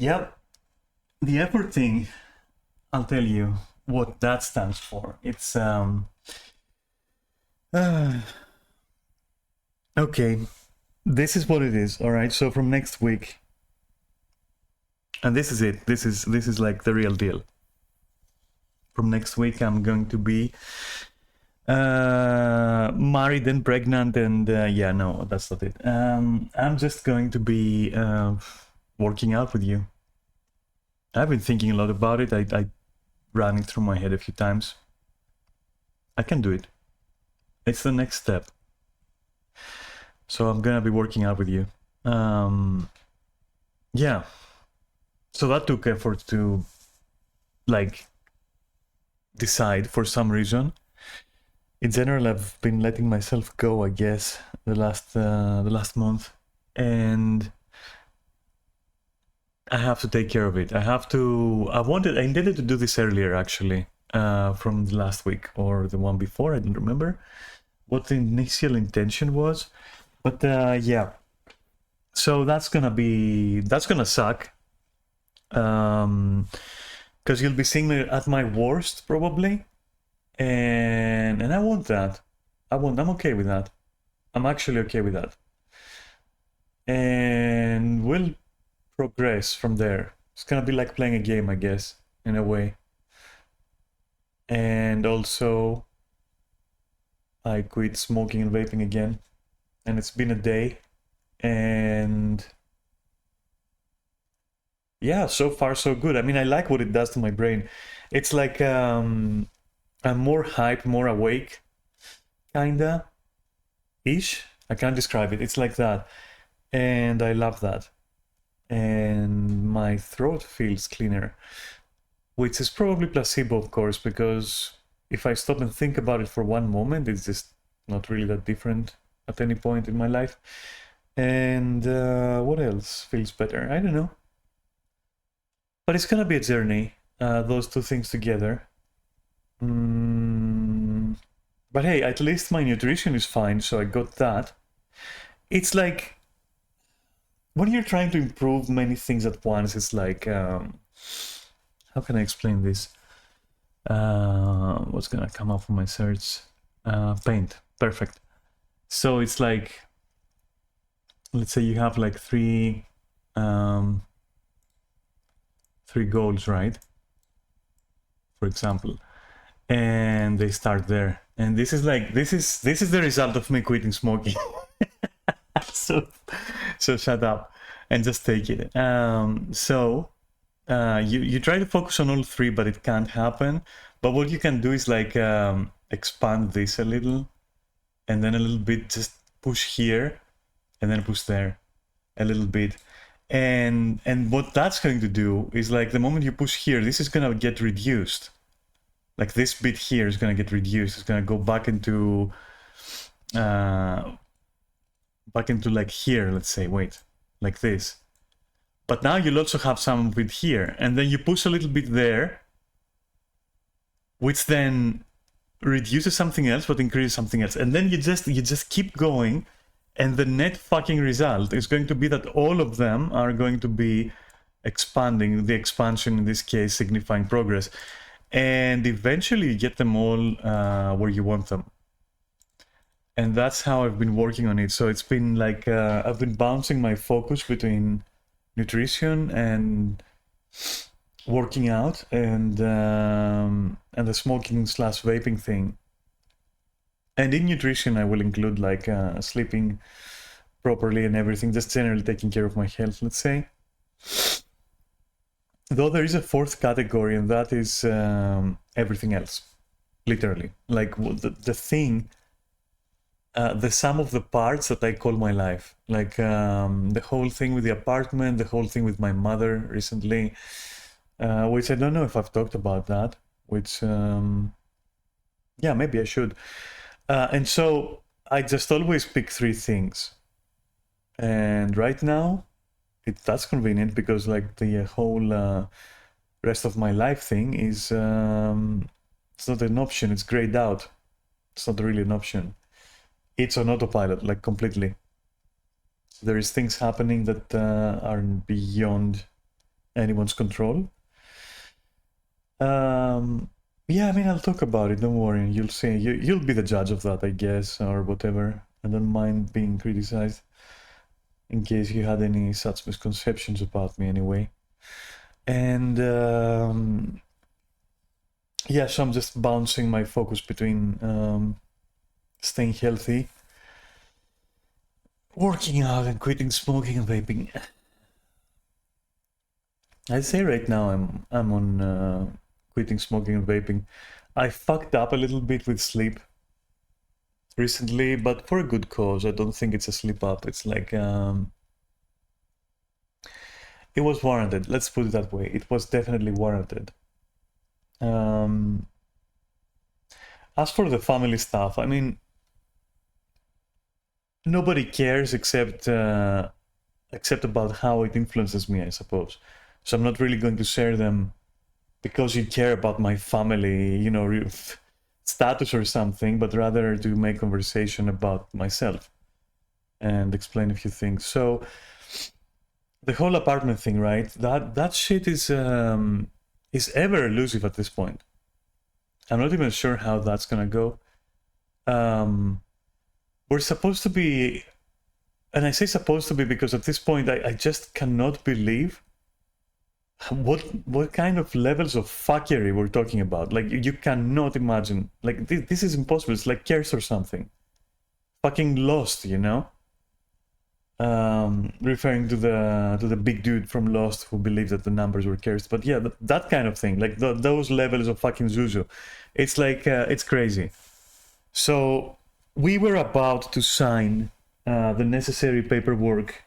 Yep, the effort thing, I'll tell you what that stands for. It's okay, this is what it is. All right, so from next week, and this is it. This is like the real deal. From next week, I'm going to be married and pregnant, and yeah, no, that's not it. I'm just going to be working out with you. I've been thinking a lot about it. I ran it through my head a few times. I can do it. It's the next step. So I'm gonna be working out with you. Yeah. So that took effort to like decide for some reason. In general, I've been letting myself go, I guess, the last month, and I have to take care of it. I intended to do this earlier, actually, from the last week or the one before. I don't remember what the initial intention was, but yeah. So that's gonna suck, because you'll be seeing me at my worst probably, and I want that. I'm okay with that. I'm actually okay with that, and we'll progress from there. It's gonna be like playing a game, I guess, in a way. And also, I quit smoking and vaping again, and it's been a day, and yeah, so far so good. I mean, I like what it does to my brain. It's like I'm more hype, more awake, kinda ish. I can't describe it. It's like that, and I love that. And my throat feels cleaner, which is probably placebo, of course, because if I stop and think about it for one moment, it's just not really that different at any point in my life. And what else feels better? I don't know. But it's gonna be a journey, those two things together. But hey, at least my nutrition is fine, so I got that. It's like, when you're trying to improve many things at once, it's like, how can I explain this? What's gonna come up from my search? Paint, perfect. So it's like, let's say you have like three goals, right? For example, and they start there, and this is the result of me quitting smoking. so shut up and just take it. So you try to focus on all three, but it can't happen. But what you can do is like expand this a little, and then a little bit, just push here, and then push there a little bit. And what that's going to do is, like, the moment you push here, this is gonna get reduced. Like this bit here is gonna get reduced. It's gonna go back into like here, let's say, wait, like this. But now you'll also have some of it here, and then you push a little bit there, which then reduces something else but increases something else, and then you just keep going, and the net fucking result is going to be that all of them are going to be expanding, the expansion in this case signifying progress, and eventually you get them all where you want them. And that's how I've been working on it. So it's been like I've been bouncing my focus between nutrition and working out and the smoking slash vaping thing. And in nutrition, I will include like sleeping properly and everything, just generally taking care of my health, let's say. Though there is a fourth category, and that is everything else, literally. Like the thing, the sum of the parts that I call my life. Like the whole thing with the apartment, the whole thing with my mother recently, which I don't know if I've talked about that, which, yeah, maybe I should. And so I just always pick three things. And right now, that's convenient because like the whole rest of my life thing is it's not an option, it's grayed out. It's not really an option. It's on autopilot, like completely. There is things happening that are beyond anyone's control. Yeah, I mean, I'll talk about it, don't worry, you'll see. You'll be the judge of that, I guess, or whatever. I don't mind being criticized, in case you had any such misconceptions about me anyway. And yeah, so I'm just bouncing my focus between staying healthy, working out, and quitting smoking and vaping. I'd say right now I'm on quitting smoking and vaping. I fucked up a little bit with sleep recently, but for a good cause. I don't think it's a slip up. It's like it was warranted. Let's put it that way. It was definitely warranted. As for the family stuff, I mean, nobody cares except about how it influences me, I suppose. So I'm not really going to share them because you care about my family, you know, status or something, but rather to make conversation about myself and explain a few things. So the whole apartment thing, right? That shit is ever elusive at this point. I'm not even sure how that's gonna go. We're supposed to be, and I say supposed to be because at this point I just cannot believe what kind of levels of fuckery we're talking about. Like you cannot imagine. Like this is impossible. It's like Curse or something. Fucking Lost, you know. Referring to the big dude from Lost who believed that the numbers were cursed. But yeah, that kind of thing. Like those levels of fucking Zuzu. It's like it's crazy. So we were about to sign the necessary paperwork.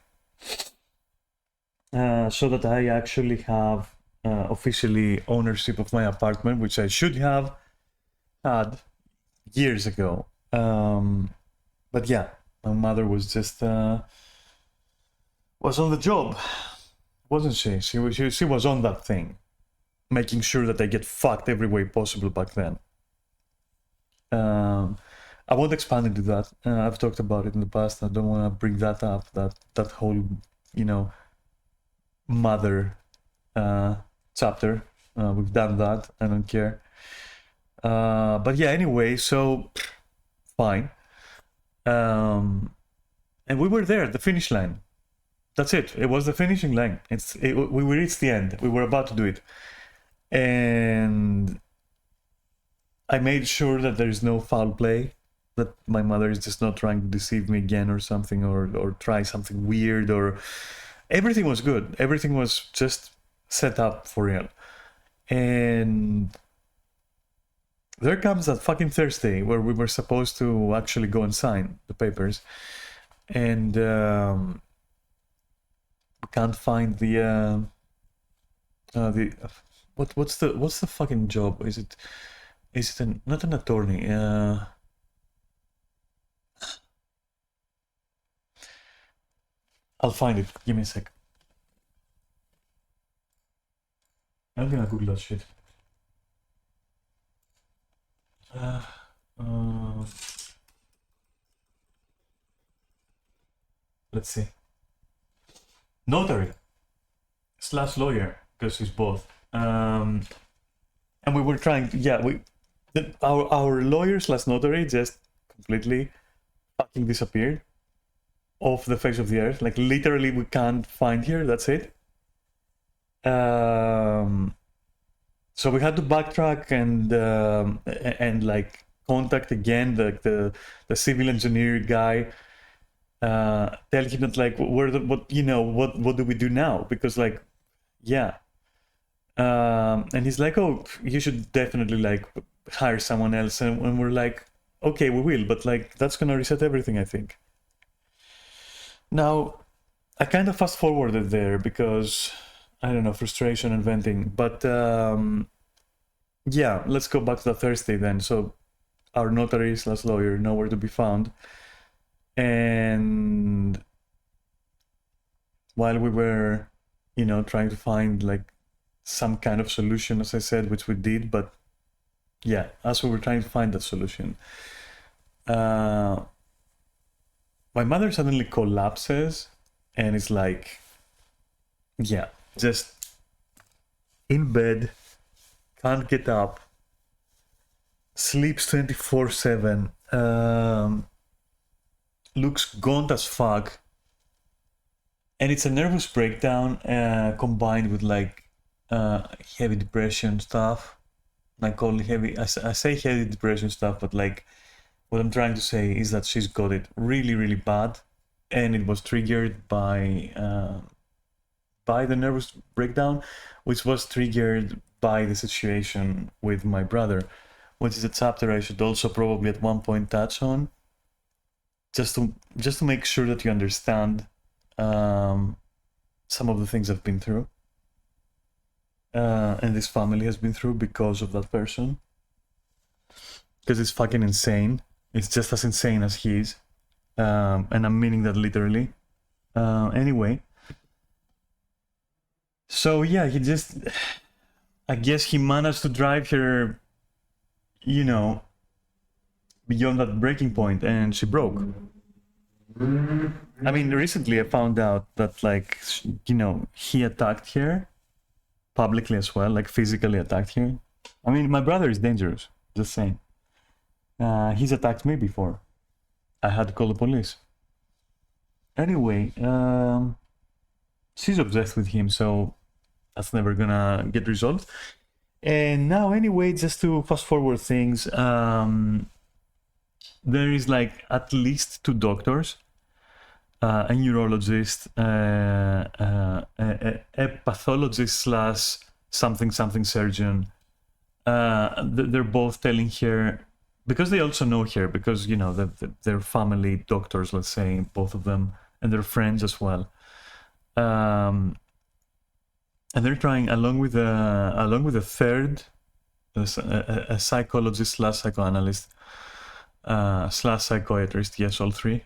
So that I actually have officially ownership of my apartment, which I should have had years ago. But yeah, my mother was just was on the job, wasn't she? She was on that thing, making sure that I get fucked every way possible back then. I won't expand into that. I've talked about it in the past. I don't want to bring that up. That whole, you know, mother chapter. We've done that. I don't care. But yeah, anyway, so fine. And we were there at the finish line. That's it. It was the finishing line. We reached the end. We were about to do it. And I made sure that there is no foul play, that my mother is just not trying to deceive me again or something, or try something weird, or everything was good. Everything was just set up for real. And there comes that fucking Thursday where we were supposed to actually go and sign the papers, and we can't find the what's the fucking job? Is it not an attorney? I'll find it. Give me a sec. I'm gonna Google that shit. Let's see. Notary / lawyer, because he's both. And we were trying to, yeah, our lawyer / notary just completely fucking disappeared off the face of the earth. Like literally we can't find her. That's it. So we had to backtrack and like contact again the civil engineer guy, tell him that like what do we do now, because like yeah, and he's like, oh, you should definitely like hire someone else, and we're like, okay, we will, but like that's gonna reset everything, I think. Now I kind of fast forwarded there because I don't know, frustration and venting, but yeah, let's go back to the Thursday then. So our notary slash lawyer nowhere to be found, and while we were, trying to find like some kind of solution, as I said, which we did, but yeah, as we were trying to find that solution, my mother suddenly collapses and it's like, yeah, just in bed, can't get up, sleeps 24/7, looks gaunt as fuck, and it's a nervous breakdown combined with like heavy depression stuff. I call it heavy. I say heavy depression stuff, but like what I'm trying to say is that she's got it really, really bad, and it was triggered by the nervous breakdown, which was triggered by the situation with my brother, which is a chapter I should also probably at one point touch on, just to make sure that you understand some of the things I've been through, and this family has been through because of that person, because it's fucking insane. It's just as insane as he is, and I'm meaning that literally. Anyway, so yeah, I guess he managed to drive her, beyond that breaking point, and she broke. I mean, recently I found out that, like, he attacked her publicly as well, like physically attacked her. I mean, my brother is dangerous, just saying. He's attacked me before. I had to call the police. Anyway, she's obsessed with him, so that's never gonna get resolved. And now, anyway, just to fast forward things, there is like at least 2 doctors, a neurologist, a pathologist slash something surgeon. They're both telling her, because they also know her, because they're family doctors, let's say, both of them, and they're friends as well. And they're trying, along with a third, a psychologist slash psychoanalyst slash psychiatrist, yes, all 3,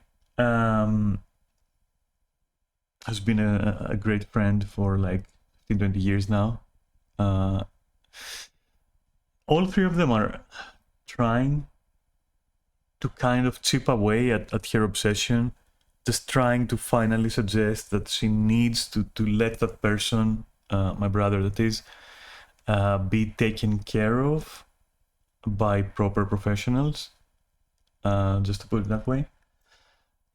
has been a great friend for like 15-20 years now. All 3 of them are trying to kind of chip away at her obsession, just trying to finally suggest that she needs to let that person, my brother that is, be taken care of by proper professionals, just to put it that way,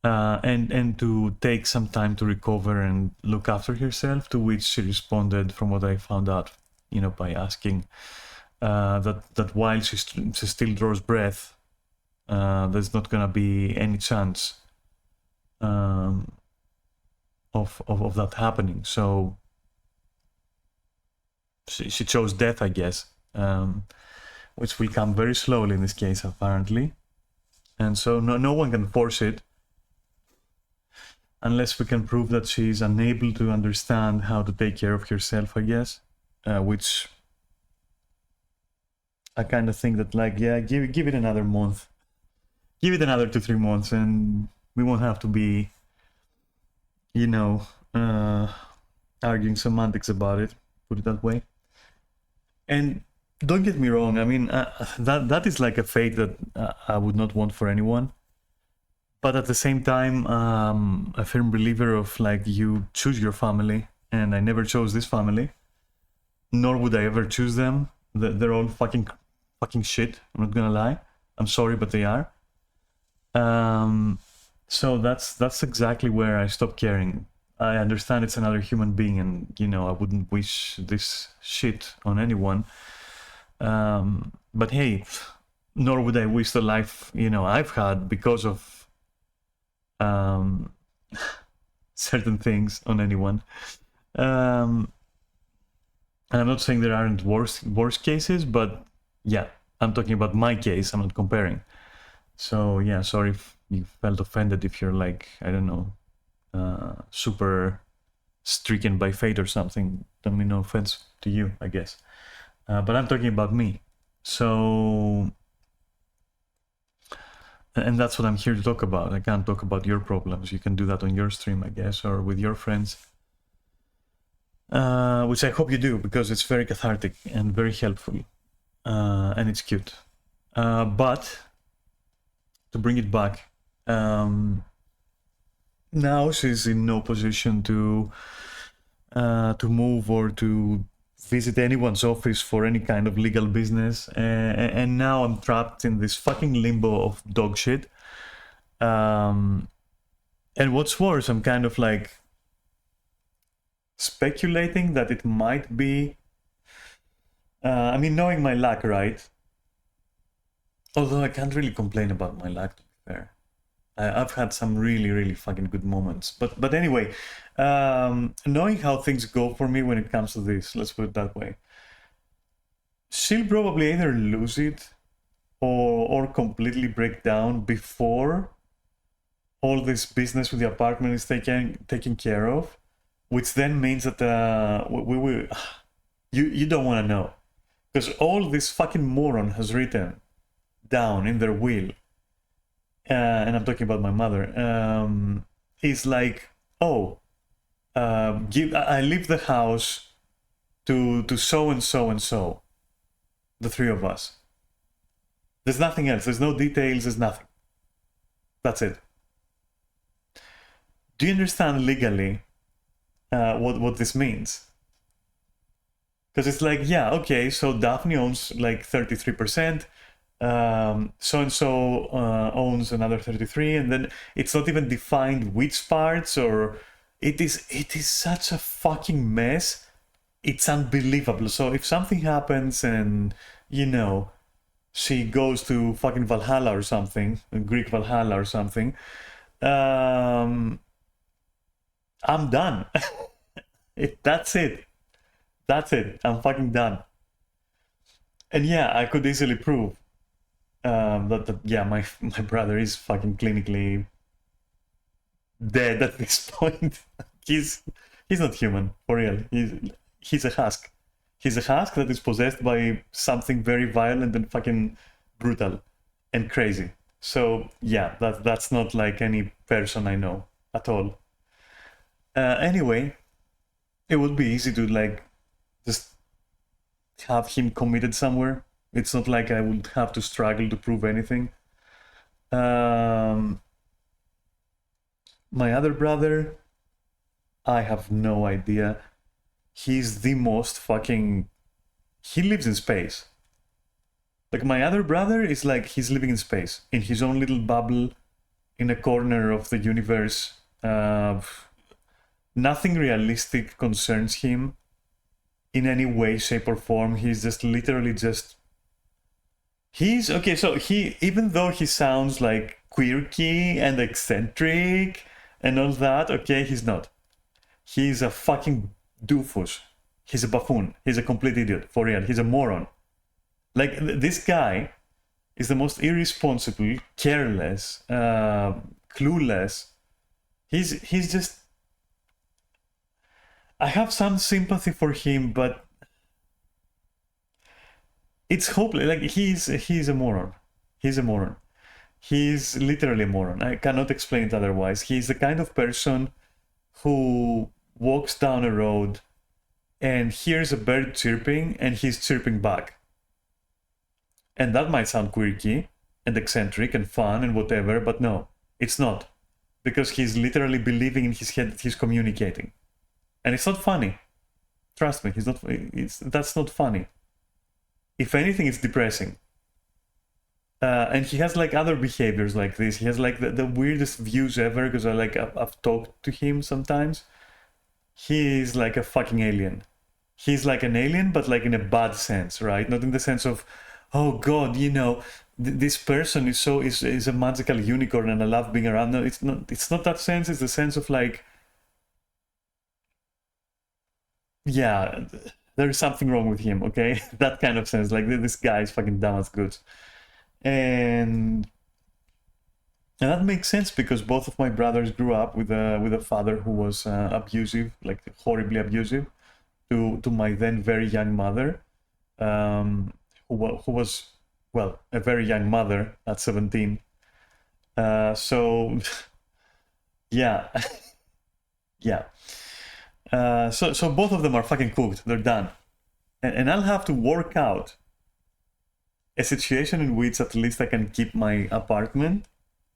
and to take some time to recover and look after herself, to which she responded, from what I found out, by asking that while she still draws breath, there's not gonna be any chance of that happening. So she chose death, I guess, which will come very slowly in this case, apparently. And so no one can force it unless we can prove that she's unable to understand how to take care of herself, I guess, which I kind of think that, like, yeah, give it another month. Give it another 2-3 months, and we won't have to be, arguing semantics about it, put it that way. And don't get me wrong, I mean, that is like a fate that I would not want for anyone. But at the same time, a firm believer of, like, you choose your family, and I never chose this family, nor would I ever choose them. They're all fucking shit, I'm not gonna lie. I'm sorry, but they are. So that's exactly where I stopped caring. I understand it's another human being, and I wouldn't wish this shit on anyone, But hey, nor would I wish the life, you know, I've had because of certain things on anyone. And I'm not saying there aren't worse cases, but yeah, I'm talking about my case. I'm not comparing. So yeah, sorry if you felt offended if you're like, I don't know, super stricken by fate or something. I mean, no offense to you, I guess. But I'm talking about me. So, and that's what I'm here to talk about. I can't talk about your problems. You can do that on your stream, I guess, or with your friends. Which I hope you do, because it's very cathartic and very helpful. And it's cute. But to bring it back, now she's in no position to move or to visit anyone's office for any kind of legal business, and now I'm trapped in this fucking limbo of dog shit. And what's worse, I'm kind of like speculating that it might be, I mean, knowing my luck, right? Although I can't really complain about my luck, to be fair. I've had some really fucking good moments. But anyway, knowing how things go for me when it comes to this, let's put it that way, she'll probably either lose it or completely break down before all this business with the apartment is taken care of, which then means that you don't want to know, because all this fucking moron has written down in their will, and I'm talking about my mother, is like, oh, I leave the house to so and so and so, the three of us. There's nothing else. There's no details. There's nothing. That's it. Do you understand legally what this means? Because it's like, yeah, okay, so Daphne owns like 33%, so-and-so owns another 33, and then it's not even defined which parts, or it is such a fucking mess. It's unbelievable. So if something happens and, you know, she goes to fucking Valhalla or something, Greek Valhalla or something, I'm done. That's it. That's it. I'm fucking done. And yeah, I could easily prove that yeah, my brother is fucking clinically dead at this point. He's not human, for real. He's a husk. He's a husk that is possessed by something very violent and fucking brutal and crazy. So yeah, that's not like any person I know at all. Anyway, it would be easy to like just have him committed somewhere. It's not like I would have to struggle to prove anything. My other brother, I have no idea. He's the most fucking... He lives in space. Like, my other brother is like, he's living in space, in his own little bubble, in a corner of the universe. Nothing realistic concerns him in any way, shape, or form. He's just literally just... He's... Okay, so he... Even though he sounds like quirky and eccentric and all that, okay, he's not. He's a fucking doofus. He's a buffoon. He's a complete idiot, for real. He's a moron. Like, this guy is the most irresponsible, careless, clueless. He's just... I have some sympathy for him, but it's hopeless. Like, he's a moron. He's a moron. He's literally a moron. I cannot explain it otherwise. He's the kind of person who walks down a road and hears a bird chirping and he's chirping back. And that might sound quirky and eccentric and fun and whatever, but no, it's not. Because he's literally believing in his head that he's communicating. And it's not funny. Trust me, that's not funny. If anything, it's depressing. And he has like other behaviors like this. He has like the weirdest views ever, because I've talked to him sometimes. He is like a fucking alien. he's like an alien, but like in a bad sense, right? Not in the sense of, oh God, you know, this person is a magical unicorn and I love being around. No, it's not. It's not that sense. It's the sense of like, yeah, there is something wrong with him. Okay, that kind of sense. Like this guy is fucking dumb as goods, and that makes sense because both of my brothers grew up with a father who was abusive, like horribly abusive, to my then very young mother, who was, well, a very young mother at 17. So yeah, yeah. So both of them are fucking cooked. They're done, and I'll have to work out a situation in which at least I can keep my apartment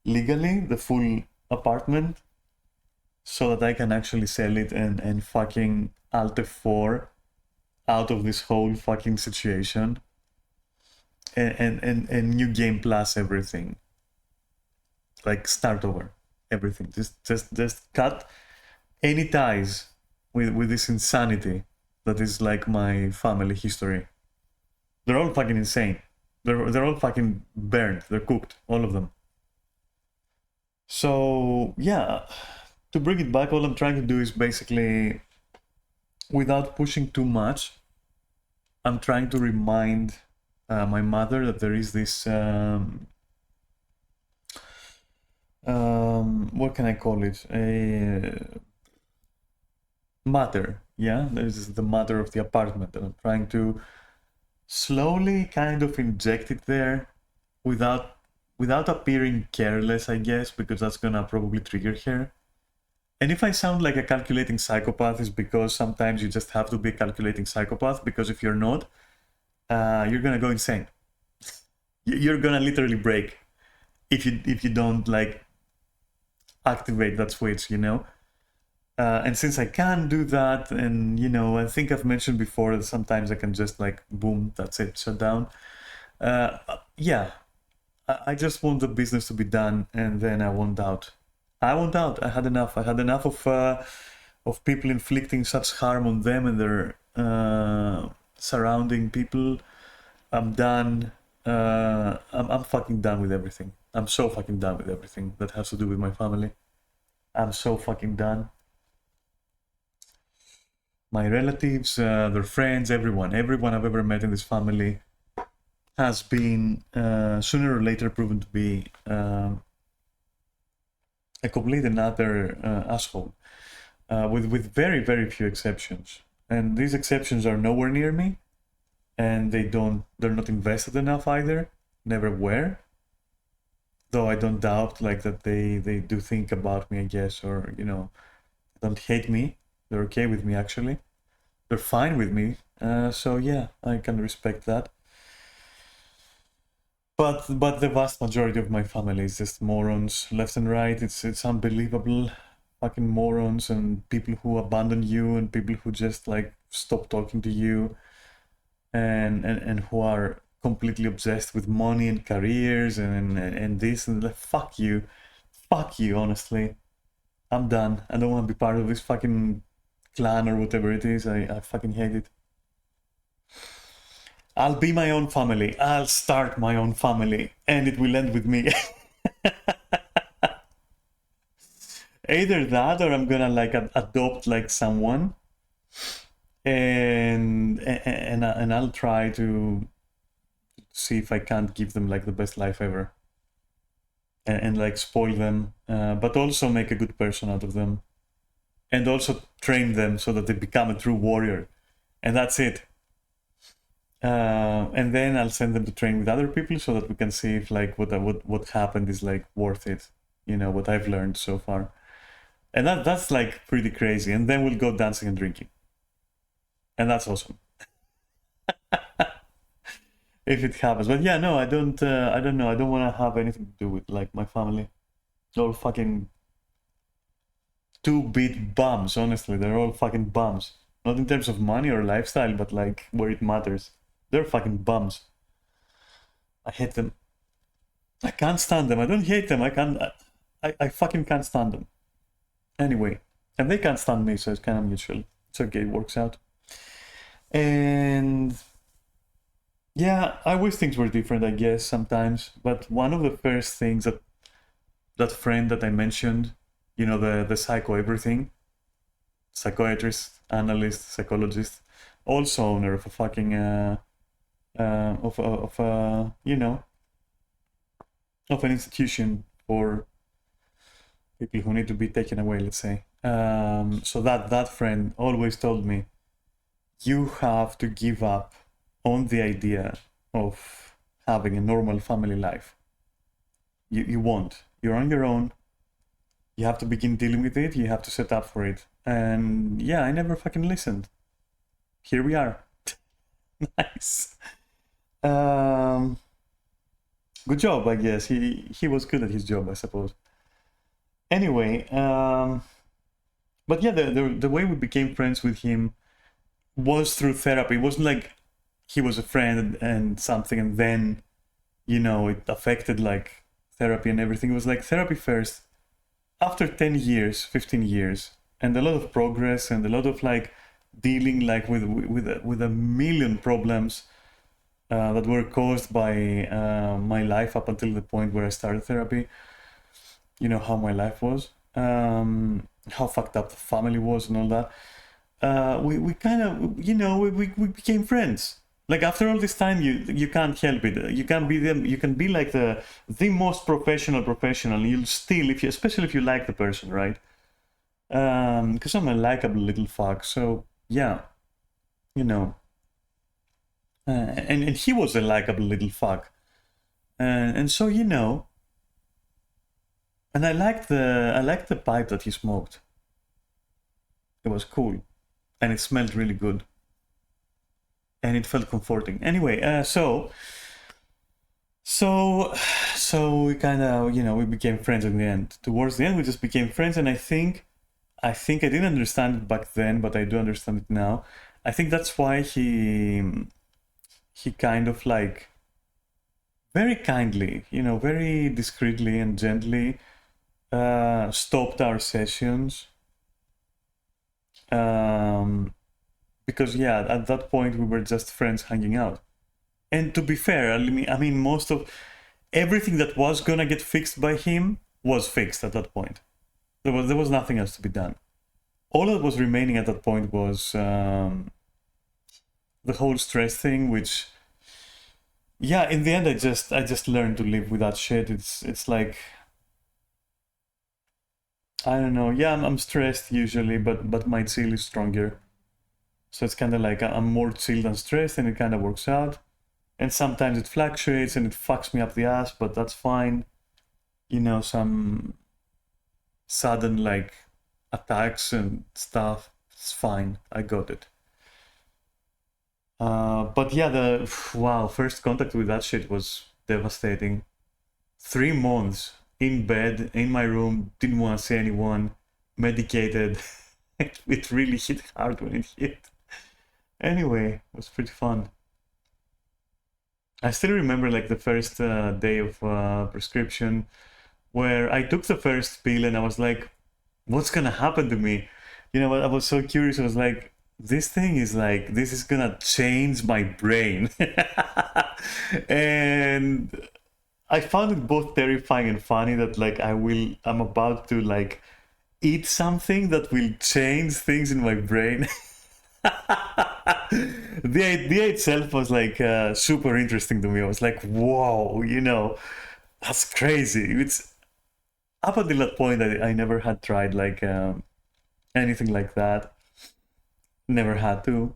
legally, the full apartment, so that I can actually sell it and fucking Alt F4 out of this whole fucking situation and new game plus everything. Like start over everything. Just cut any ties with this insanity that is like my family history. They're all fucking insane. They're all fucking burned. They're cooked, all of them. So yeah, to bring it back, all I'm trying to do is basically, without pushing too much, I'm trying to remind my mother that there is this what can I call it? A matter, yeah? There's the matter of the apartment, and I'm trying to slowly kind of inject it there without appearing careless, I guess, because that's gonna probably trigger her. And if I sound like a calculating psychopath, it's because sometimes you just have to be a calculating psychopath, because if you're not, you're gonna go insane. You're gonna literally break if you don't like activate that switch, you know. And since I can do that, and you know, I think I've mentioned before that sometimes I can just like boom, that's it, shut down. Yeah, I just want the business to be done, and then I want out. I want out. I had enough. I had enough of people inflicting such harm on them and their surrounding people. I'm done. I'm fucking done with everything. I'm so fucking done with everything that has to do with my family. I'm so fucking done. My relatives, their friends, everyone I've ever met in this family has been sooner or later proven to be a complete and utter asshole, with very, very few exceptions. And these exceptions are nowhere near me, and they're not invested enough either, never were. Though I don't doubt like that they do think about me, I guess, or you know, don't hate me. They're okay with me, actually. They're fine with me. So yeah, I can respect that. But the vast majority of my family is just morons left and right. It's unbelievable, fucking morons, and people who abandon you, and people who just like stop talking to you, and who are completely obsessed with money and careers and this and that. Fuck you, honestly. I'm done. I don't want to be part of this fucking clan or whatever it is. I fucking hate it. I'll be my own family. I'll start my own family, and it will end with me. Either that, or I'm gonna like adopt like someone, and I'll try to see if I can't give them like the best life ever, and like spoil them, but also make a good person out of them, and also train them so that they become a true warrior, and that's it. And then I'll send them to train with other people so that we can see if like what happened is like worth it, you know, what I've learned so far. And that's like pretty crazy. And then we'll go dancing and drinking, and that's awesome. If it happens. But yeah, no, I don't know, I don't want to have anything to do with like my family. All fucking 2-bit bums, honestly. They're all fucking bums, not in terms of money or lifestyle, but like where it matters. They're fucking bums. I hate them. I can't stand them. I don't hate them. I fucking can't stand them. Anyway, and they can't stand me, so it's kind of mutual. It's okay, it works out. And yeah, I wish things were different, I guess, sometimes. But one of the first things that that friend that I mentioned, you know, the psycho everything, psychiatrist, analyst, psychologist, also owner of a fucking you know, of an institution for people who need to be taken away, let's say. So that friend always told me, you have to give up on the idea of having a normal family life. You won't. You're on your own. You have to begin dealing with it. You have to set up for it. And yeah, I never fucking listened. Here we are. Nice. Good job, I guess. He was good at his job, I suppose. Anyway, but yeah, the way we became friends with him was through therapy. It wasn't like he was a friend and something, and then, you know, it affected like therapy and everything. It was like therapy first. After 10 years, 15 years, and a lot of progress and a lot of like dealing like with a million problems that were caused by my life up until the point where I started therapy. You know how my life was, how fucked up the family was, and all that. We kind of, you know, we became friends. Like after all this time, you can't help it. You can be them. You can be like the most professional. You'll still, if you, especially if you like the person, right? Because I'm a likable little fuck. So yeah, you know. And he was a likable little fuck. And so, you know. And I liked the pipe that he smoked. It was cool, and it smelled really good, and it felt comforting. Anyway, so we kind of, you know, we became friends in the end. Towards the end, we just became friends, and I think I didn't understand it back then, but I do understand it now. I think that's why he kind of like very kindly, you know, very discreetly and gently stopped our sessions. Because yeah, at that point we were just friends hanging out. And to be fair, I mean most of everything that was gonna get fixed by him was fixed at that point. There was nothing else to be done. All that was remaining at that point was the whole stress thing, which yeah, in the end I just learned to live with that shit. It's like, I don't know. Yeah, I'm stressed usually, but my chill is stronger. So it's kind of like I'm more chill than stressed, and it kind of works out. And sometimes it fluctuates and it fucks me up the ass, but that's fine. You know, some sudden like attacks and stuff, it's fine. I got it. But yeah, wow, first contact with that shit was devastating. 3 months in bed, in my room, didn't want to see anyone, medicated. It really hit hard when it hit. Anyway, it was pretty fun. I still remember like the first day of prescription, where I took the first pill and I was like, what's gonna happen to me? You know, I was so curious. I was like, this thing is like, this is gonna change my brain. And I found it both terrifying and funny that like I'm about to like eat something that will change things in my brain. The idea itself was like super interesting to me. I was like, whoa, you know, that's crazy. It's up until that point I never had tried like anything like that. Never had to.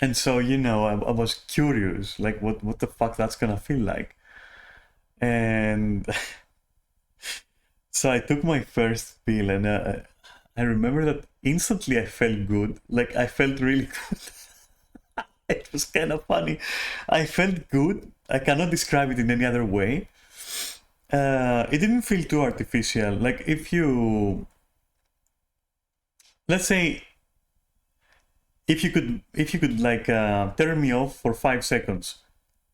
And so, you know, I was curious, like what the fuck that's gonna feel like. And so I took my first pill, and I remember that instantly I felt good. Like I felt really good. It was kind of funny. I felt good. I cannot describe it in any other way. It didn't feel too artificial. Like if you, let's say, if you could like turn me off for 5 seconds,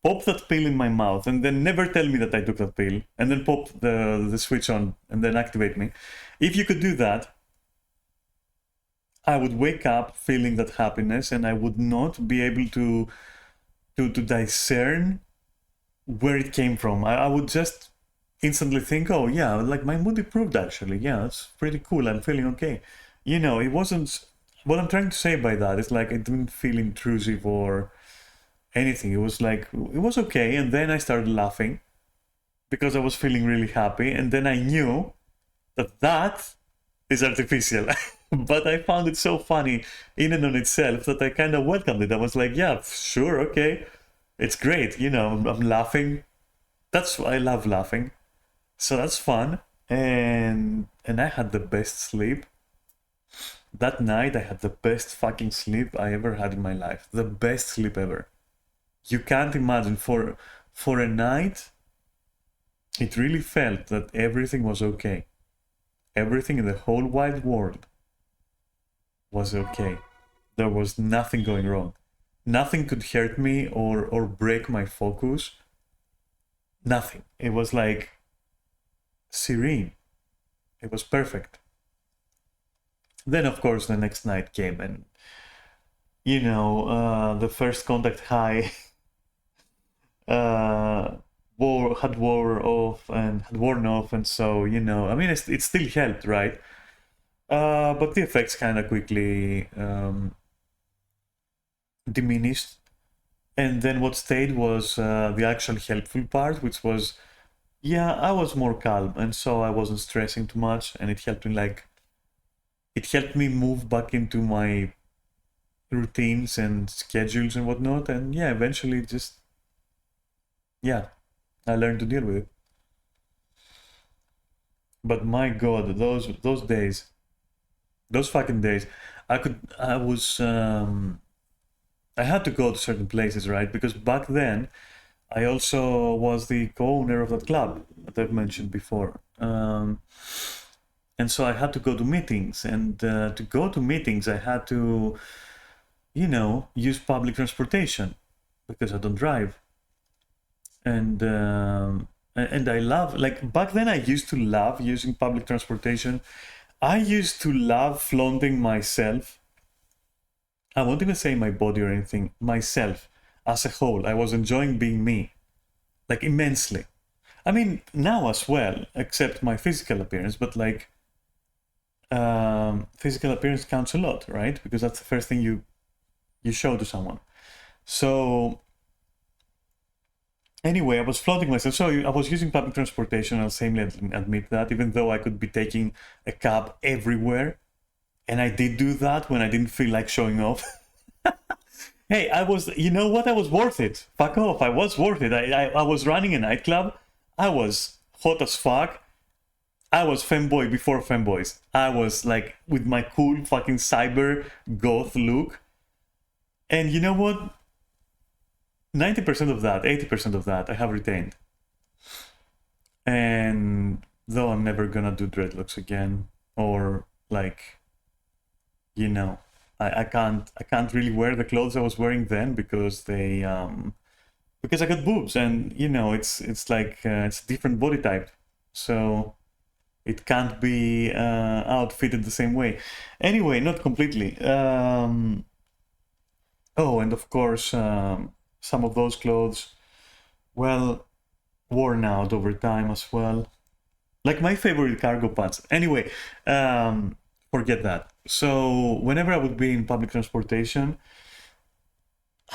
pop that pill in my mouth, and then never tell me that I took that pill, and then pop the switch on, and then activate me. If you could do that, I would wake up feeling that happiness, and I would not be able to discern where it came from. I would just instantly think, oh yeah, like my mood improved actually. Yeah, that's pretty cool. I'm feeling okay. You know, it wasn't. What I'm trying to say by that is like it didn't feel intrusive or anything. It was like it was okay, and then I started laughing because I was feeling really happy, and then I knew that that is artificial. But I found it so funny in and on itself that I kind of welcomed it. I was like, yeah, sure, okay, it's great. You know, I'm laughing. That's I love laughing, so that's fun. And I had the best sleep that night. I had the best fucking sleep I ever had in my life. The best sleep ever. You can't imagine for a night. It really felt that everything was okay. Everything in the whole wide world was okay. There was nothing going wrong. Nothing could hurt me or break my focus. Nothing. It was like serene. It was perfect. Then, of course, the next night came, and the first contact high had worn off, and so I mean, it still helped, right? But the effects kind of quickly diminished, and then what stayed was the actual helpful part, which was, yeah, I was more calm, and so I wasn't stressing too much, and it helped me move back into my routines and schedules and whatnot, and yeah, eventually just, yeah, I learned to deal with it. But my God, those days, those fucking days, I had to go to certain places, right? Because back then, I also was the co-owner of that club that I've mentioned before. And so I had to go to meetings, and to go to meetings, I had to, use public transportation because I don't drive. And I love, like, back then I used to love using public transportation. I used to love flaunting myself. I won't even say my body or anything, myself as a whole. I was enjoying being me, like immensely. I mean, now as well, except my physical appearance, but like, physical appearance counts a lot, right? Because that's the first thing you show to someone. So anyway, I was floating myself. So I was using public transportation. I'll shamefully admit that, even though I could be taking a cab everywhere. And I did do that when I didn't feel like showing off. Hey, you know what? I was worth it. Fuck off. I was worth it. I was running a nightclub. I was hot as fuck. I was femboy before femboys. I was like with my cool fucking cyber goth look. And you know what? 90% of that, 80% of that, I have retained. And though I'm never gonna do dreadlocks again, or like, I can't really wear the clothes I was wearing then because because I got boobs, and it's like it's a different body type, so it can't be outfitted the same way. Anyway, not completely. Oh, and of course, some of those clothes, well, worn out over time as well. Like my favorite cargo pants. Anyway, forget that. So whenever I would be in public transportation,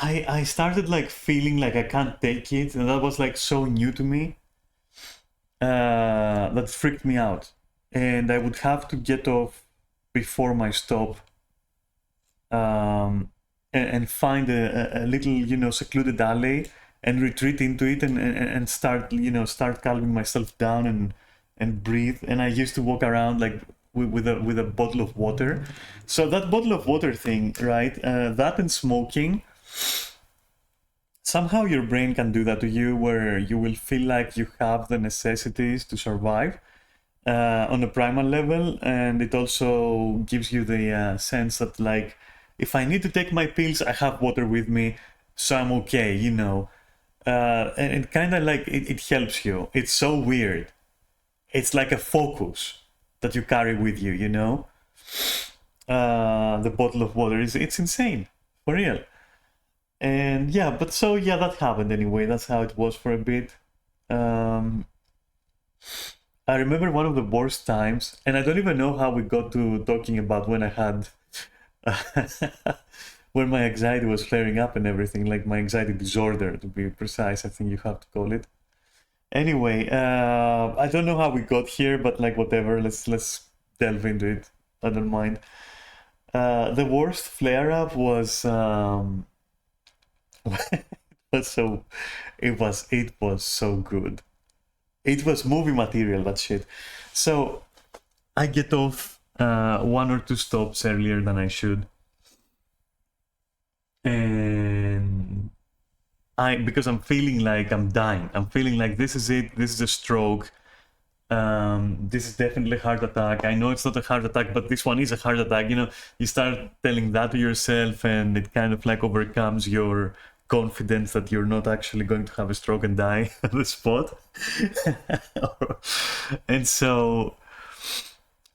I started like feeling like I can't take it, and that was like so new to me. That freaked me out, and I would have to get off before my stop, and find a little secluded alley and retreat into it, and start calming myself down and breathe. And I used to walk around like with a bottle of water. So that bottle of water thing, right? That and smoking, somehow your brain can do that to you, where you will feel like you have the necessities to survive on a primal level. And it also gives you the sense that, like, if I need to take my pills, I have water with me, so I'm okay, and kind of like it helps you. It's so weird. It's like a focus that you carry with you, the bottle of water. It's insane, for real. And yeah, but so yeah, that happened anyway. That's how it was for a bit. Um, I remember one of the worst times, and I don't even know how we got to talking about when I had when my anxiety was flaring up and everything, like my anxiety disorder to be precise, I think you have to call it. Anyway, I don't know how we got here, but like whatever, let's delve into it. I don't mind. The worst flare up was was so it was so good. It was movie material, that shit. So I get off one or two stops earlier than I should, and because I'm feeling like I'm dying. I'm feeling like this is it. This is a stroke. This is definitely a heart attack. I know it's not a heart attack, but this one is a heart attack. You know, you start telling that to yourself, and it kind of like overcomes your confidence that you're not actually going to have a stroke and die on the spot. And so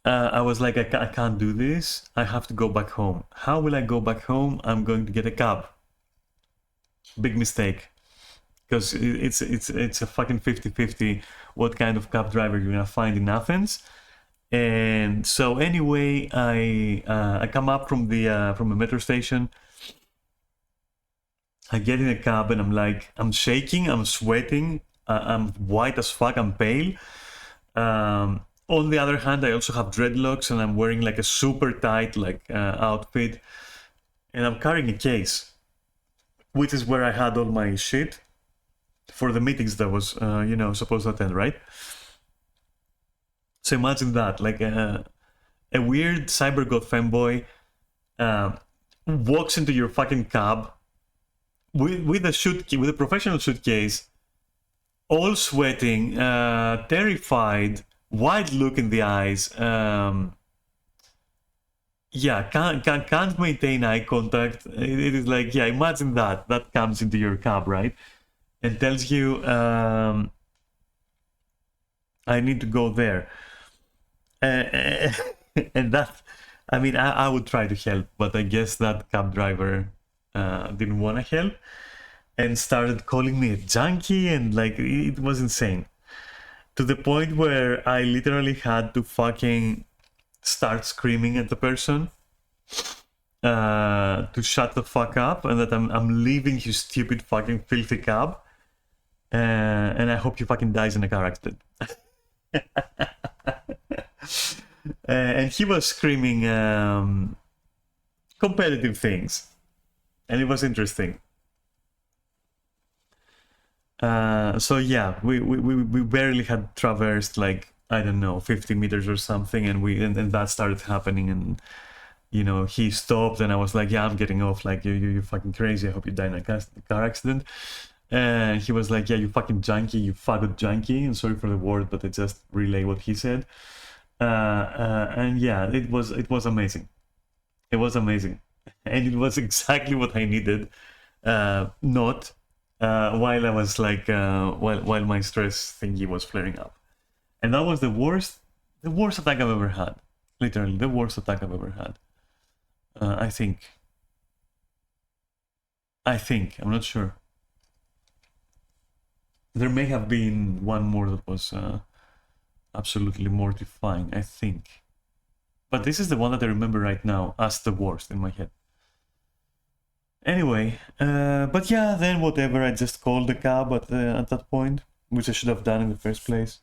I was like, I can't do this. I have to go back home. How will I go back home? I'm going to get a cab. Big mistake. Because it's a fucking 50-50 what kind of cab driver you're gonna find in Athens. And so anyway, I come up from a metro station. I get in a cab and I'm like, I'm shaking, I'm sweating, I'm white as fuck, I'm pale. On the other hand, I also have dreadlocks and I'm wearing like a super tight like outfit, and I'm carrying a case, which is where I had all my shit for the meetings that was supposed to attend, right? So imagine that, like a weird cybergoth femboy walks into your fucking cab with a professional suitcase, all sweating, terrified, wide look in the eyes. Yeah, can't maintain eye contact. It is like, yeah, imagine that comes into your cab, right? And tells you, I need to go there. And that, I mean, I would try to help, but I guess that cab driver didn't want to help and started calling me a junkie, and like it was insane. To the point where I literally had to fucking start screaming at the person to shut the fuck up and that I'm leaving his stupid fucking filthy cab. And I hope he fucking dies in a car accident. And he was screaming competitive things, and it was interesting. So yeah, we barely had traversed like, I don't know, 50 meters or something, and that started happening, and he stopped, and I was like, yeah, I'm getting off, like you're fucking crazy, I hope you die in a car accident. And he was like, yeah, you fucking junkie, you faggot junkie, and sorry for the word, but I just relay what he said. And yeah, it was amazing. It was amazing, and it was exactly what I needed. Not while I was like while my stress thingy was flaring up, and that was the worst attack I've ever had. Literally, the worst attack I've ever had. I think. I'm not sure. There may have been one more that was absolutely mortifying, I think. But this is the one that I remember right now as the worst in my head. Anyway, but yeah, then whatever, I just called the cab at that point, which I should have done in the first place.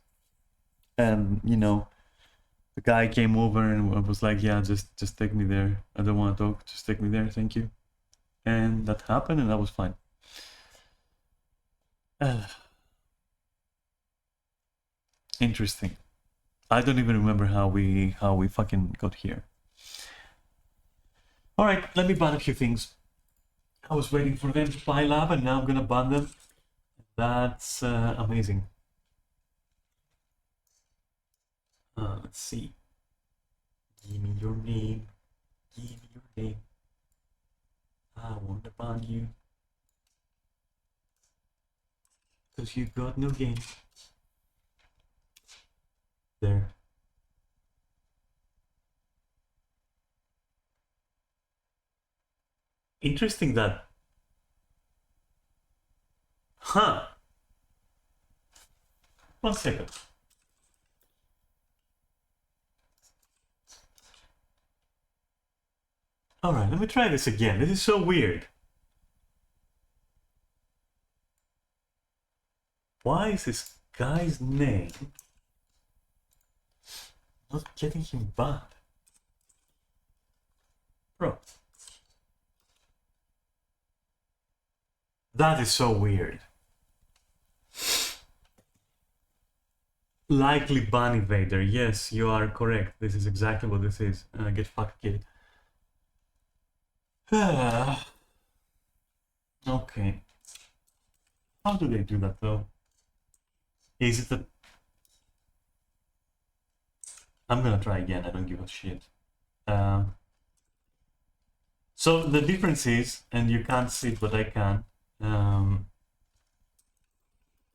And, the guy came over and was like, yeah, just take me there. I don't want to talk, just take me there, thank you. And that happened, and that was fine. Interesting. I don't even remember how we fucking got here. All right, let me ban a few things. I was waiting for them to pile up, and now I'm gonna ban them. That's amazing. Let's see. Give me your name. Give me your name. I want to ban you. Cause you got no game. There. Interesting that. Huh. 1 second. Alright, let me try this again. This is so weird. Why is this guy's name not getting him banned? Bro. That is so weird. Likely ban evader. Yes, you are correct. This is exactly what this is. Get fucked, kid. Okay. How do they do that though? Is it a... I'm gonna try again, I don't give a shit. So the difference is, and you can't see it, but I can.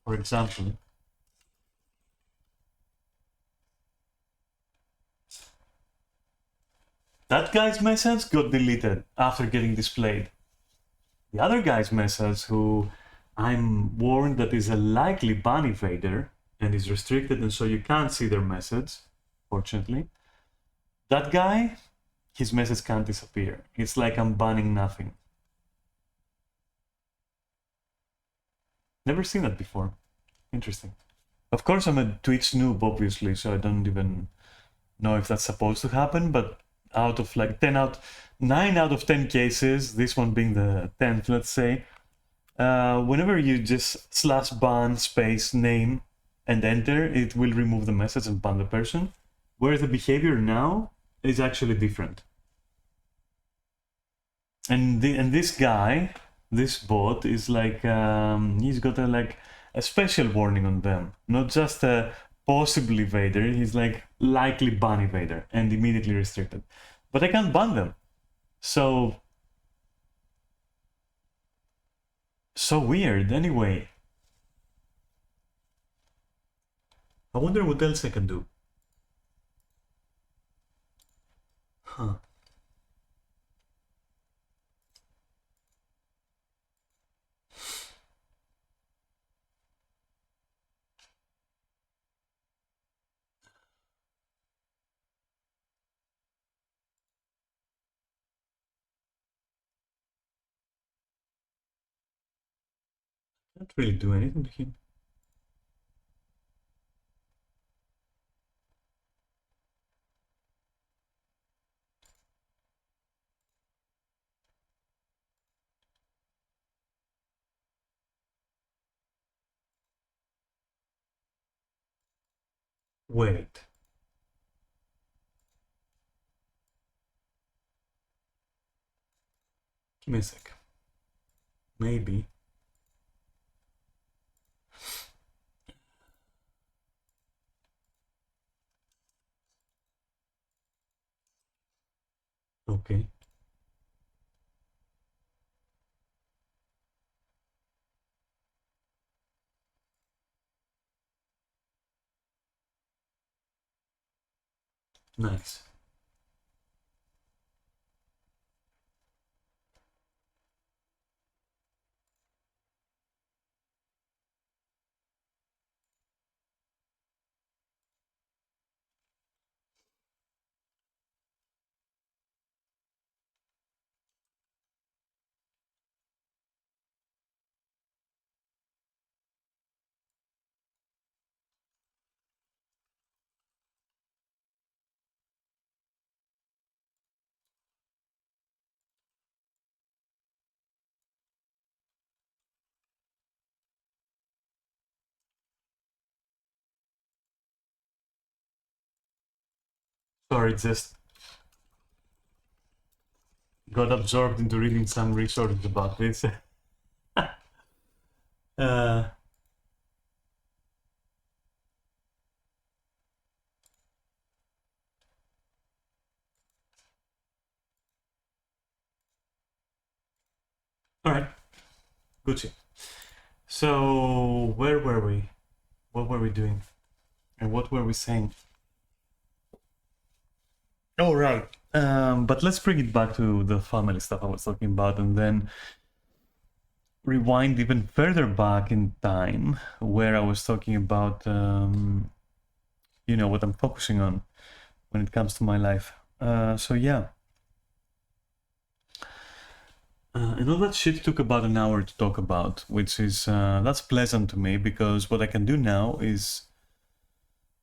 For example, that guy's message got deleted after getting displayed. The other guy's message, who I'm warned that is a likely ban evader and is restricted, and so you can't see their message, fortunately. That guy, his message can't disappear. It's like I'm banning nothing. Never seen that before. Interesting. Of course, I'm a Twitch noob, obviously, so I don't even know if that's supposed to happen, but out of like 9 out of 10 cases, this one being the 10th, let's say, whenever you just /ban space name and enter, it will remove the message and ban the person, whereas the behavior now is actually different. And this guy, this bot, is like, he's got a special warning on them, not just a possible evader. He's like likely ban evader and immediately restricted, but I can't ban them. So weird. Anyway, I wonder what else I can do. Huh. Can't really do anything to him. Wait. Give me a sec. Maybe. Okay. Nice. Sorry, just got absorbed into reading some resources about this. All right, Gucci. So where were we? What were we doing? And what were we saying? Oh, right. But let's bring it back to the family stuff I was talking about, and then rewind even further back in time, where I was talking about, you know, what I'm focusing on when it comes to my life. So yeah. And all that shit took about an hour to talk about, which is, that's pleasant to me, because what I can do now is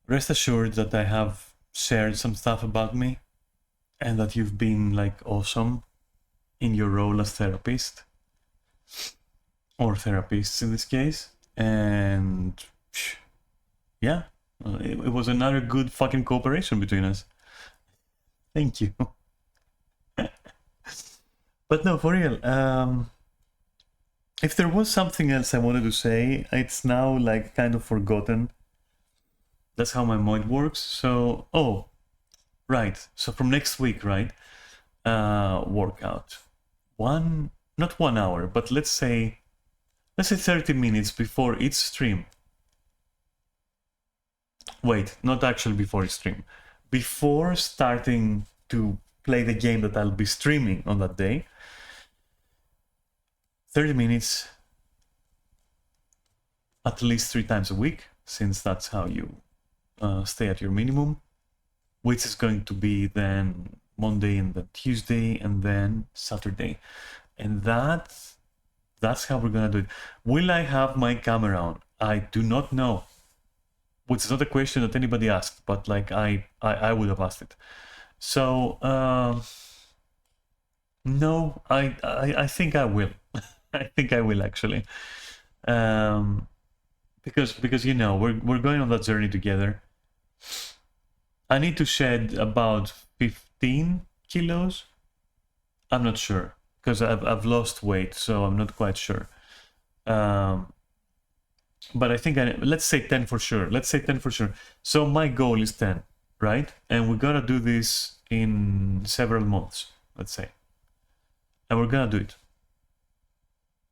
rest assured that I have shared some stuff about me, and that you've been like awesome in your role as therapist, or therapists in this case. And yeah, it was another good fucking cooperation between us. Thank you. But no, for real, if there was something else I wanted to say, it's now like kind of forgotten. That's how my mind works. So, oh, right. So from next week, right? Workout. Not 1 hour, but let's say 30 minutes before each stream. Wait, not actually before each stream. Before starting to play the game that I'll be streaming on that day, 30 minutes at least 3 times a week, since that's how you stay at your minimum, which is going to be then Monday and then Tuesday and then Saturday. And that's how we're gonna do it. Will I have my camera on? I do not know. Which is not a question that anybody asked, but like I would have asked it. So no, I think I will. I think I will actually, because you know we're going on that journey together. I need to shed about 15 kilos. I'm not sure, because I've lost weight, so I'm not quite sure. But I think let's say 10 for sure. Let's say 10 for sure. So my goal is 10, right? And we're gonna do this in several months, let's say. And we're gonna do it.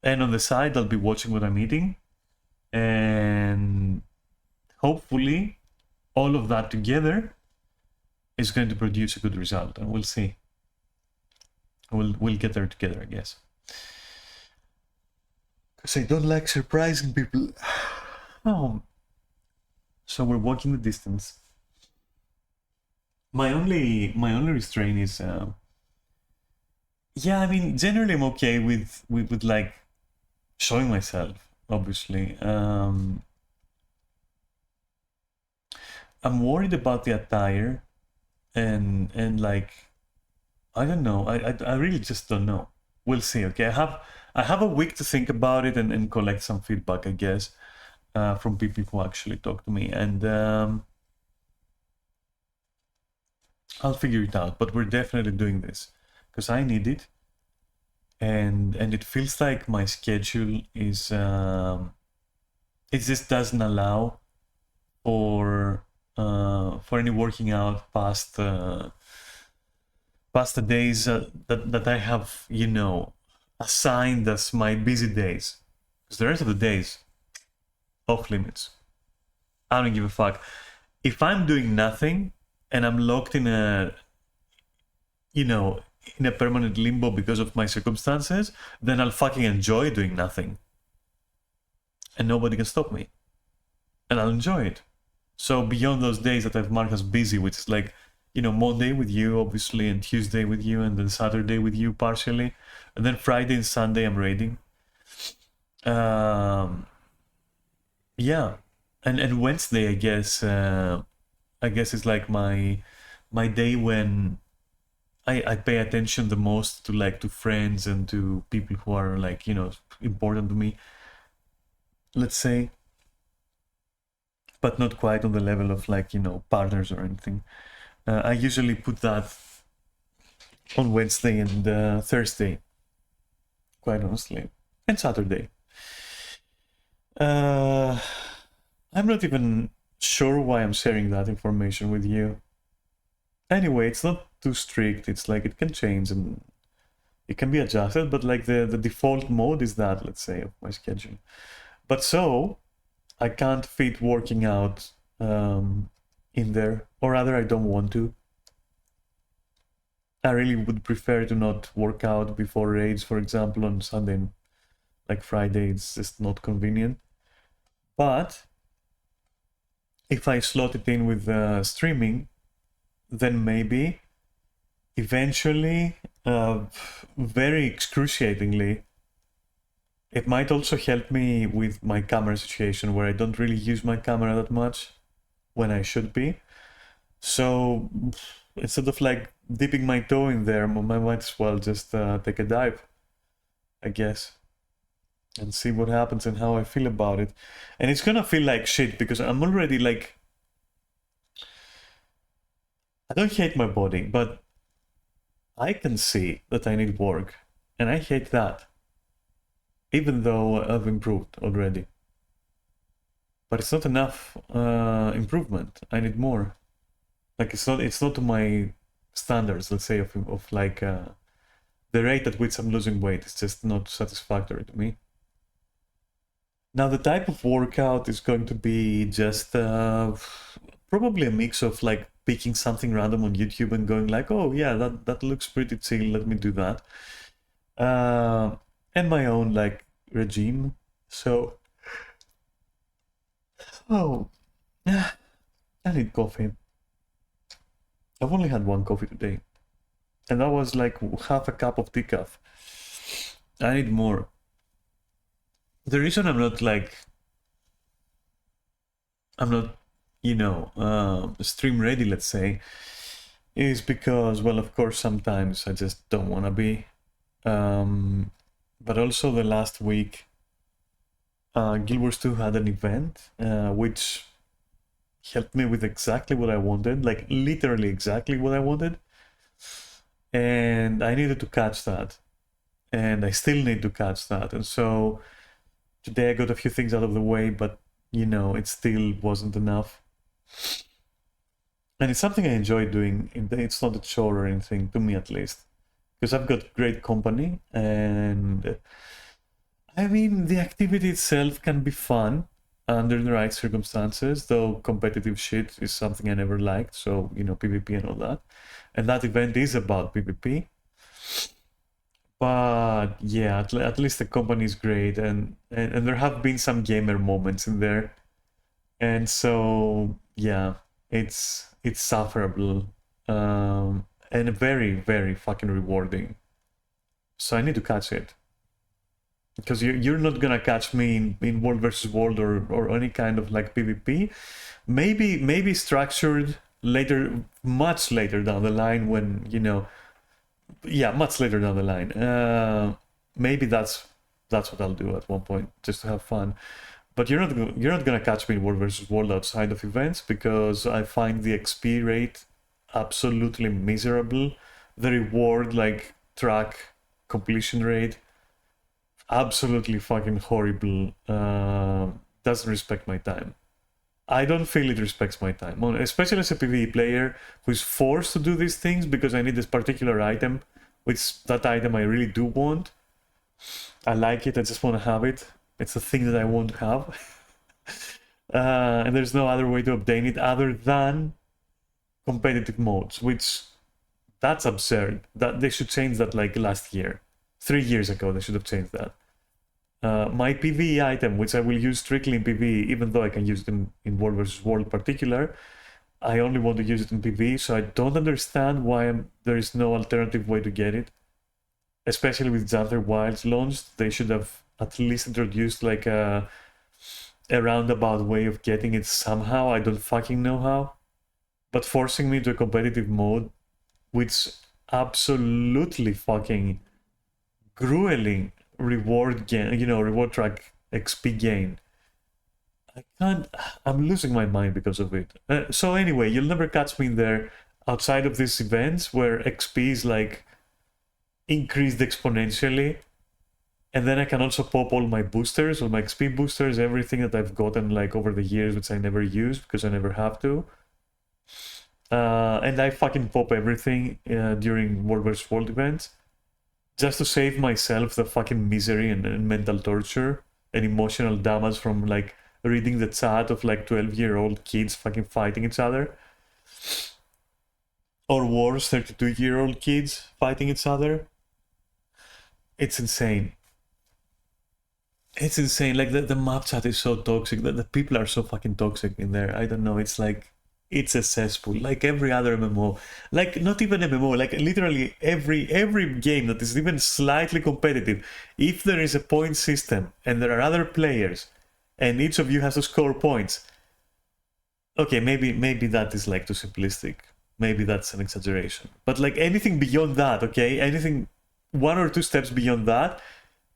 And on the side, I'll be watching what I'm eating. And hopefully, all of that together is going to produce a good result. And we'll see. We'll get there together, I guess. Because I don't like surprising people. Oh. So we're walking the distance. My only restraint is yeah, I mean, generally I'm okay with like showing myself, obviously. I'm worried about the attire, and like I don't know. I really just don't know. We'll see. Okay, I have a week to think about it and collect some feedback, I guess, from people who actually talk to me, and I'll figure it out. But we're definitely doing this because I need it, and it feels like my schedule is it just doesn't allow for any working out past the days that I have, you know, assigned as my busy days. Because the rest of the days, off limits. I don't give a fuck. If I'm doing nothing and I'm locked in a, you know, in a permanent limbo because of my circumstances, then I'll fucking enjoy doing nothing. And nobody can stop me. And I'll enjoy it. So beyond those days that I've marked as busy, which is like, you know, Monday with you, obviously, and Tuesday with you, and then Saturday with you partially, and then Friday and Sunday I'm raiding. Yeah, and Wednesday, I guess it's like my day when I pay attention the most to like to friends and to people who are like, you know, important to me, let's say, but not quite on the level of like, you know, partners or anything. I usually put that on Wednesday and Thursday, quite honestly, and Saturday. I'm not even sure why I'm sharing that information with you. Anyway, it's not too strict. It's like it can change and it can be adjusted, but like the default mode is that, let's say, of my schedule. But so I can't fit working out in there, or rather I don't want to. I really would prefer to not work out before raids, for example, on Sunday, like Friday. It's just not convenient. But if I slot it in with streaming, then maybe eventually, very excruciatingly, it might also help me with my camera situation where I don't really use my camera that much when I should be. So instead of like dipping my toe in there, I might as well just take a dive, I guess, and see what happens and how I feel about it. And it's gonna feel like shit because I'm already like, I don't hate my body, but I can see that I need work, and I hate that, even though I've improved already. But it's not enough improvement. I need more. Like it's not to my standards, let's say, of like the rate at which I'm losing weight is just not satisfactory to me. Now the type of workout is going to be just probably a mix of like picking something random on YouTube and going like, oh yeah, that looks pretty chill, let me do that. And my own like regime. So, oh, I need coffee. I've only had one coffee today, and that was like half a cup of decaf. I need more. The reason I'm not like, I'm not, stream ready, let's say, is because, well, of course, sometimes I just don't want to be. But also the last week, Guild Wars 2 had an event, which helped me with exactly what I wanted, like literally exactly what I wanted. And I needed to catch that. And I still need to catch that. And so today I got a few things out of the way, but it still wasn't enough. And it's something I enjoy doing. It's not a chore or anything, to me at least. Because I've got great company, and I mean, the activity itself can be fun under the right circumstances, though competitive shit is something I never liked, so, PvP and all that. And that event is about PvP. But yeah, at least the company is great, and there have been some gamer moments in there. And so, yeah, it's sufferable, and very, very fucking rewarding. So I need to catch it. Because you're not gonna catch me in World versus World or any kind of like PvP. Maybe structured later, much later down the line when, yeah, much later down the line. Maybe that's what I'll do at one point, just to have fun. But you're not gonna catch me in World versus World outside of events, because I find the XP rate absolutely miserable. The reward like track completion rate absolutely fucking horrible. Doesn't respect my time. I don't feel it respects my time, especially as a PvE player who is forced to do these things because I need this particular item, which that item I really do want. I like it, I just want to have it. It's a thing that I want to have. And there's no other way to obtain it other than competitive modes, which that's absurd. That they should change that like last year. 3 years ago they should have changed that. My PvE item, which I will use strictly in PvE, even though I can use it in World vs. World particular, I only want to use it in PvE, so I don't understand why there is no alternative way to get it. Especially with Xanather Wilds launched, they should have at least introduced like a roundabout way of getting it somehow. I don't fucking know how. But forcing me to a competitive mode, which absolutely fucking grueling reward gain, reward track XP gain. I can't, I'm losing my mind because of it. So anyway, you'll never catch me in there outside of these events where XP is like increased exponentially. And then I can also pop all my boosters, all my XP boosters, everything that I've gotten like over the years, which I never use because I never have to. And I fucking pop everything during World vs. World events, just to save myself the fucking misery and mental torture and emotional damage from like reading the chat of like 12-year-old kids fucking fighting each other. Or worse, 32-year-old kids fighting each other. It's insane. It's insane. Like the map chat is so toxic. The people are so fucking toxic in there. I don't know. It's like it's a cesspool. Like every other MMO. Like not even MMO. Like literally every game that is even slightly competitive. If there is a point system and there are other players, and each of you has to score points. Okay, maybe that is like too simplistic. Maybe that's an exaggeration. But like anything beyond that, okay, anything one or two steps beyond that,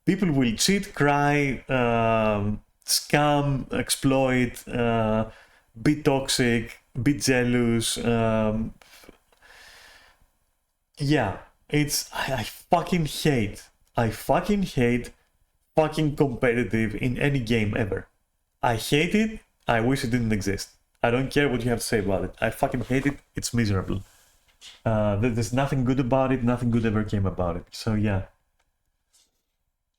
people will cheat, cry, scam, exploit, be toxic, be jealous. Yeah, I fucking hate. I fucking hate fucking competitive in any game ever. I hate it. I wish it didn't exist. I don't care what you have to say about it. I fucking hate it. It's miserable. There's nothing good about it. Nothing good ever came about it. So yeah.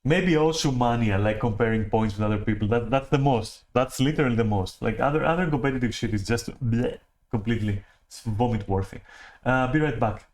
Maybe also mania, like comparing points with other people. That's the most. That's literally the most. Like other competitive shit is just bleh, completely vomit worthy. Be right back.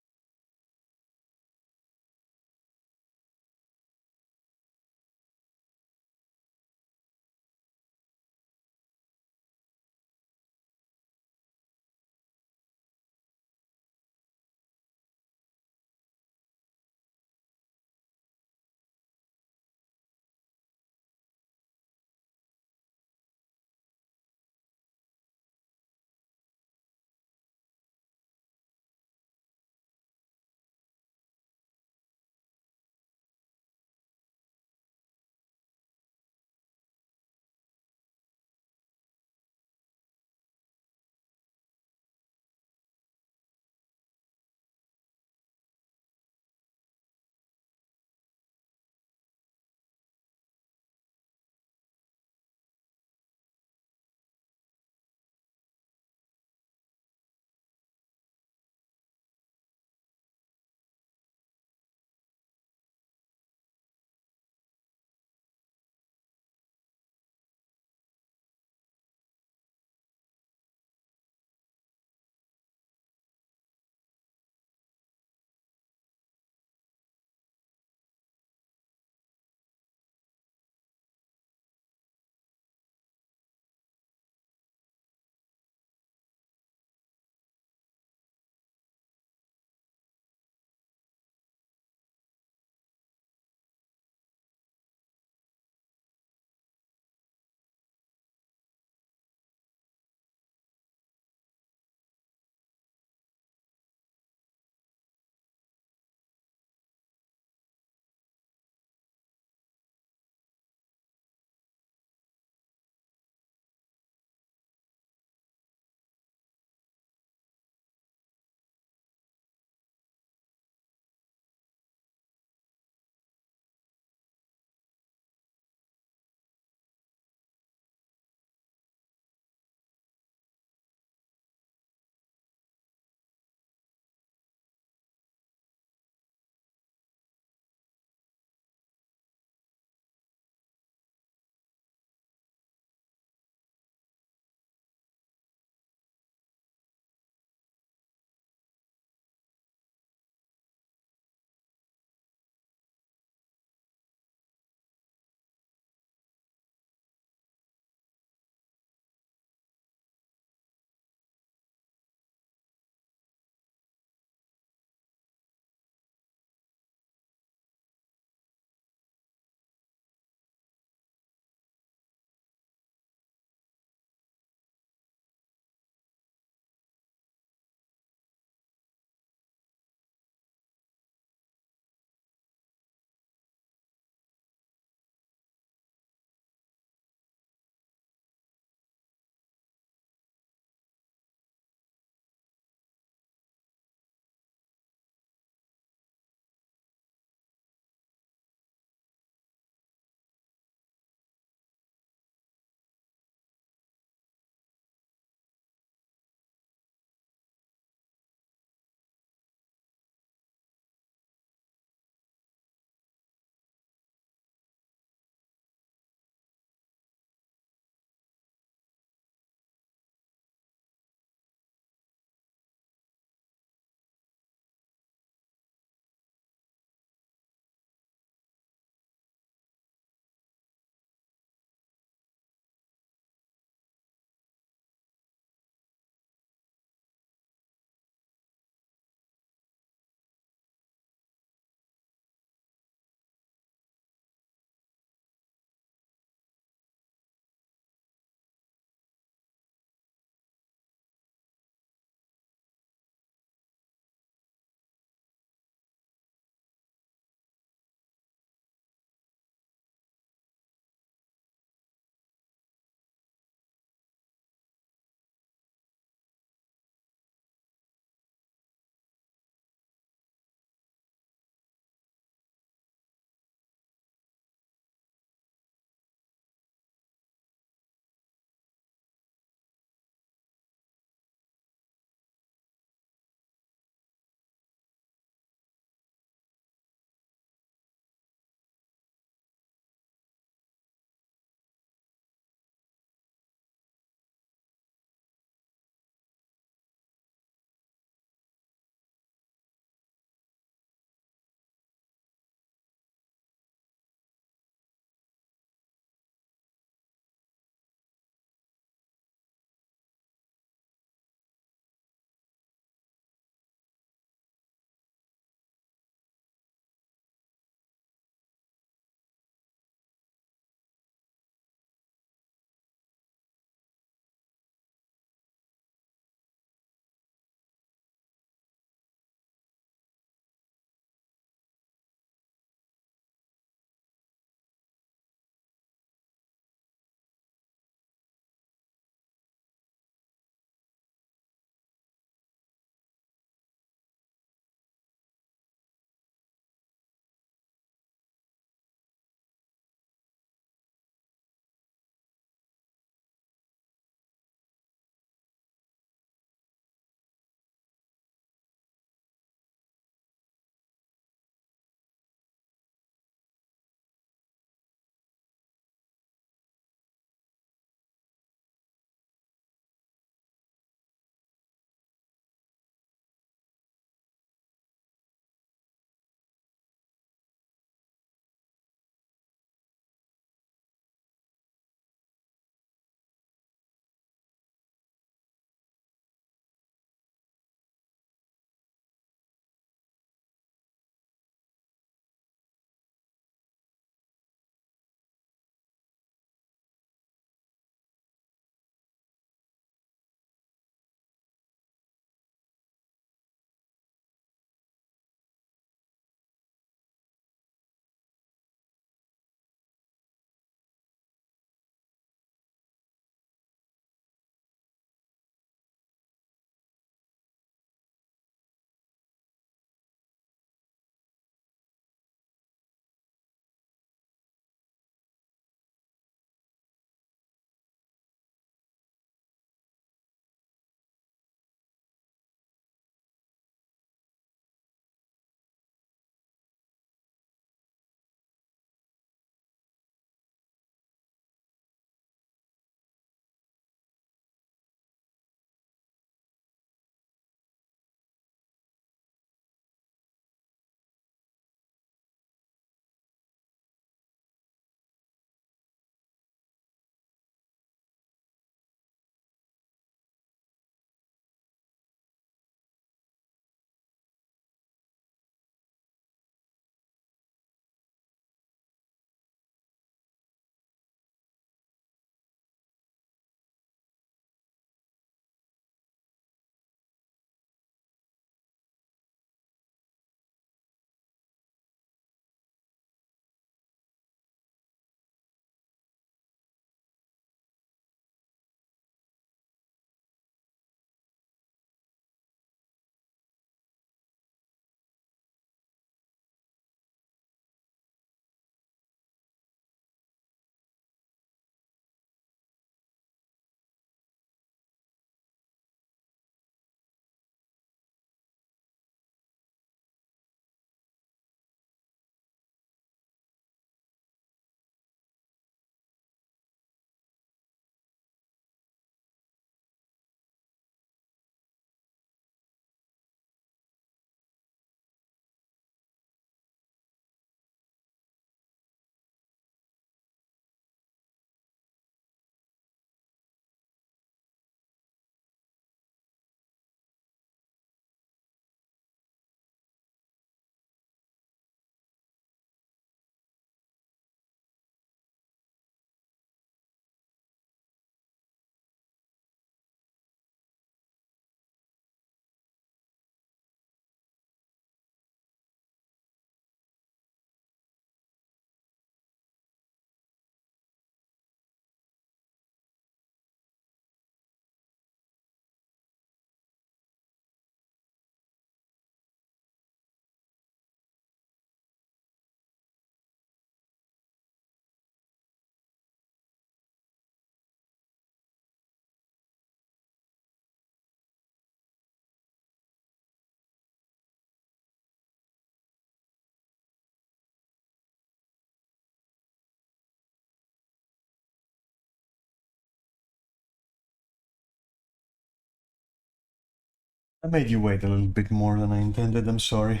I made you wait a little bit more than I intended, I'm sorry.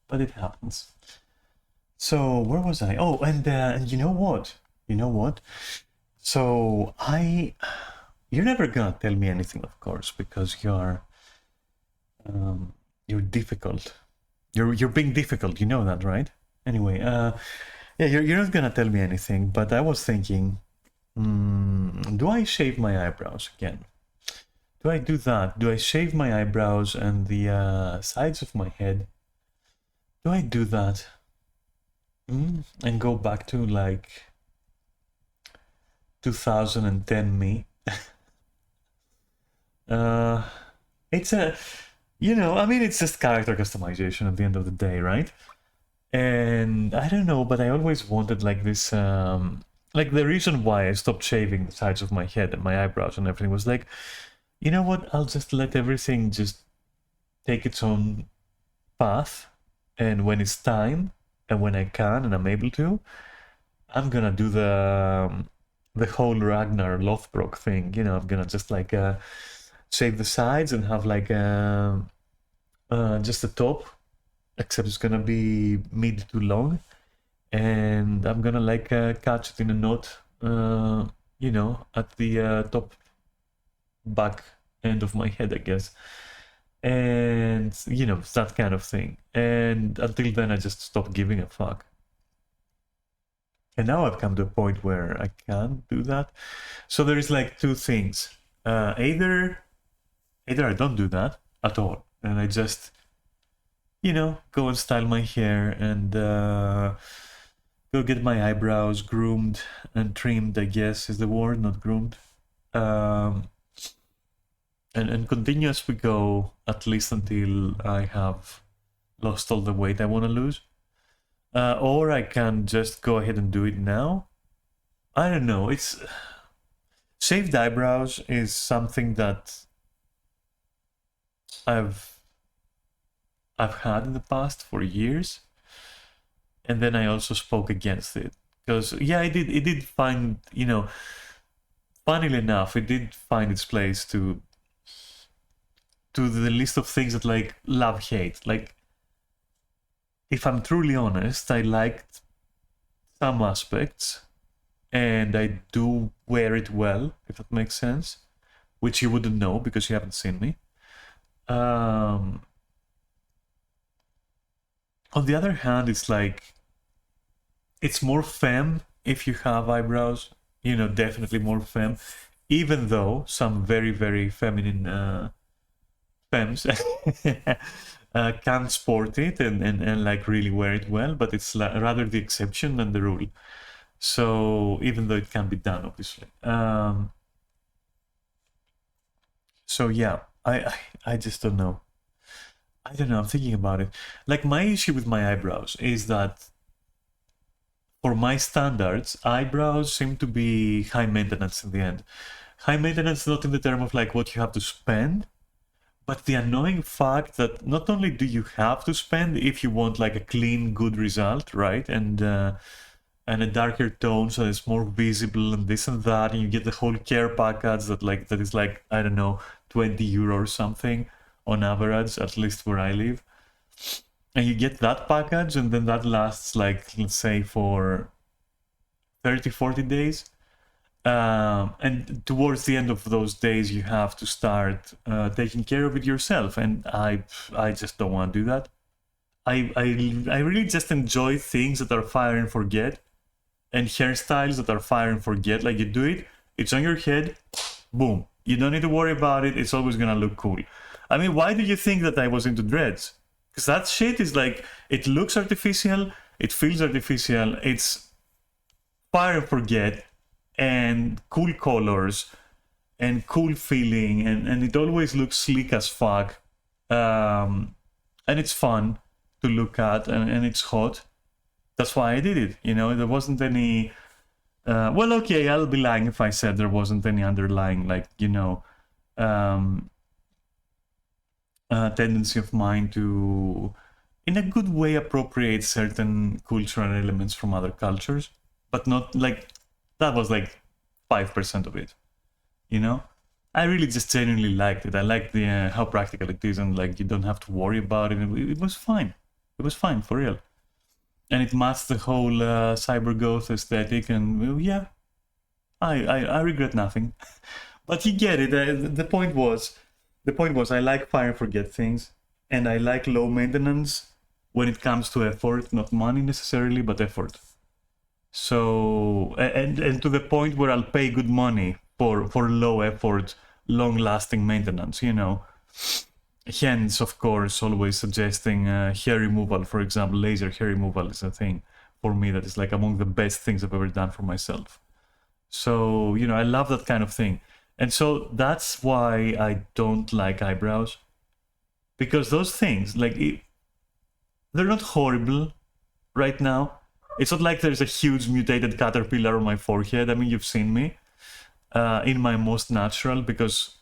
But it happens. So, where was I? Oh, and you know what? You know what? So, you're never gonna tell me anything, of course, because you're difficult. You're being difficult, you know that, right? Anyway, yeah, you're not gonna tell me anything, but I was thinking, do I shave my eyebrows again? Do I do that? Do I shave my eyebrows and the sides of my head? Do I do that? And go back to like 2010 me? It's a, I mean, it's just character customization at the end of the day, right? And I don't know, but I always wanted like this, like the reason why I stopped shaving the sides of my head and my eyebrows and everything was like, you know what? I'll just let everything just take its own path, and when it's time, and when I can and I'm able to, I'm gonna do the whole Ragnar Lothbrok thing. I'm gonna just like shave the sides and have like just the top, except it's gonna be mid to long, and I'm gonna like catch it in a knot, at the top back end of my head, I guess. And that kind of thing. And until then, I just stopped giving a fuck. And now I've come to a point where I can't do that. So there is like two things. Either I don't do that at all, and I just go and style my hair and go get my eyebrows groomed and trimmed, I guess is the word, not groomed. And continue as we go, at least until I have lost all the weight I want to lose. Or I can just go ahead and do it now. I don't know. It's shaved eyebrows is something that I've had in the past for years, and then I also spoke against it because it did find funnily enough, it did find its place to the list of things that like love hate. Like, if I'm truly honest, I liked some aspects, and I do wear it well, if that makes sense, which you wouldn't know because you haven't seen me. On the other hand, it's like it's more femme if you have eyebrows. Definitely more femme, even though some very very feminine femmes can sport it and like really wear it well, but it's rather the exception than the rule. So even though it can be done, obviously. So yeah, I just don't know. I don't know. I'm thinking about it. Like, my issue with my eyebrows is that for my standards, eyebrows seem to be high maintenance in the end. High maintenance not in the term of like what you have to spend, but the annoying fact that not only do you have to spend if you want like a clean, good result, right? And a darker tone so it's more visible and this and that, and you get the whole care package that is like, I don't know, 20 euro or something on average, at least where I live. And you get that package, and then that lasts like, let's say, for 30-40 days. And towards the end of those days, you have to start taking care of it yourself. And I just don't want to do that. I really just enjoy things that are fire and forget, and hairstyles that are fire and forget. Like, you do it, it's on your head, boom. You don't need to worry about it. It's always gonna look cool. I mean, why do you think that I was into dreads? Because that shit is like, it looks artificial, it feels artificial, it's fire and forget, and cool colors, and cool feeling, and it always looks sleek as fuck. And it's fun to look at, and it's hot. That's why I did it. There wasn't any... well, okay, I'll be lying if I said there wasn't any underlying, like, tendency of mine to, in a good way, appropriate certain cultural elements from other cultures, but not like, that was like 5% of it, I really just genuinely liked it. I liked the how practical it is, and like you don't have to worry about it. It was fine. It was fine for real, and it matched the whole cyber ghost aesthetic. And well, yeah, I regret nothing. But you get it. The point was, I like fire and forget things, and I like low maintenance when it comes to effort, not money necessarily, but effort. So and to the point where I'll pay good money for low effort, long lasting maintenance. You know, hence of course always suggesting hair removal, for example. Laser hair removal is a thing for me that is like among the best things I've ever done for myself. So you know, I love that kind of thing. And so that's why I don't like eyebrows, because those things, like, they're not horrible right now. It's not like there's a huge mutated caterpillar on my forehead. I mean, you've seen me in my most natural, because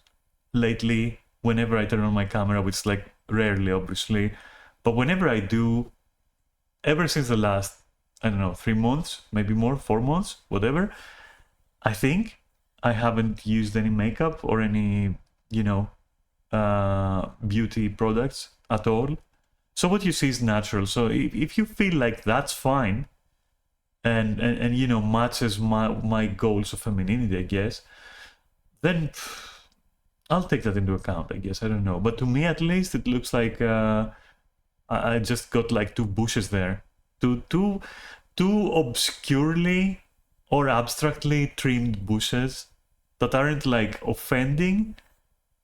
lately, whenever I turn on my camera, which is like rarely, obviously, but whenever I do, ever since the last, I don't know, 3 months, maybe more, 4 months, whatever, I think I haven't used any makeup or any, you know, beauty products at all. So what you see is natural. So if you feel like that's fine, and you know, matches my goals of femininity, I guess, then I'll take that into account, I guess. I don't know. But to me, at least, it looks like I just got like 2 bushes there. Two obscurely or abstractly trimmed bushes that aren't like offending,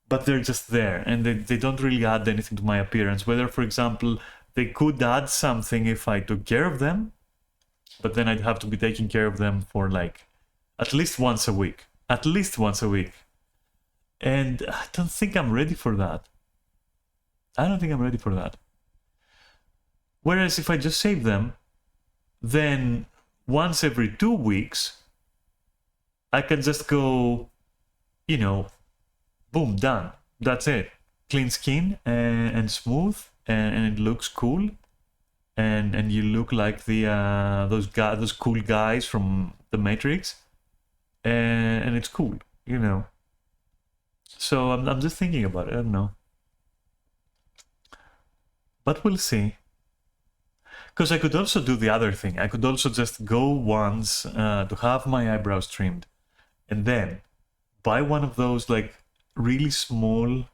but they're just there, and they don't really add anything to my appearance. Whether, for example, they could add something if I took care of them, but then I'd have to be taking care of them for like at least once a week. At least once a week. And I don't think I'm ready for that. I don't think I'm ready for that. Whereas if I just shave them, then once every 2 weeks, I can just go, you know, boom, done. That's it. Clean skin and smooth, and it looks cool. And you look like the those cool guys from The Matrix, and it's cool, you know. So I'm just thinking about it. I don't know, but we'll see. Because I could also do the other thing. I could also just go once to have my eyebrows trimmed, and then buy one of those like really small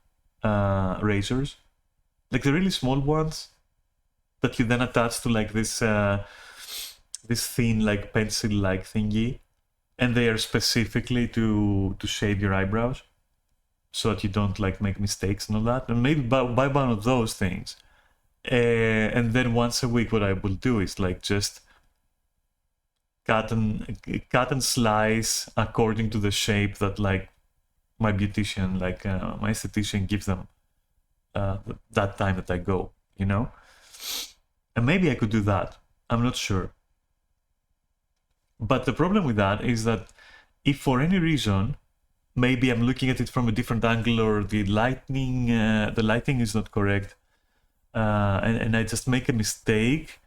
razors, like the really small ones that you then attach to like this this thin like pencil like thingy, and they are specifically to shave your eyebrows so that you don't like make mistakes and all that. And maybe buy one of those things, and then once a week what I will do is like just cut and slice according to the shape that like my beautician, like my esthetician gives them that time that I go, you know. And maybe I could do that. I'm not sure. But the problem with that is that if for any reason, maybe I'm looking at it from a different angle, or the lighting is not correct, and I just make a mistake,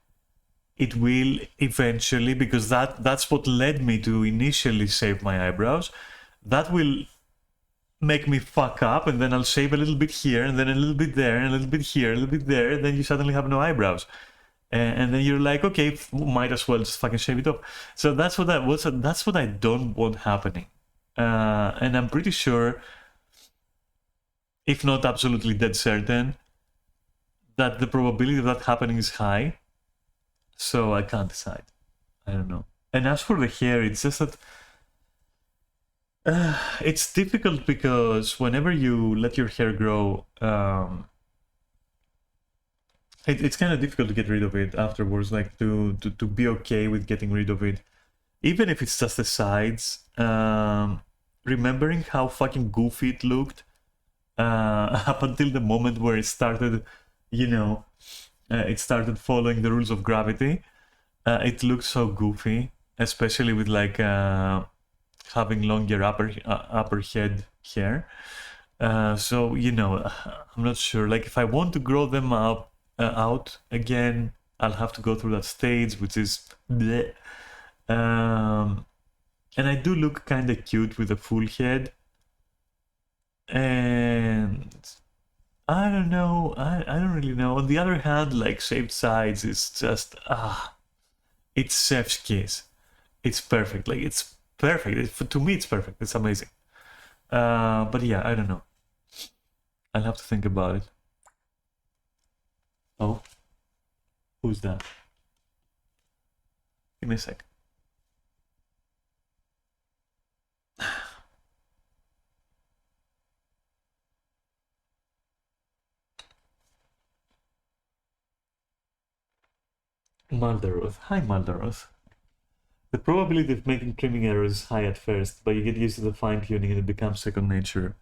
it will eventually, because that's what led me to initially shave my eyebrows, that will make me fuck up, and then I'll shave a little bit here, and then a little bit there, and a little bit here, a little bit there, and then you suddenly have no eyebrows. And then you're like, okay, might as well just fucking shave it off. So that's what I don't want happening. And I'm pretty sure, if not absolutely dead certain, that the probability of that happening is high. So I can't decide. I don't know. And as for the hair, it's just that it's difficult, because whenever you let your hair grow, it's kind of difficult to get rid of it afterwards, like to be okay with getting rid of it, even if it's just the sides. Remembering how fucking goofy it looked up until the moment where it started, you know, it started following the rules of gravity. It looked so goofy, especially with like having longer upper head hair. So you know, I'm not sure. Like if I want to grow them out again, I'll have to go through that stage, which is bleh. And I do look kind of cute with a full head, And I don't know, I don't really know. On the other hand, like Shaved Sides is just it's chef's kiss. It's perfect. Like it's perfect. To me, it's perfect. It's amazing. But yeah, I don't know. I'll have to think about it. Oh, who's that? Give me a sec. Maldaroth. Hi, Maldaroth. The probability of making trimming errors is high at first, but you get used to the fine-tuning and it becomes second nature.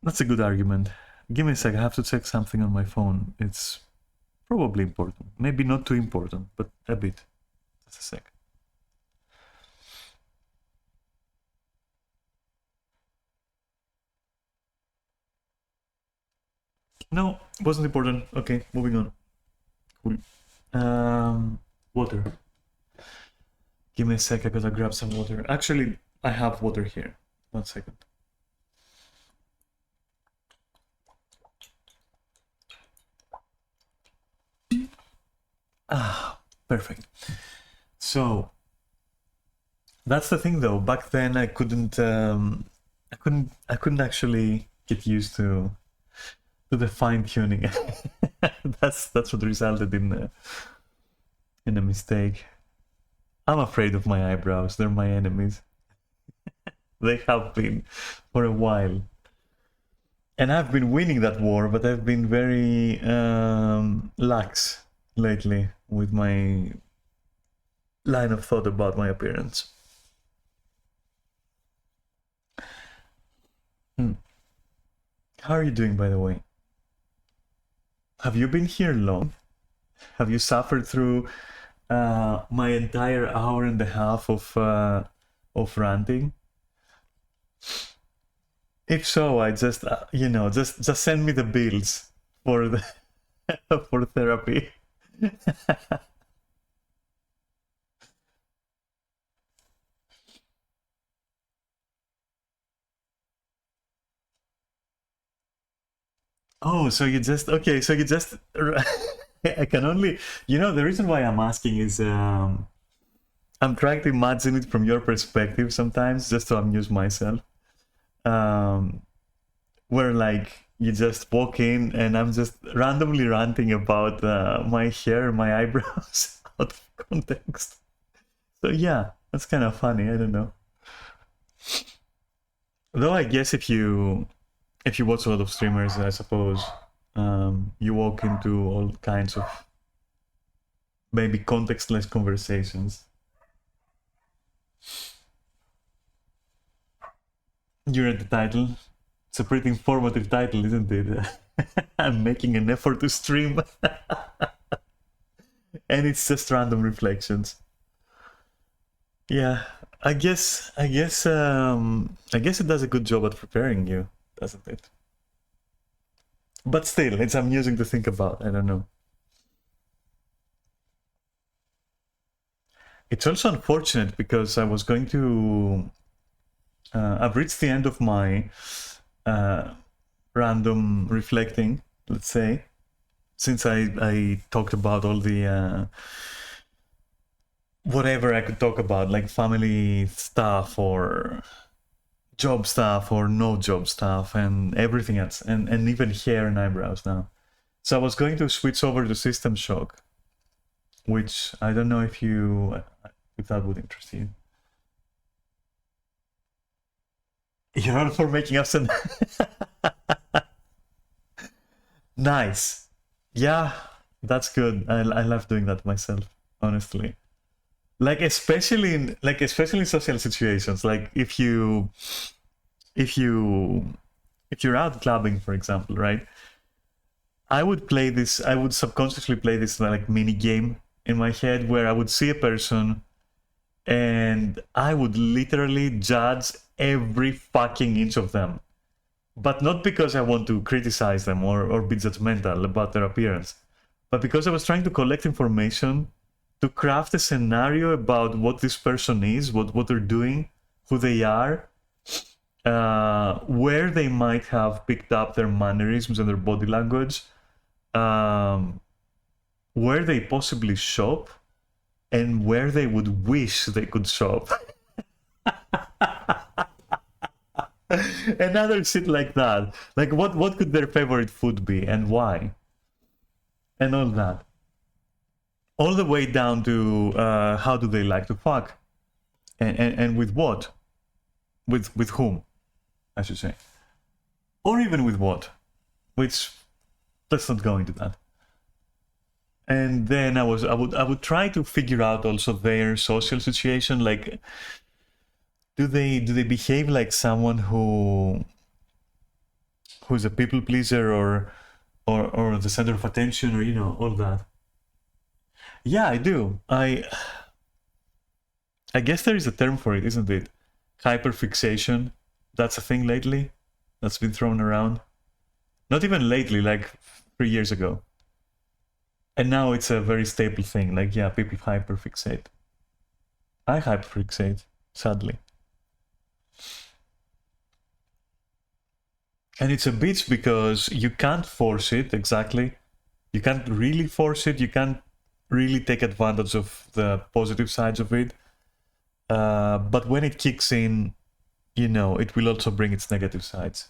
That's a good argument. Give me a sec, I have to check something on my phone. It's probably important. Maybe not too important, but a bit. Just a sec. No, wasn't important. Okay, moving on. Cool. Water. Give me a sec, I gotta grab some water. Actually, I have water here. 1 second. Perfect. So that's the thing, though. Back then, I couldn't actually get used to the fine tuning. that's what resulted in a mistake. I'm afraid of my eyebrows. They're my enemies. They have been for a while. And I've been winning that war, but I've been very lax lately with my line of thought about my appearance. How are you doing, by the way? Have you been here long? Have you suffered through my entire hour and a half of ranting? If so, I just just send me the bills for the for therapy. Oh, so you just okay? So you just I can only the reason why I'm asking is I'm trying to imagine it from your perspective sometimes, just to amuse myself. Where like you just walk in and I'm just randomly ranting about my hair, my eyebrows out of context. So yeah, that's kind of funny. I don't know. Though I guess if you watch a lot of streamers, I suppose you walk into all kinds of maybe contextless conversations. You read the title. It's a pretty informative title, isn't it? I'm making an effort to stream. And it's just random reflections. Yeah, I guess it does a good job at preparing you, doesn't it? But still, it's amusing to think about. I don't know. It's also unfortunate because I was going to. I've reached the end of my random reflecting, let's say, since I talked about all the whatever I could talk about, like family stuff or job stuff or no job stuff and everything else, and even hair and eyebrows now. So I was going to switch over to System Shock, which I don't know if that would interest you. You're all for making up some. Nice. Yeah, that's good. I love doing that myself, honestly. Like especially in social situations, like if you're out clubbing, for example, right? I would subconsciously play this like mini game in my head where I would see a person and I would literally judge every fucking inch of them. But not because I want to criticize them or be judgmental about their appearance, but because I was trying to collect information to craft a scenario about what this person is, what they're doing, who they are, where they might have picked up their mannerisms and their body language, where they possibly shop, and where they would wish they could shop. And other shit like that. Like what could their favorite food be and why? And all that. All the way down to how do they like to fuck? And with what? With whom, I should say. Or even with what? Which, let's not go into that. And then I would try to figure out also their social situation. Like, do they behave like someone who's a people pleaser, or the center of attention, or all that? Yeah, I do. I guess there is a term for it, isn't it? Hyperfixation. That's a thing lately that's been thrown around. Not even lately, like 3 years ago. And now it's a very staple thing. Like, yeah, people hyperfixate. I hyperfixate, sadly. And it's a bitch because you can't force it, exactly. You can't really force it. You can't really take advantage of the positive sides of it. But when it kicks in, it will also bring its negative sides.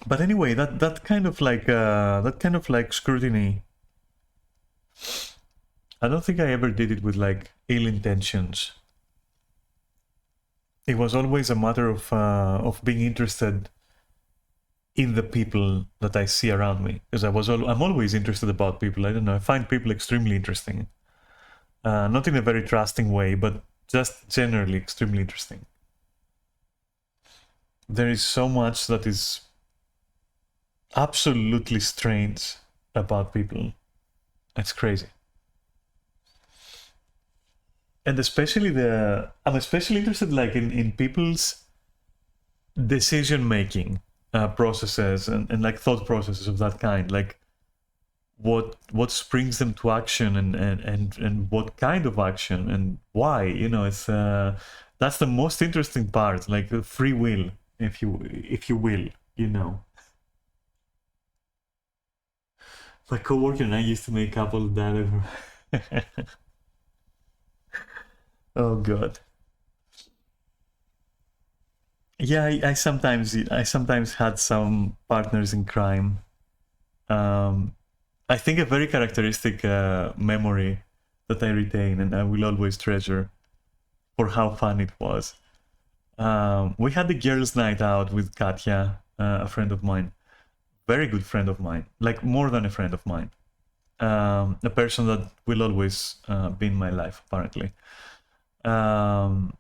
But anyway, that kind of like scrutiny, I don't think I ever did it with like ill intentions. It was always a matter of being interested in the people that I see around me, because I'm always interested about people. I don't know. I find people extremely interesting, not in a very trusting way, but just generally extremely interesting. There is so much that is absolutely strange about people. It's crazy. And especially I'm especially interested like in people's decision making processes and like thought processes of that kind, like what springs them to action, and what kind of action and why. It's that's the most interesting part, like the free will, if you will. My coworker and I used to make up all that over. Oh god. Yeah, I sometimes had some partners in crime. I think a very characteristic memory that I retain and I will always treasure for how fun it was. We had the girls' night out with Katya, a friend of mine, very good friend of mine, like more than a friend of mine, a person that will always be in my life, apparently. Um,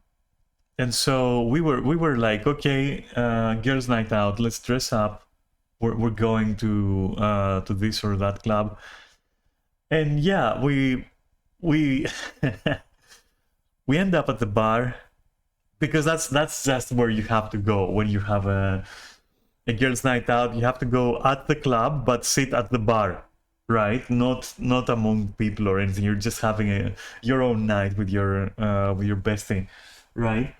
and so we were like, okay, girls' night out, let's dress up. We're going to this or that club, and yeah, we we end up at the bar, because that's just where you have to go when you have a girls' night out. You have to go at the club, but sit at the bar, right? Not among people or anything. You're just having your own night with your bestie, right?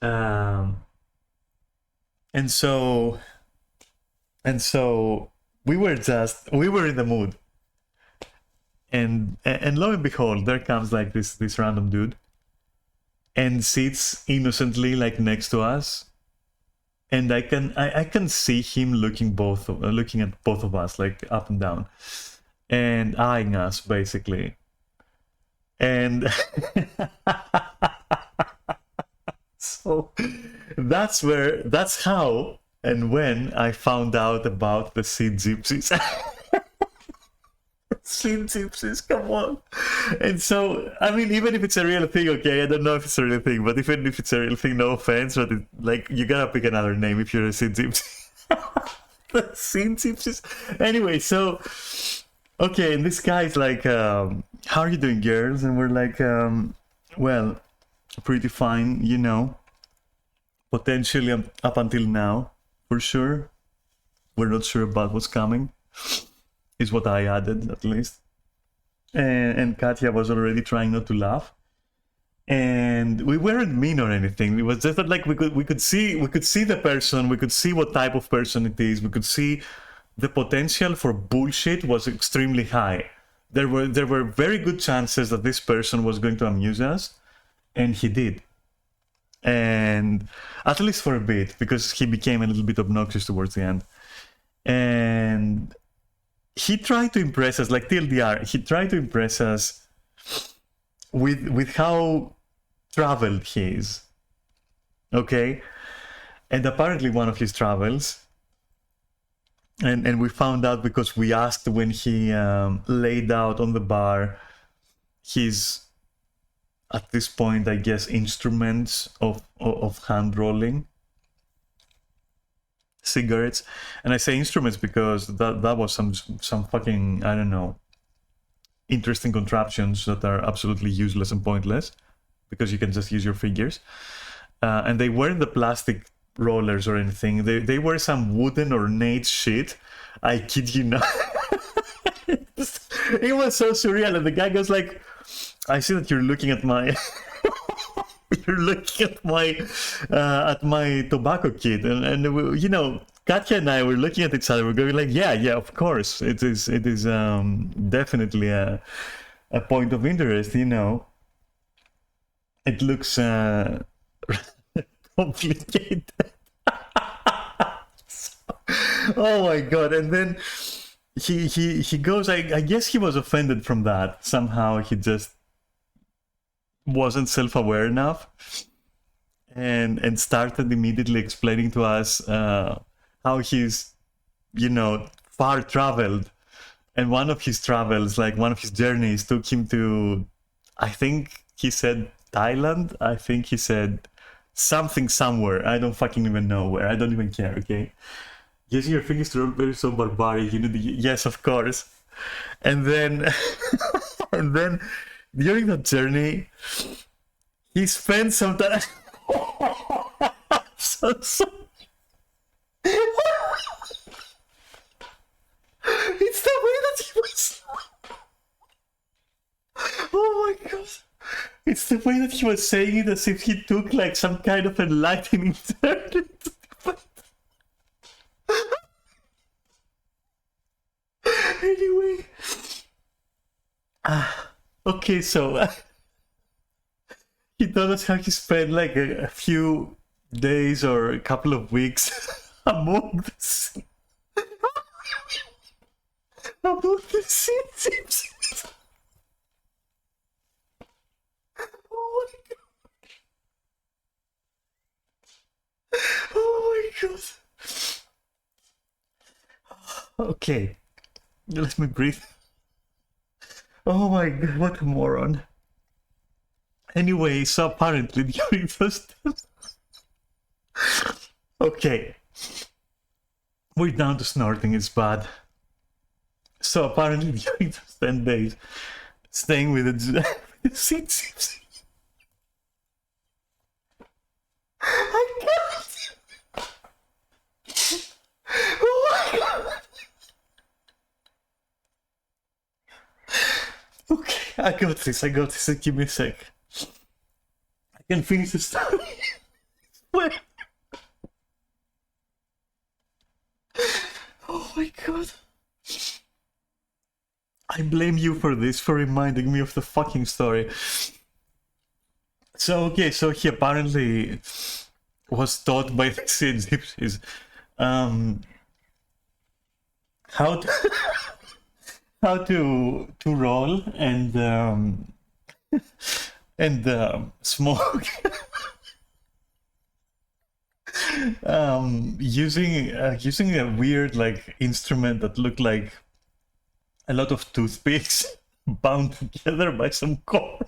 Um, and so we were in the mood, and lo and behold, there comes like this random dude and sits innocently like next to us, and I can see him looking at both of us, like up and down, and eyeing us basically. And so that's how and when I found out about the Sea Gypsies. Sea Gypsies, come on. And so, I mean, even if it's a real thing, okay, I don't know if it's a real thing, but even if it's a real thing, no offense, but like, you gotta pick another name if you're a Sea Gypsy. The Sea Gypsies. Anyway, so, okay, and this guy's like, how are you doing, girls? And we're like, well, pretty fine, potentially up until now, for sure. We're not sure about what's coming, is what I added, at least. and Katya was already trying not to laugh. And we weren't mean or anything. It was just that like we could see the person, we could see what type of person it is, we could see the potential for bullshit was extremely high. There were very good chances that this person was going to amuse us, and he did. And at least for a bit, because he became a little bit obnoxious towards the end. And he tried to impress us, like TLDR, he tried to impress us with how traveled he is. Okay? And apparently one of his travels, and we found out because we asked when he laid out on the bar his, at this point, I guess, instruments of hand rolling cigarettes. And I say instruments because that was some fucking, I don't know, interesting contraptions that are absolutely useless and pointless because you can just use your fingers. And they weren't the plastic rollers or anything. They were some wooden ornate shit. I kid you not. It was so surreal. And the guy goes like, I see that you're looking at my you're looking at my tobacco kit, and you know, Katya and I were looking at each other. We're going like, yeah, of course, it is definitely a point of interest. You know, it looks complicated. Oh my god! And then he goes. I guess he was offended from that somehow. He just wasn't self-aware enough, and started immediately explaining to us how he's, you know, far traveled, and one of his travels, like one of his journeys, took him to, I think he said Thailand, I think he said something somewhere, I don't fucking even know where, I don't even care. Okay, using your fingers to roll very so barbaric, you know, yes, of course. And then and then during that journey, he spent some time. so... It's the way that he was. Oh my god! It's the way that he was saying it as if he took like some kind of enlightening turn. Anyway. Okay, so he told us how he spent like a few days or a couple of weeks among the sea chips. Oh my god! Oh my god! Okay, let me breathe. Oh my god, what a moron. Anyway, so apparently during those okay, we're down to snorting, it's bad. So apparently during those 10 days, staying with the seats. I can't. Oh my god. Okay, I got this. Give me a sec. I can finish the story. Wait. Oh my god. I blame you for this, for reminding me of the fucking story. So, okay, so he apparently was taught by the sea gypsies how to roll and smoke using a weird like instrument that looked like a lot of toothpicks bound together by some cord.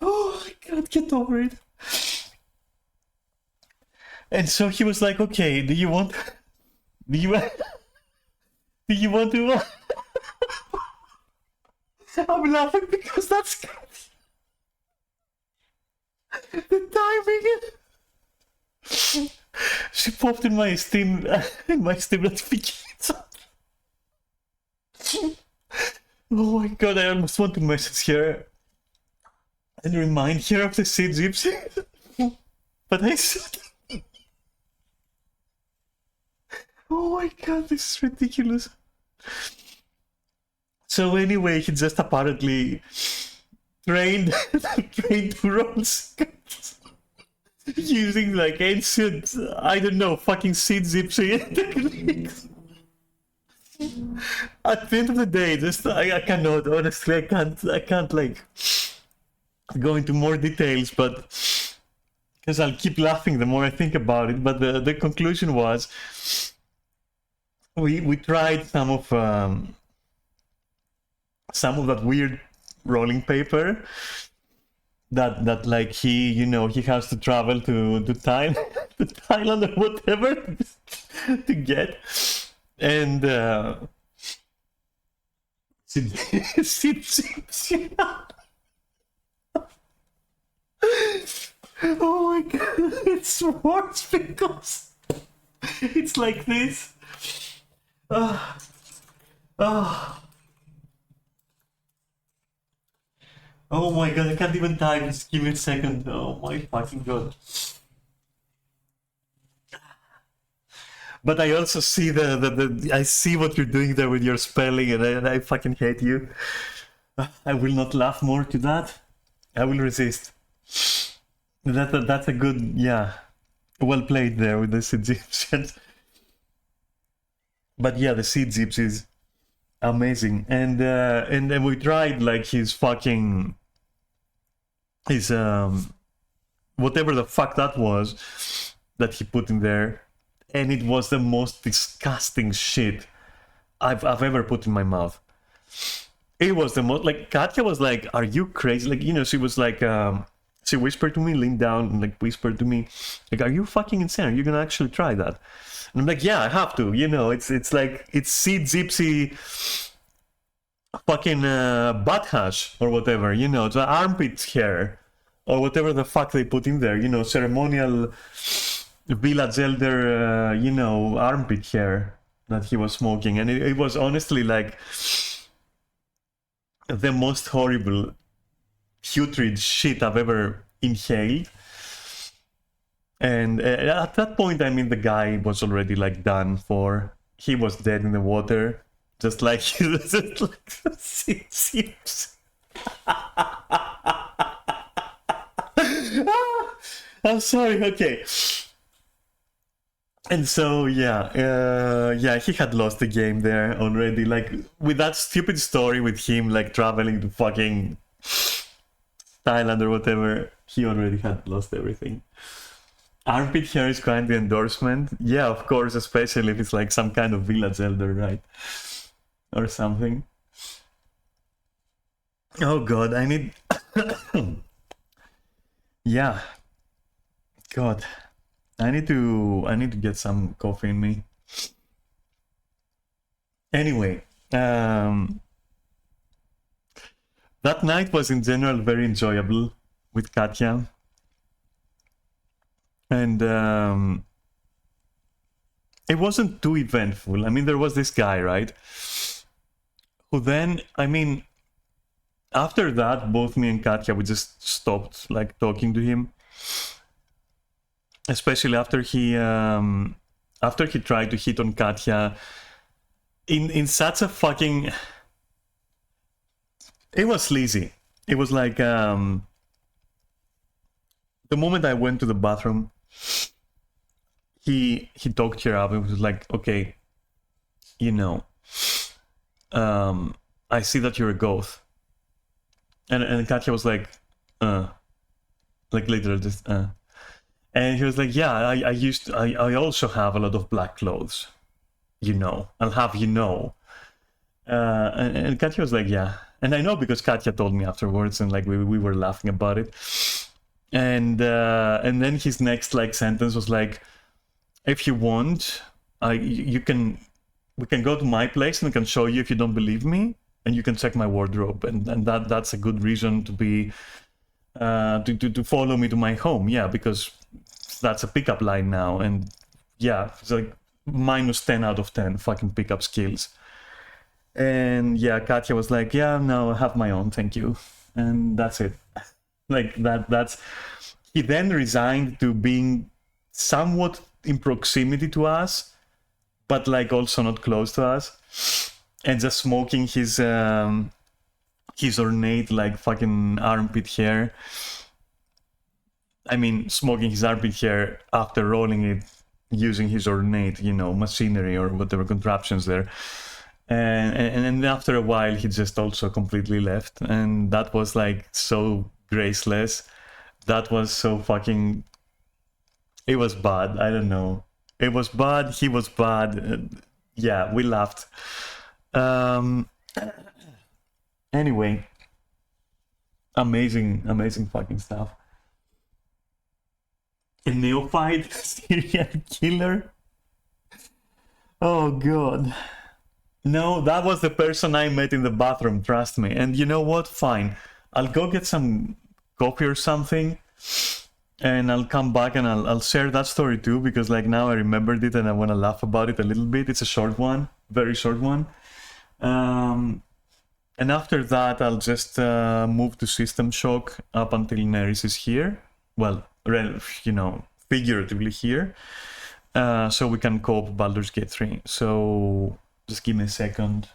Oh, I can't get over it. And so he was like, okay, do you want to I'm laughing because that's the timing. She popped in my Steam notifications. Oh my god, I almost want to message her and remind her of the Seed Gypsy. But I said, oh my god, this is ridiculous. So anyway, he just apparently trained to roll skulls using like ancient, I don't know, fucking Seed Gypsy techniques. At the end of the day, just I cannot, honestly, I can't like go into more details, but because I'll keep laughing the more I think about it. But the conclusion was we tried some of that weird rolling paper that like he, you know, he has to travel to Thailand or whatever to get. And oh my god, it's worse because it's like this. Oh my god, I can't even type. Just give me a second. Oh my fucking god. But I also see I see what you're doing there with your spelling, and I fucking hate you. I will not laugh more to that. I will resist. That's a good, yeah. Well played there with the Seed Egyptians. But yeah, the Seed Gypsies, amazing. And then we tried like his whatever the fuck that was that he put in there. And it was the most disgusting shit I've ever put in my mouth. It was the most, like, Katya was like, are you crazy? Like, you know, she was like, she whispered to me, leaned down and like whispered to me, like, are you fucking insane? Are you gonna actually try that? And I'm like, yeah, I have to, you know, it's like, it's Seed Gypsy fucking butt hash or whatever, you know, the armpit hair or whatever the fuck they put in there, you know, ceremonial village elder, you know, armpit hair that he was smoking. And it was honestly like the most horrible, putrid shit I've ever inhaled. And at that point, I mean, the guy was already like done for. He was dead in the water, just like seems. I'm sorry. Okay. And so yeah, he had lost the game there already. Like with that stupid story with him like traveling to fucking Thailand or whatever, he already had lost everything. Armpit hair is kind of the endorsement. Yeah, of course, especially if it's like some kind of village elder, right? Or something. Oh god, I need... yeah. God. I need to get some coffee in me. Anyway, that night was in general very enjoyable with Katya. And it wasn't too eventful. I mean, there was this guy, right? Who then, I mean, after that, both me and Katya, we just stopped like talking to him. Especially after he tried to hit on Katya in such a fucking... It was sleazy. It was like the moment I went to the bathroom, he talked her up and was like, okay, you know, I see that you're a goth. And Katya was like literally just And he was like, yeah, I also have a lot of black clothes, you know, I'll have you know. And Katya was like, yeah. And I know because Katya told me afterwards, and like we were laughing about it. And then his next like sentence was like, if you want, we can go to my place and I can show you if you don't believe me, and you can check my wardrobe, and that's a good reason to be to follow me to my home. Yeah, because that's a pickup line now. And yeah, it's like minus 10 out of 10 fucking pickup skills. And yeah, Katya was like, yeah, no, I have my own, thank you. And that's it. Like that's he then resigned to being somewhat in proximity to us, but like also not close to us, and just smoking his ornate like fucking armpit hair. I mean, smoking his armpit hair after rolling it using his ornate, machinery or whatever contraptions there. And then after a while, he just also completely left. And that was like so graceless. That was so fucking... It was bad. I don't know. It was bad. He was bad. Yeah, we laughed. Anyway, amazing fucking stuff. A neophyte serial killer? Oh god. No, that was the person I met in the bathroom, trust me. And you know what? Fine. I'll go get some coffee or something, and I'll come back and I'll share that story too, because like now I remembered it and I want to laugh about it a little bit. It's a short one, very short one. And after that, I'll just move to System Shock up until Neris is here. Well, figuratively here. So we can cope Baldur's Gate 3. So just give me a second.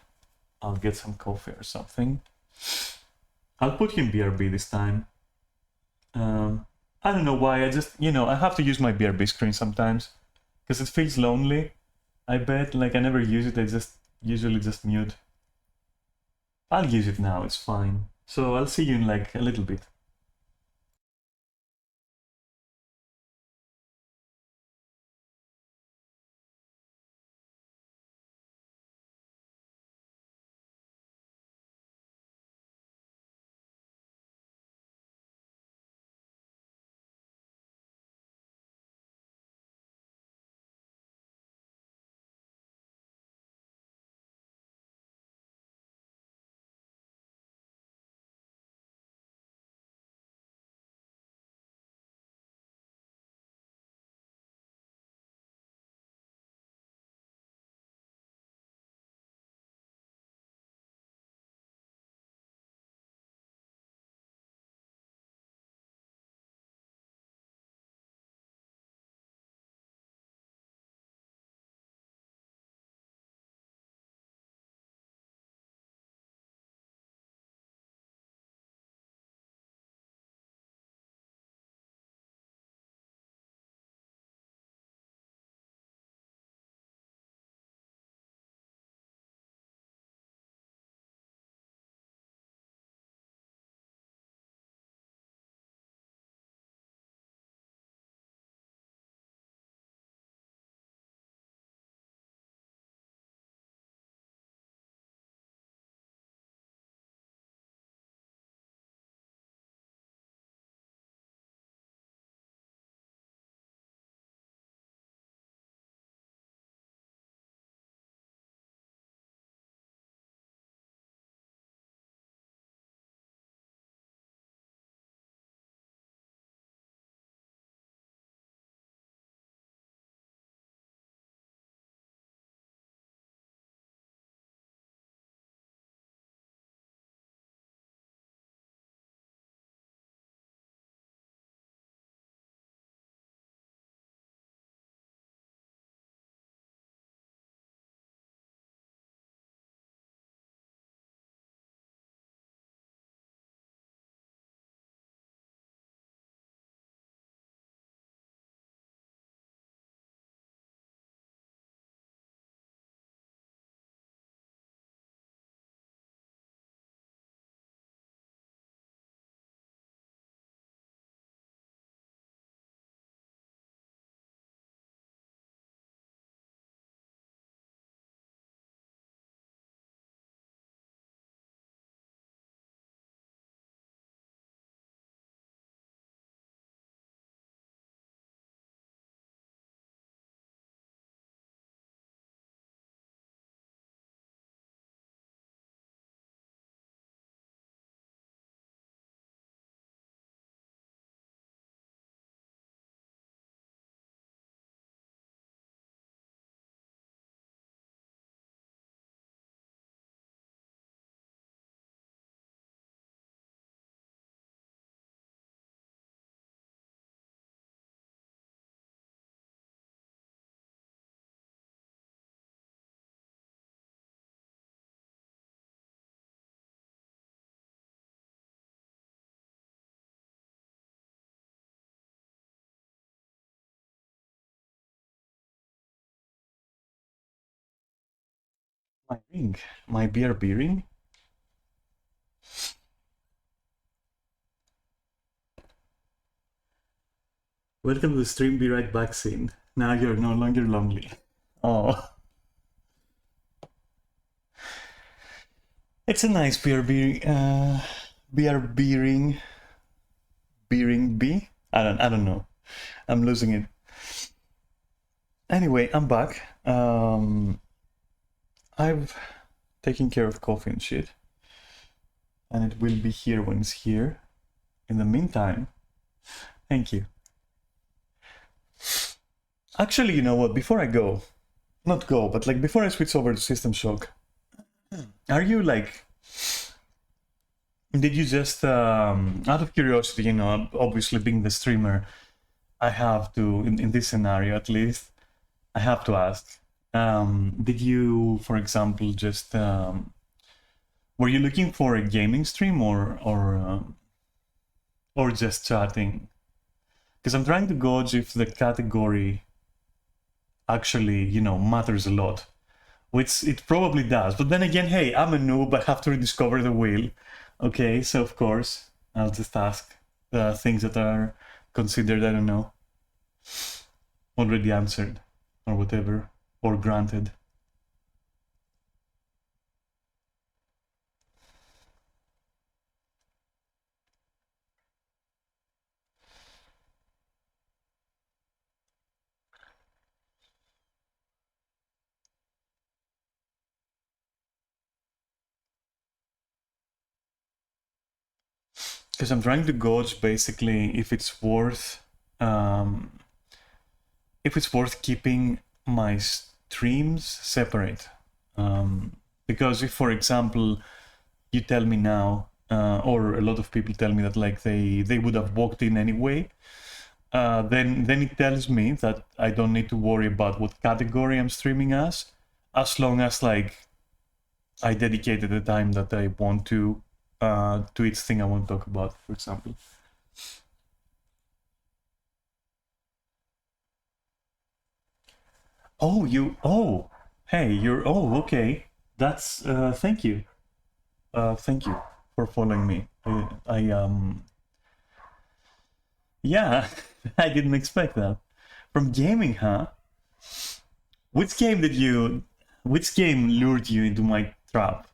I'll get some coffee or something. I'll put you in BRB this time. I don't know why, I just, I have to use my BRB screen sometimes. Because it feels lonely, I bet. Like, I never use it, I just usually just mute. I'll use it now, it's fine. So I'll see you in like a little bit. My ring, my BRB ring. Welcome to the stream, be right back scene. Now you're no longer lonely. Oh. It's a nice BRB, BRB ring. B-ring B? I don't know. I'm losing it. Anyway, I'm back. I've taken care of coffee and shit. And it will be here when it's here. In the meantime, thank you. Actually, you know what? Before I go, not go, but like before I switch over to System Shock, are you like, did you just, out of curiosity, you know, obviously being the streamer, I have to, in this scenario at least, I have to ask, did you, for example, just, were you looking for a gaming stream or just chatting? Because I'm trying to gauge if the category actually, you know, matters a lot, which it probably does. But then again, hey, I'm a noob, I have to rediscover the wheel. Okay, so of course, I'll just ask things that are considered, I don't know, already answered or whatever, or granted. Because I'm trying to gauge basically if it's worth keeping my streams separate. Because if, for example, you tell me now, or a lot of people tell me that like they would have walked in anyway, then it tells me that I don't need to worry about what category I'm streaming as long as like I dedicated the time that I want to each thing I want to talk about, for example. Oh, hey, okay. That's, thank you. Thank you for following me. Yeah, I didn't expect that. From gaming, huh? Which game lured you into my trap?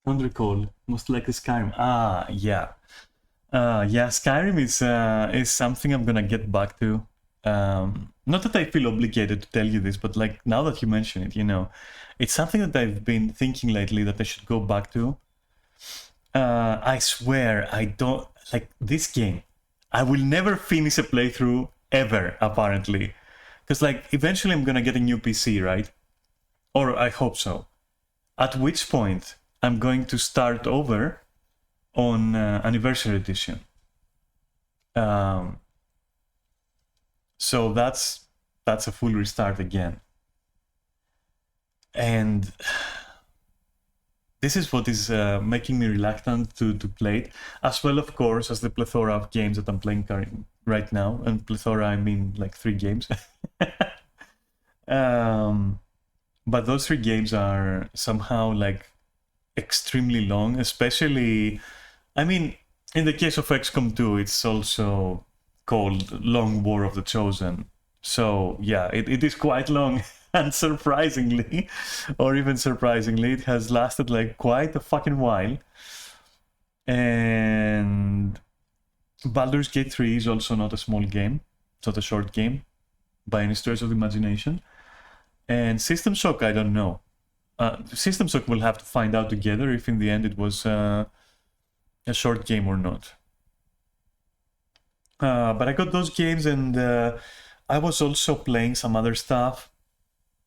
Don't recall. Most likely Skyrim. Ah, yeah. Yeah, Skyrim is something I'm gonna get back to. Not that I feel obligated to tell you this, but like now that you mention it, you know, it's something that I've been thinking lately that I should go back to. I swear I don't like this game. I will never finish a playthrough ever, apparently, because like eventually I'm gonna get a new PC, right? Or I hope so. At which point I'm going to start over on Anniversary Edition. So that's a full restart again. And this is what is making me reluctant to play it, as well, of course, as the plethora of games that I'm playing right now. And plethora, I mean like 3 games. But those 3 games are somehow like extremely long, especially, I mean, in the case of XCOM 2, it's also called Long War of the Chosen. So yeah, it is quite long. And surprisingly, or even surprisingly, it has lasted like quite a fucking while. And Baldur's Gate 3 is also not a small game. It's not a short game by any stretch of the imagination. And System Shock, I don't know. System Shock will have to find out together if in the end it was a short game or not. But I got those games, and I was also playing some other stuff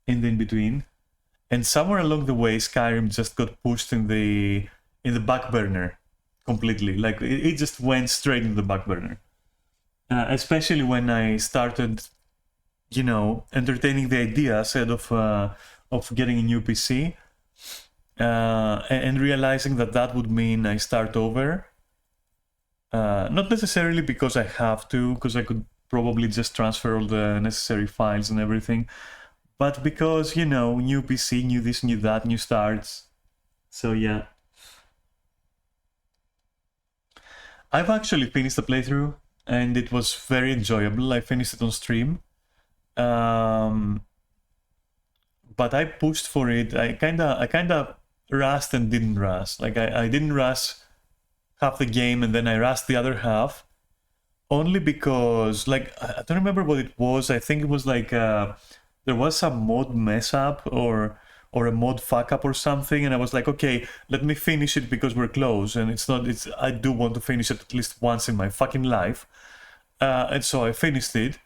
in the in-between. And somewhere along the way, Skyrim just got pushed in the back burner. completely. Like it just went straight into the back burner. Especially when I started, you know, entertaining the idea instead of getting a new PC, and realizing that that would mean I start over. Not necessarily because I have to, because I could probably just transfer all the necessary files and everything, but because, you know, new PC, new this, new that, new starts. So yeah. I've actually finished the playthrough and it was very enjoyable. I finished it on stream. But I pushed for it. I kinda rushed and didn't rush. Like I didn't rush half the game and then I rushed the other half. Only because, like, I don't remember what it was. I think it was like there was some mod mess up or a mod fuck up or something, and I was like, okay, let me finish it because we're close, and it's not. It's I do want to finish it at least once in my fucking life, and so I finished it,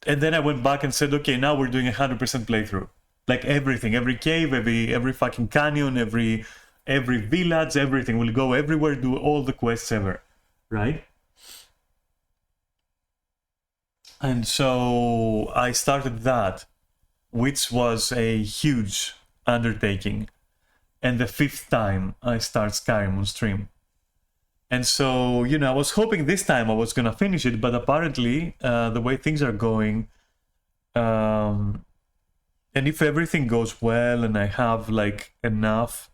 and then I went back and said, okay, now we're doing 100% playthrough, like everything, every cave, every fucking canyon, every village, everything. We'll go everywhere, do all the quests ever, right? And so I started that, which was a huge undertaking. And the 5th time I start Skyrim on stream. And so, you know, I was hoping this time I was gonna finish it, but apparently, the way things are going, and if everything goes well and I have like enough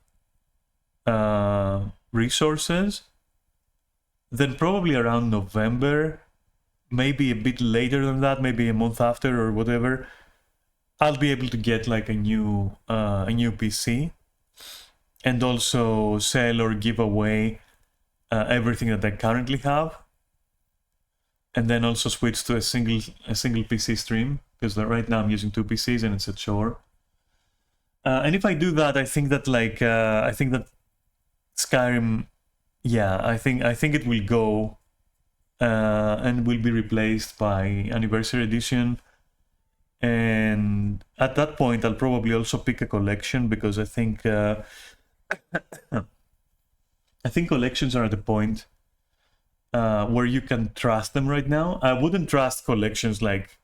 resources, then probably around November, maybe a bit later than that, maybe a month after or whatever, I'll be able to get like a new PC, and also sell or give away everything that I currently have, and then also switch to a single PC stream, because right now I'm using 2 PCs and it's a chore. And if I do that, I think that Skyrim, yeah, I think it will go and will be replaced by Anniversary Edition. And at that point, I'll probably also pick a collection, because I think collections are at the point where you can trust them right now. I wouldn't trust collections like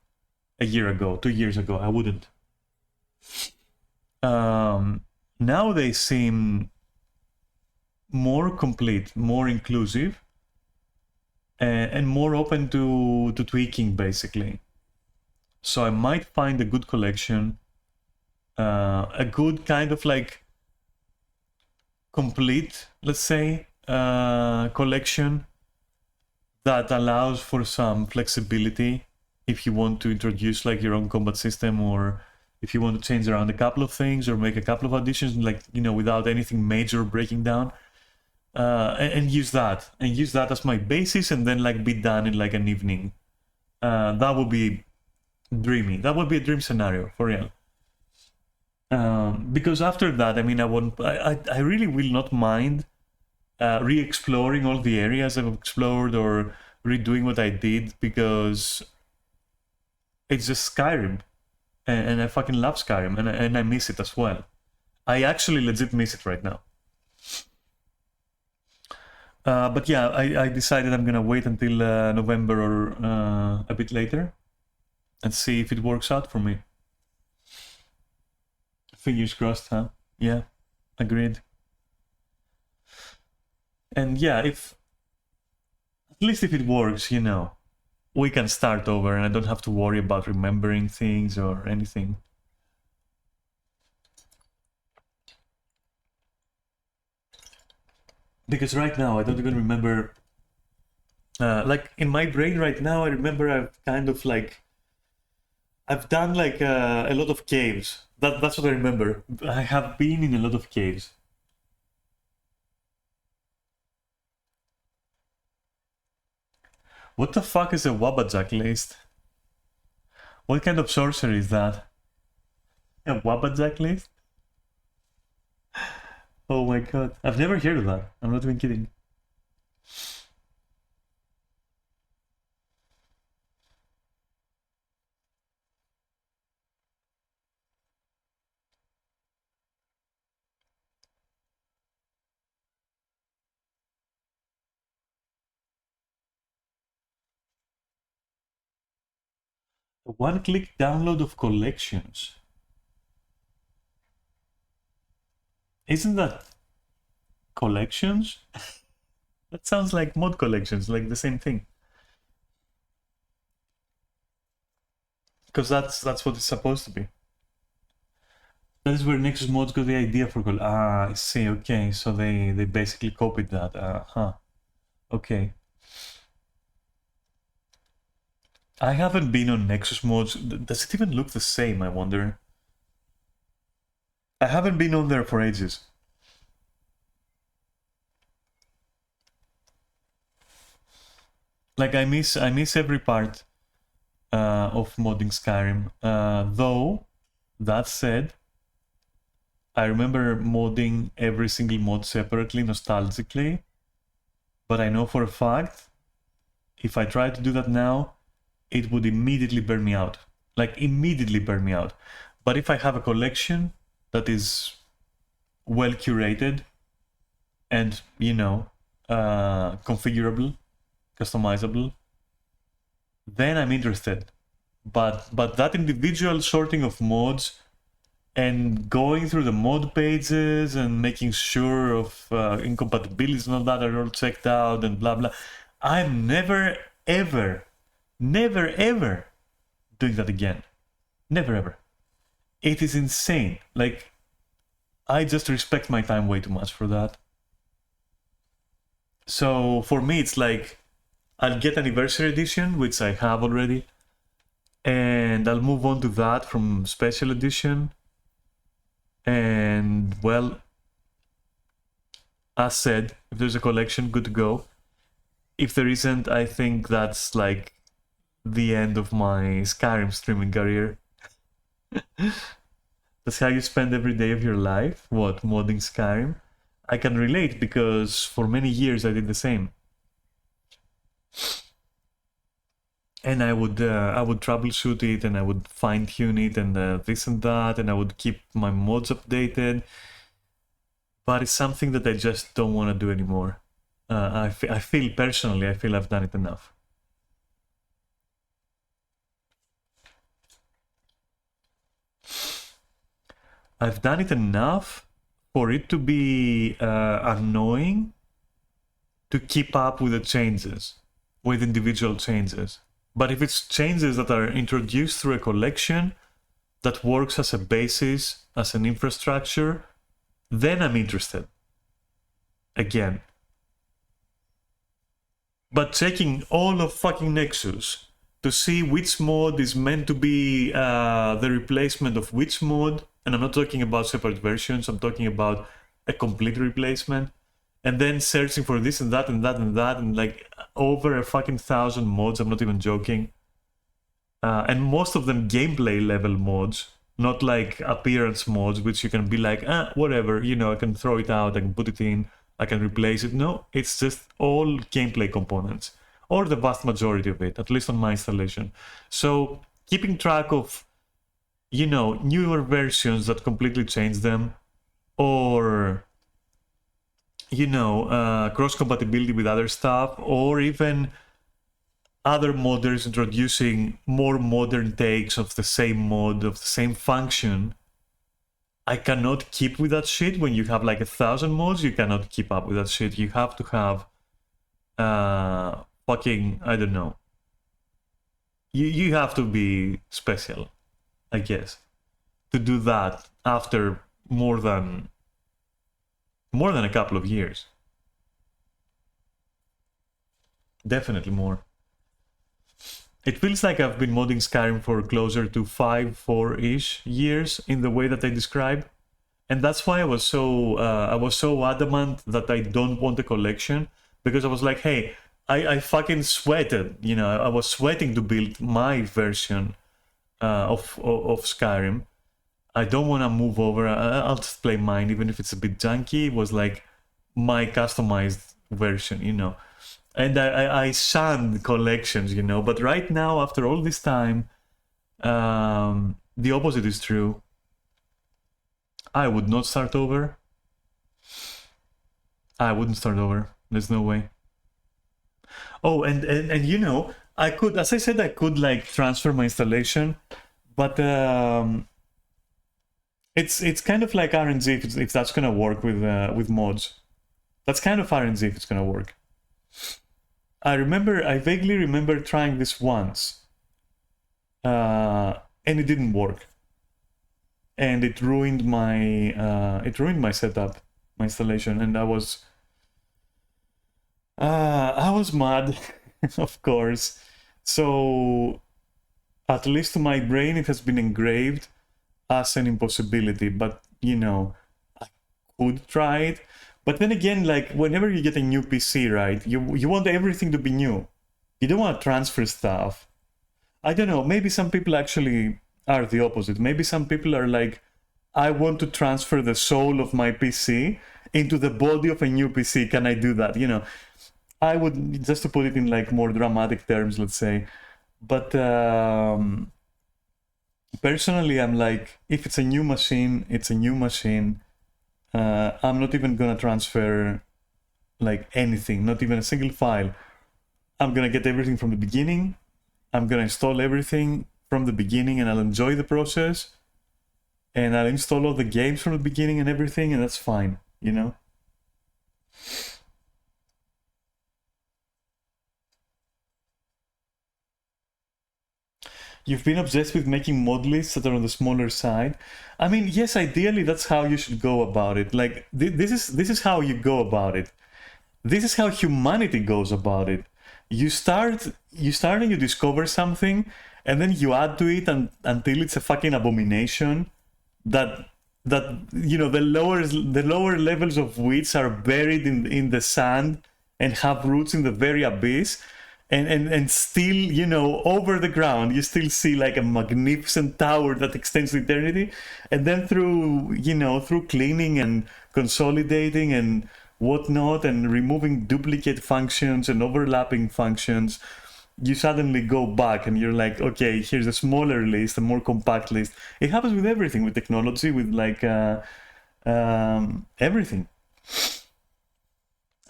a year ago, 2 years ago. I wouldn't. Now they seem more complete, more inclusive, and more open to tweaking, basically. So I might find a good collection, a good kind of like complete, let's say, collection that allows for some flexibility if you want to introduce like your own combat system, or if you want to change around a couple of things or make a couple of additions, like, you know, without anything major breaking down, and use that as my basis, and then like be done in like an evening. That would be dreamy. That would be a dream scenario for real. Because after that, I mean, I really will not mind re-exploring all the areas I've explored, or redoing what I did, because it's just Skyrim, and I fucking love Skyrim, and I miss it as well. I actually legit miss it right now. But yeah, I decided I'm gonna wait until November or a bit later, and see if it works out for me. Fingers crossed, huh? Yeah, agreed. And yeah, at least if it works, you know, we can start over, and I don't have to worry about remembering things or anything. Because right now I don't even remember. Like in my brain right now, I remember I've kind of like I've done like a lot of caves. That's what I remember. I have been in a lot of caves. What the fuck is a Wabbajack list? What kind of sorcery is that? A Wabbajack list? Oh my god. I've never heard of that. I'm not even kidding. One-click download of collections. Isn't that collections? That sounds like mod collections, like the same thing. Because that's what it's supposed to be. That is where Nexus mods got the idea for I see, okay, so they basically copied that, okay. I haven't been on Nexus mods. Does it even look the same, I wonder? I haven't been on there for ages. Like, I miss every part of modding Skyrim. Though, that said, I remember modding every single mod separately, nostalgically. But I know for a fact, if I try to do that now, it would immediately burn me out. Like, immediately burn me out. But if I have a collection that is well curated and, you know, configurable, customizable, then I'm interested. But that individual sorting of mods and going through the mod pages and making sure of incompatibilities and all that are all checked out and blah blah, I'm never ever doing that again. Never ever. It is insane. Like, I just respect my time way too much for that. So for me, it's like, I'll get Anniversary Edition, which I have already, and I'll move on to that from Special Edition. And, well, as said, if there's a collection, good to go. If there isn't, I think that's like the end of my Skyrim streaming career. That's how you spend every day of your life? What, modding Skyrim? I can relate because for many years I did the same. And I would troubleshoot it, and I would fine tune it, and this and that, and I would keep my mods updated. But it's something that I just don't want to do anymore. I feel personally, I feel I've done it enough. I've done it enough for it to be annoying to keep up with the changes, with individual changes. But if it's changes that are introduced through a collection that works as a basis, as an infrastructure, then I'm interested. Again. But checking all of fucking Nexus to see which mod is meant to be the replacement of which mod, and I'm not talking about separate versions, I'm talking about a complete replacement, and then searching for this and that and that and that, and like over a fucking 1,000 mods, I'm not even joking. And most of them gameplay level mods, not like appearance mods, which you can be like, whatever, you know, I can throw it out, I can put it in, I can replace it. No, it's just all gameplay components, or the vast majority of it, at least on my installation. So keeping track of, you know, newer versions that completely change them, or, you know, cross-compatibility with other stuff, or even other modders introducing more modern takes of the same mod, of the same function. I cannot keep with that shit. When you have like 1,000 mods, you cannot keep up with that shit. You have to have fucking, I don't know. You have to be special, I guess, to do that after more than a couple of years. Definitely more. It feels like I've been modding Skyrim for closer to 4-ish years in the way that I describe. And that's why I was so adamant that I don't want a collection, because I was like, hey, I fucking sweated, you know, I was sweating to build my version of Skyrim. I don't want to move over. I'll just play mine, even if it's a bit junky. It was like my customized version, you know. And I shunned collections, you know. But right now, after all this time, the opposite is true. I would not start over. I wouldn't start over. There's no way. Oh, and you know, I could, as I said, I could like transfer my installation, but it's kind of like RNG if that's gonna work with mods. That's kind of RNG if it's gonna work. I vaguely remember trying this once, and it didn't work, and it ruined my setup, my installation, and I was mad, of course. So at least to my brain, it has been engraved as an impossibility. But you know, I could try it. But then again, like whenever you get a new PC, right, you want everything to be new. You don't want to transfer stuff. I don't know, maybe some people actually are the opposite. Maybe some people are like, I want to transfer the soul of my PC into the body of a new PC. Can I do that? You know, I would, just to put it in like more dramatic terms, let's say. But personally, I'm like, if it's a new machine, it's a new machine. I'm not even gonna transfer like anything, not even a single file. I'm gonna get everything from the beginning. I'm gonna install everything from the beginning, and I'll enjoy the process. And I'll install all the games from the beginning and everything, and that's fine, you know? You've been obsessed with making mod lists that are on the smaller side. I mean, yes, ideally that's how you should go about it. Like this is how you go about it. This is how humanity goes about it. You start and you discover something, and then you add to it until it's a fucking abomination that you know the lower levels of which are buried in the sand and have roots in the very abyss. And still, you know, over the ground, you still see like a magnificent tower that extends to eternity. And then through cleaning and consolidating and whatnot, and removing duplicate functions and overlapping functions, you suddenly go back and you're like, okay, here's a smaller list, a more compact list. It happens with everything, with technology, with like everything.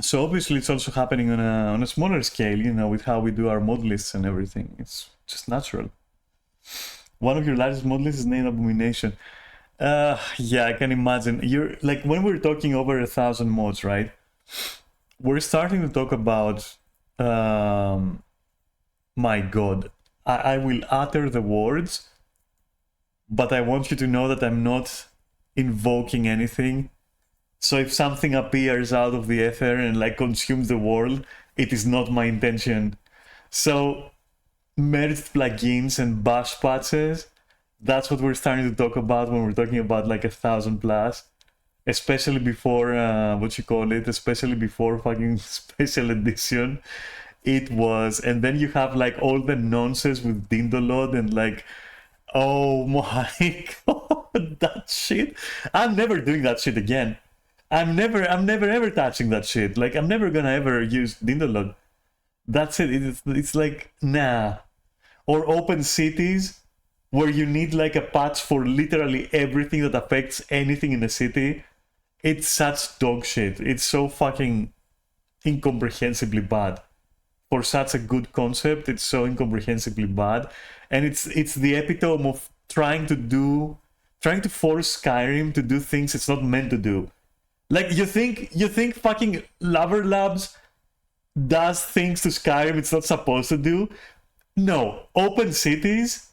So obviously it's also happening on a smaller scale, you know, with how we do our mod lists and everything. It's just natural. One of your largest mod lists is named Abomination. Yeah, I can imagine. You're like, when we're talking over 1,000 mods, right? We're starting to talk about my god. I will utter the words, but I want you to know that I'm not invoking anything. So if something appears out of the ether and like consumes the world, it is not my intention. So merged plugins and bash patches, that's what we're starting to talk about when we're talking about like 1,000 plus. Especially before, especially before fucking special edition. It was, and then you have like all the nonsense with Dindolod and like, oh my god, that shit. I'm never doing that shit again. I'm never ever touching that shit. Like, I'm never gonna ever use Dindolod. That's it. It's like, nah. Or open cities, where you need like a patch for literally everything that affects anything in the city. It's such dog shit. It's so fucking incomprehensibly bad. For such a good concept, it's so incomprehensibly bad. And it's the epitome of trying to force Skyrim to do things it's not meant to do. Like, you think fucking Lover Labs does things to Skyrim it's not supposed to do? No, Open Cities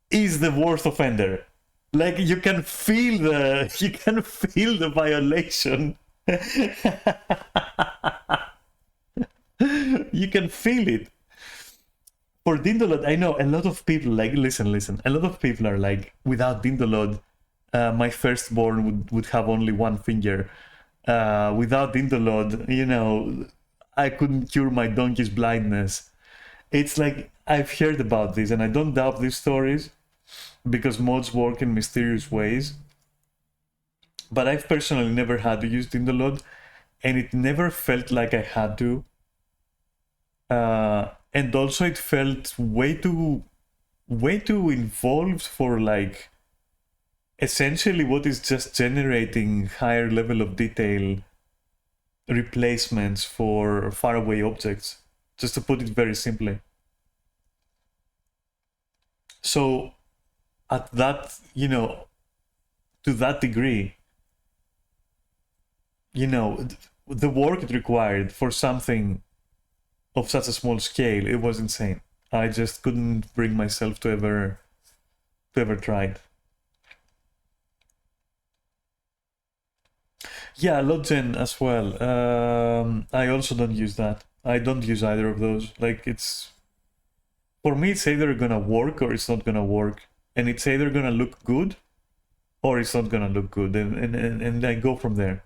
is the worst offender. Like, you can feel the violation. You can feel it. For Dindolod, I know a lot of people, like, listen, a lot of people are like, without Dindolod, my firstborn would have only one finger. Without Dindolod, you know, I couldn't cure my donkey's blindness. It's like, I've heard about this, and I don't doubt these stories, because mods work in mysterious ways. But I've personally never had to use Dindolod, and it never felt like I had to. And also it felt way too involved for like essentially what is just generating higher level of detail replacements for faraway objects, just to put it very simply. So at that, to that degree, the work it required for something of such a small scale, it was insane. I just couldn't bring myself to ever try it. Yeah, Login as well. I also don't use that. I don't use either of those. Like, it's, for me, it's either gonna work or it's not gonna work, and it's either gonna look good or it's not gonna look good, and I go from there.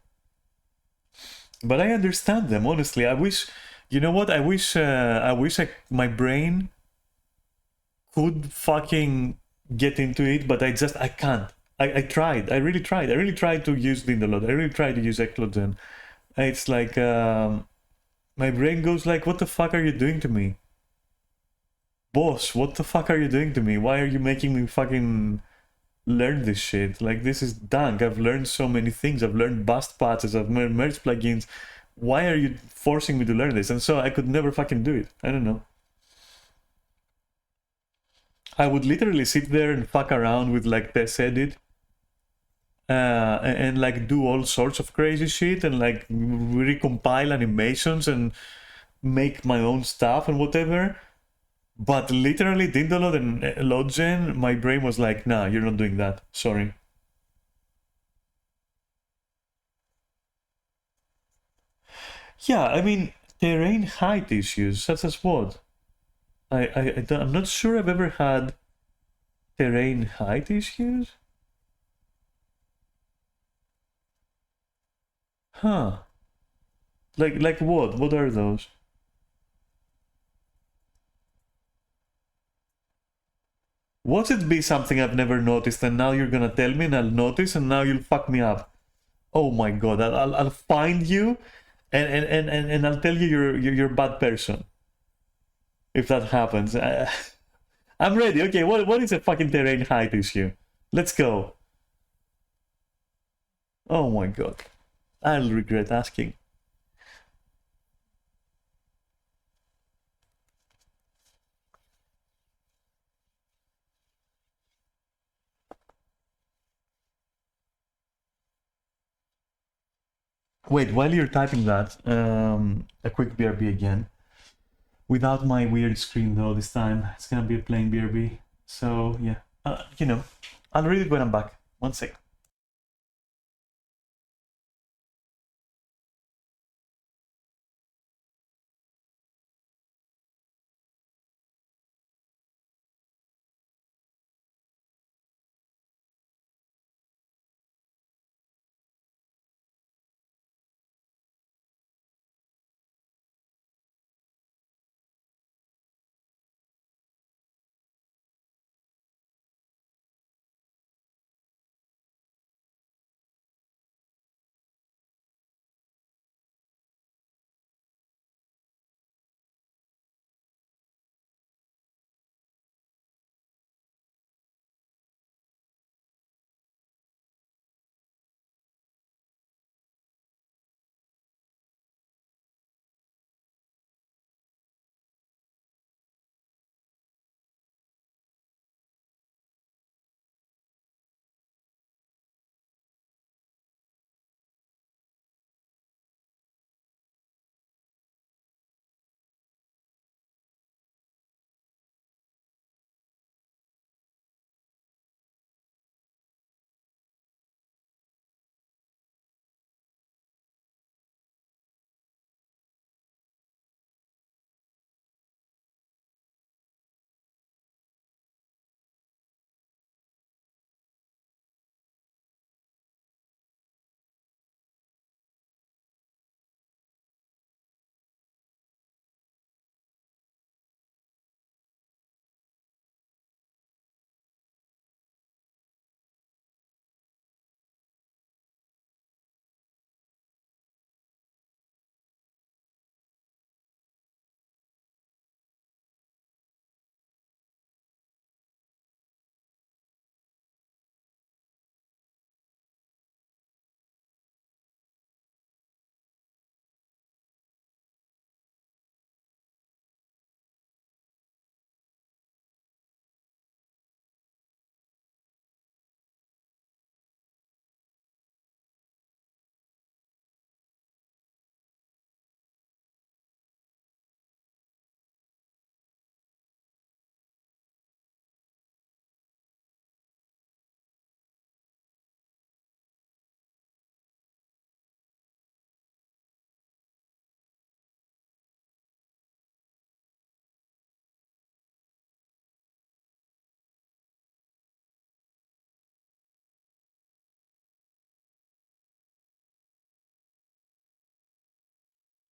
But I understand them, honestly. I wish, you know what? I wish my brain could fucking get into it, but I can't. I tried. I really tried. I really tried to use Lindalot. I really tried to use Eclogen. It's like, my brain goes like, what the fuck are you doing to me? Boss, what the fuck are you doing to me? Why are you making me fucking learn this shit? Like, this is dunk. I've learned so many things. I've learned bust patches. I've merged plugins. Why are you forcing me to learn this? And so I could never fucking do it. I don't know. I would literally sit there and fuck around with like TestEdit, and like do all sorts of crazy shit and like recompile animations and make my own stuff and whatever. But literally, Dindalot and Login, my brain was like, nah, you're not doing that. Sorry. Yeah, I mean, terrain height issues, such as what? I'm not sure I've ever had terrain height issues. Huh. Like what? What are those? Watch it be something I've never noticed, and now you're gonna tell me, and I'll notice, and now you'll fuck me up. Oh my god, I'll find you, and I'll tell you you're a bad person if that happens. I'm ready. Okay, what is a fucking terrain height issue? Let's go. Oh my god, I'll regret asking. Wait, while you're typing that, a quick BRB again. Without my weird screen though this time. It's gonna be a plain BRB. So yeah, I'll read it when I'm back. One sec.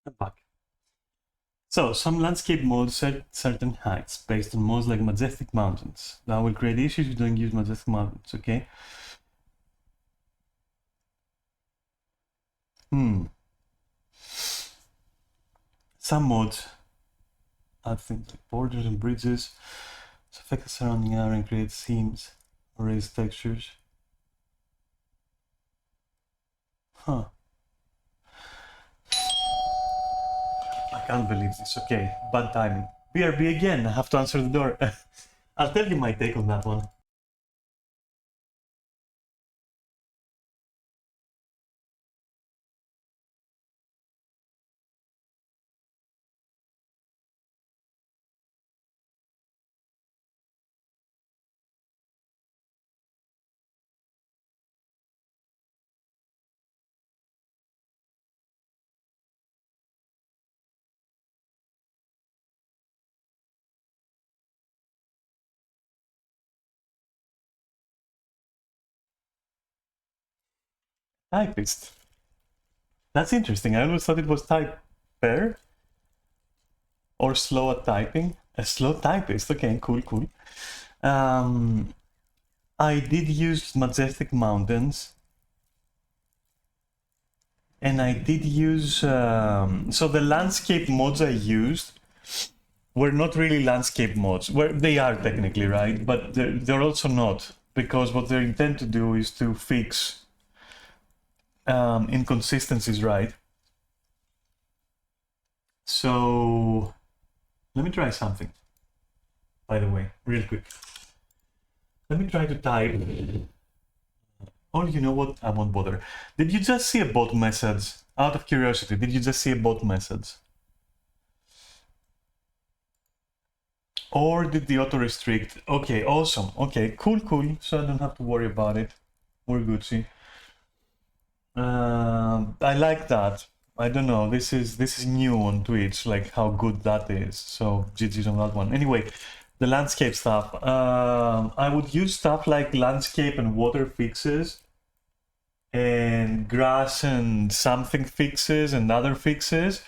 I'm back. So, some landscape modes set certain heights based on modes like majestic mountains. That will create issues if you don't use majestic mountains, okay? Some modes add things like borders and bridges to affect the surrounding area and create seams or raise textures. Huh. I can't believe this. Okay, bad timing. BRB again, I have to answer the door. I'll tell you my take on that one. Typist. That's interesting. I always thought it was typer or slow at typing. A slow typist. Okay, cool, cool. I did use Majestic Mountains. And I did use... so the landscape mods I used were not really landscape mods. Well, they are technically, right? But they're also not. Because what they intend to do is to fix inconsistencies, right? So let me try something, by the way, real quick. Let me try to type. Oh, you know what? I won't bother. Did you just see a bot message? Out of curiosity, did you just see a bot message? Or did the auto restrict? Okay, awesome. Okay, cool, cool. So I don't have to worry about it. We're good, see. I like that. I don't know. This is new on Twitch, like how good that is. So GG's on that one. Anyway, the landscape stuff. I would use stuff like landscape and water fixes, and grass and something fixes and other fixes.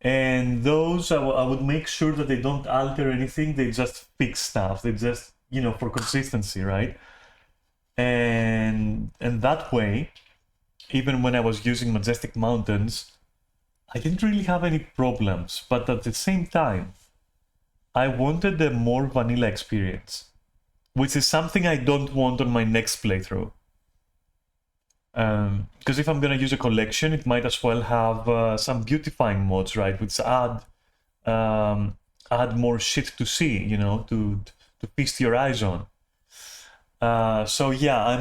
And those I would make sure that they don't alter anything. They just fix stuff. They just, you know, for consistency, right? And that way, even when I was using Majestic Mountains, I didn't really have any problems. But at the same time, I wanted a more vanilla experience, which is something I don't want on my next playthrough. Because if I'm gonna use a collection, it might as well have some beautifying mods, right? Which add more shit to see, you know, to feast your eyes on. So yeah, I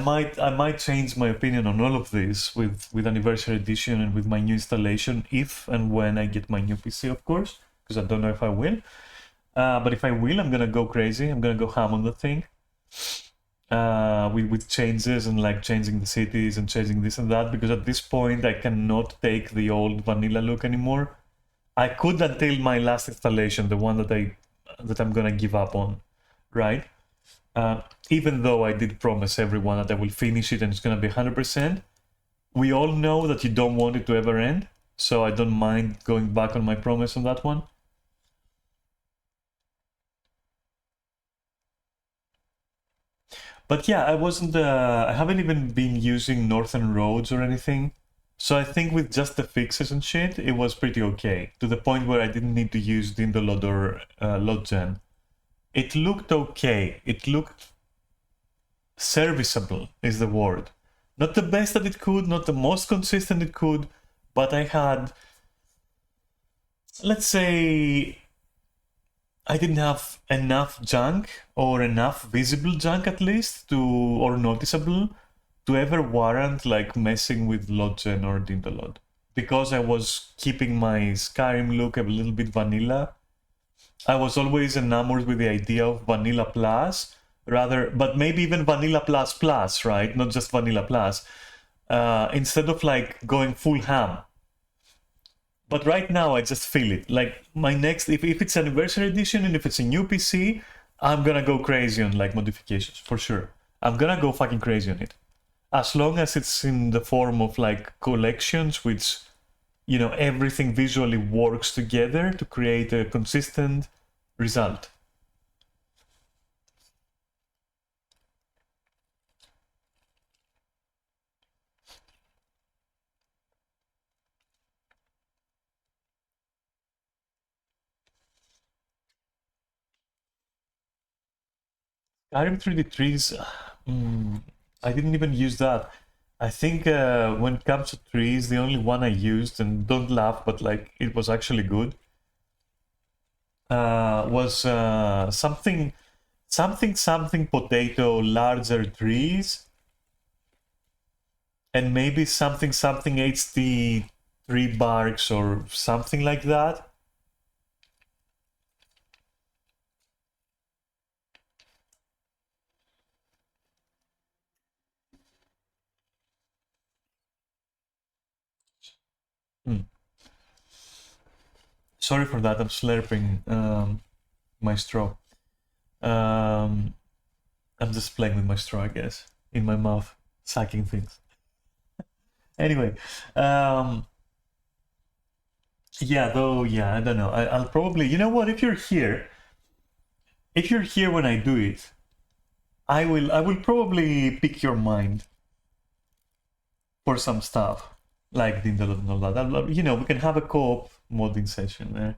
might change my opinion on all of this with Anniversary Edition and with my new installation, if and when I get my new PC, of course, because I don't know if I will. But if I will, I'm gonna go crazy. I'm gonna go ham on the thing. With changes and like changing the cities and changing this and that, because at this point I cannot take the old vanilla look anymore. I could until my last installation, the one that I'm gonna give up on, right? Even though I did promise everyone that I will finish it and it's gonna be 100%, we all know that you don't want it to ever end, so I don't mind going back on my promise on that one. But yeah, I haven't even been using Northern Roads or anything. So I think with just the fixes and shit, it was pretty okay. To the point where I didn't need to use Dindolod or Lodgen. It looked okay. It looked serviceable, is the word. Not the best that it could, not the most consistent it could, but I had, let's say, I didn't have enough junk, or enough visible junk at least, or noticeable, to ever warrant like messing with Lodgen or Dindolod. Because I was keeping my Skyrim look a little bit vanilla. I was always enamored with the idea of Vanilla Plus, but maybe even Vanilla Plus Plus, right? Not just Vanilla Plus. Instead of like going full ham. But right now, I just feel it. Like my next, if it's Anniversary Edition and if it's a new PC, I'm gonna go crazy on like modifications for sure. I'm gonna go fucking crazy on it. As long as it's in the form of like collections, which you know, everything visually works together to create a consistent result. Skyrim 3D trees, I didn't even use that. I think when it comes to trees, the only one I used, and don't laugh, but like it was actually good, was something potato larger trees, and maybe something HT tree barks or something like that. Sorry for that, I'm slurping my straw. I'm just playing with my straw, I guess, in my mouth, sucking things. Anyway, yeah, though, yeah, I don't know. I'll probably, you know what, if you're here when I do it, I will probably pick your mind for some stuff, like Dindalot and all that. You know, we can have a co-op modding session there.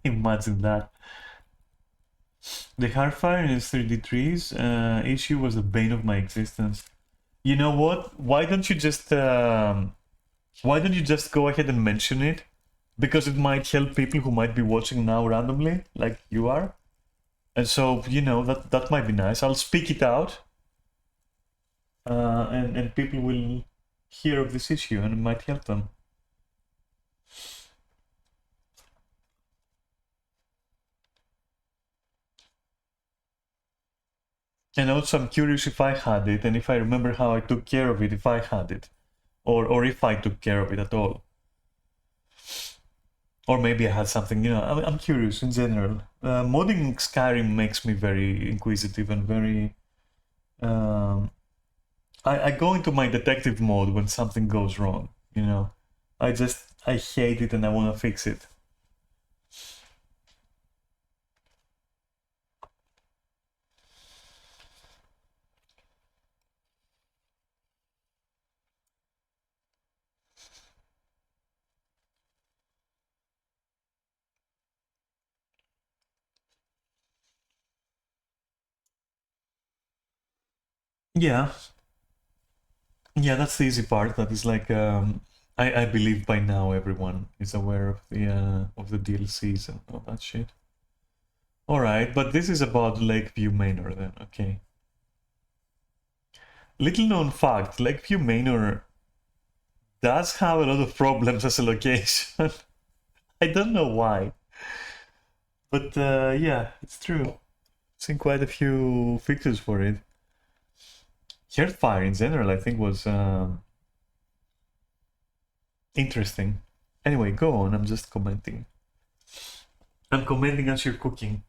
Imagine that. The hardfire in its 3D trees issue was the bane of my existence. You know what? Why don't you just go ahead and mention it? Because it might help people who might be watching now randomly, like you are. And so, you know, that might be nice. I'll speak it out. And people will hear of this issue and it might help them. And also I'm curious if I had it and if I remember how I took care of it if I had it. Or if I took care of it at all. Or maybe I had something, you know, I'm curious in general. Modding Skyrim makes me very inquisitive and very... I go into my detective mode when something goes wrong, you know. I hate it and I want to fix it. Yeah. Yeah, that's the easy part. That is like, I believe by now everyone is aware of the DLCs and all that shit. All right, but this is about Lakeview Manor then. Okay. Little known fact: Lakeview Manor does have a lot of problems as a location. I don't know why, but yeah, it's true. I've seen quite a few fixes for it. Hearthfire in general, I think, was interesting. Anyway, go on. I'm just commenting. I'm commenting as you're cooking.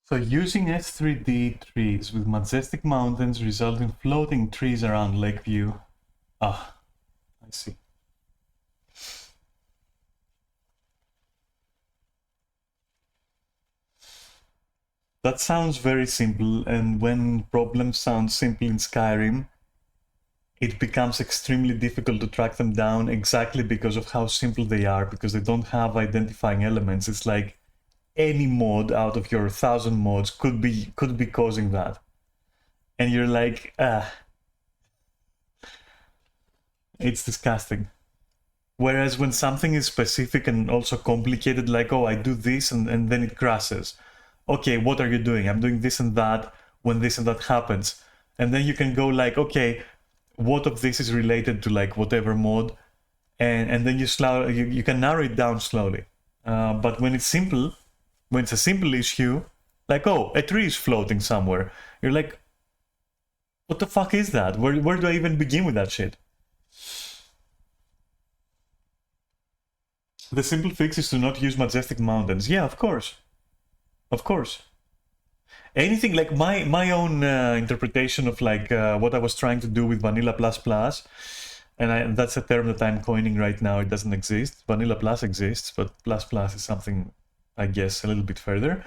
So using S3D trees with majestic mountains result in floating trees around Lakeview. Ah, I see. That sounds very simple, and when problems sound simple in Skyrim, it becomes extremely difficult to track them down exactly because of how simple they are, because they don't have identifying elements. It's like any mod out of your 1,000 mods could be causing that. And you're like, it's disgusting. Whereas when something is specific and also complicated, like, oh, I do this and then it crashes. Okay, what are you doing? I'm doing this and that when this and that happens. And then you can go like, okay, what of this is related to like whatever mod, and then you can narrow it down slowly. But when it's simple, when it's a simple issue, like, oh, a tree is floating somewhere, you're like, what the fuck is that? Where do I even begin with that shit? The simple fix is to not use Majestic Mountains. Yeah, of course. Of course. Anything like my own interpretation of like what I was trying to do with Vanilla Plus Plus, and that's a term that I'm coining right now. It doesn't exist. Vanilla Plus exists, but Plus Plus is something, I guess, a little bit further.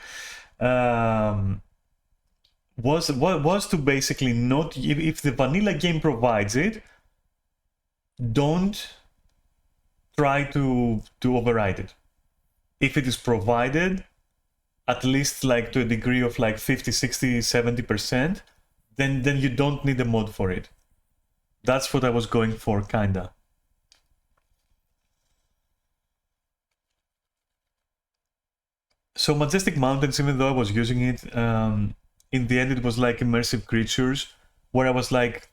Was to basically not, if the vanilla game provides it, don't try to override it. If it is provided, at least like to a degree of like 50, 60, 70%, then you don't need a mod for it. That's what I was going for, kinda. So Majestic Mountains, even though I was using it, in the end it was like immersive creatures, where I was like,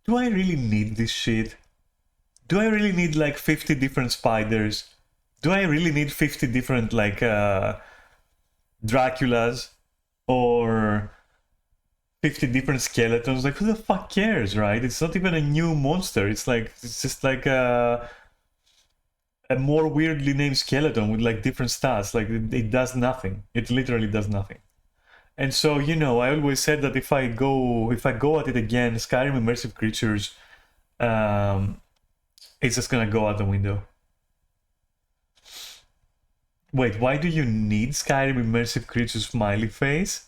do I really need this shit? Do I really need like 50 different spiders? Do I really need 50 different like Draculas or 50 different skeletons? Like, who the fuck cares, right? It's not even a new monster. It's just like a more weirdly named skeleton with like different stats. Like it does nothing. It literally does nothing. And so, you know, I always said that if I go at it again, Skyrim immersive creatures, it's just gonna go out the window. Wait, why do you need Skyrim immersive creatures smiley face?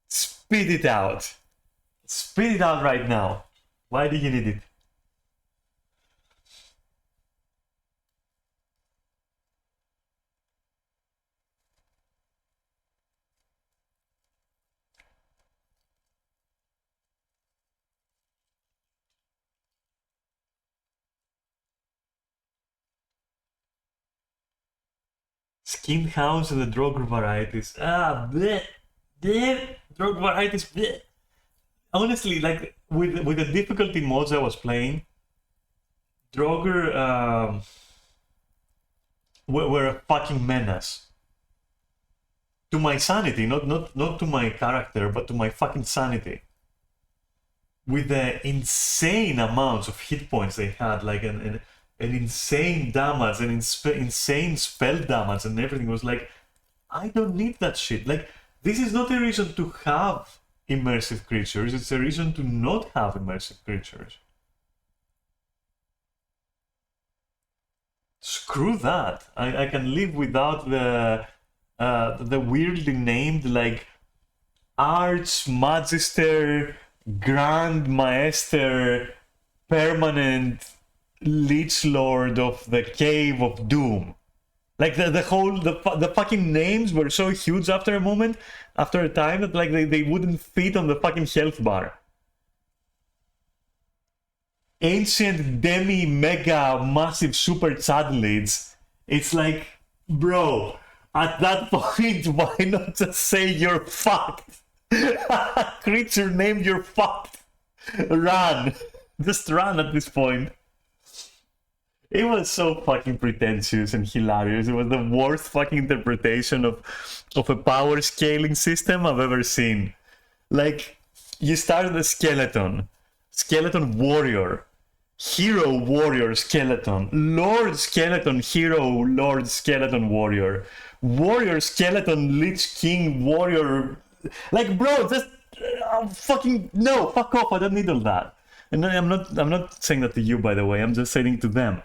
Spit it out. Spit it out right now. Why do you need it? Skin hounds and the Draugr varieties. Bleh, bleh, Draugr varieties. Bleh. Honestly, like with the difficulty mods I was playing, Draugr were a fucking menace to my sanity. Not to my character, but to my fucking sanity. With the insane amounts of hit points they had, like an insane damage, an insane spell damage, and everything was like, I don't need that shit. Like, this is not a reason to have immersive creatures, it's a reason to not have immersive creatures. Screw that. I can live without the weirdly named like Archmagister, Grand Maester, permanent Lich Lord of the Cave of Doom. Like the fucking names were so huge after a moment, after a time, that like they wouldn't fit on the fucking health bar. Ancient Demi Mega Massive Super Chadlids. It's like, bro, at that point, why not just say you're fucked? Creature named you're fucked. Run. Just run at this point. It was so fucking pretentious and hilarious. It was the worst fucking interpretation of a power scaling system I've ever seen. Like, you start with a skeleton warrior, hero warrior skeleton, lord skeleton hero lord skeleton warrior, warrior skeleton lich king warrior. Like, bro, just fucking no, fuck off. I don't need all that. And I'm not saying that to you, by the way. I'm just saying to them,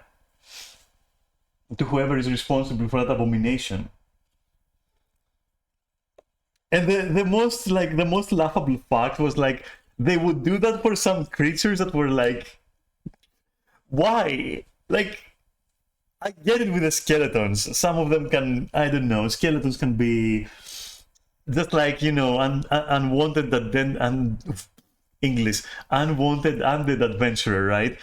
to whoever is responsible for that abomination. And the most laughable fact was like they would do that for some creatures that were like, why? Like, I get it with the skeletons. Some of them can, I don't know, skeletons can be just like, you know, unwanted English, unwanted undead adventurer, right?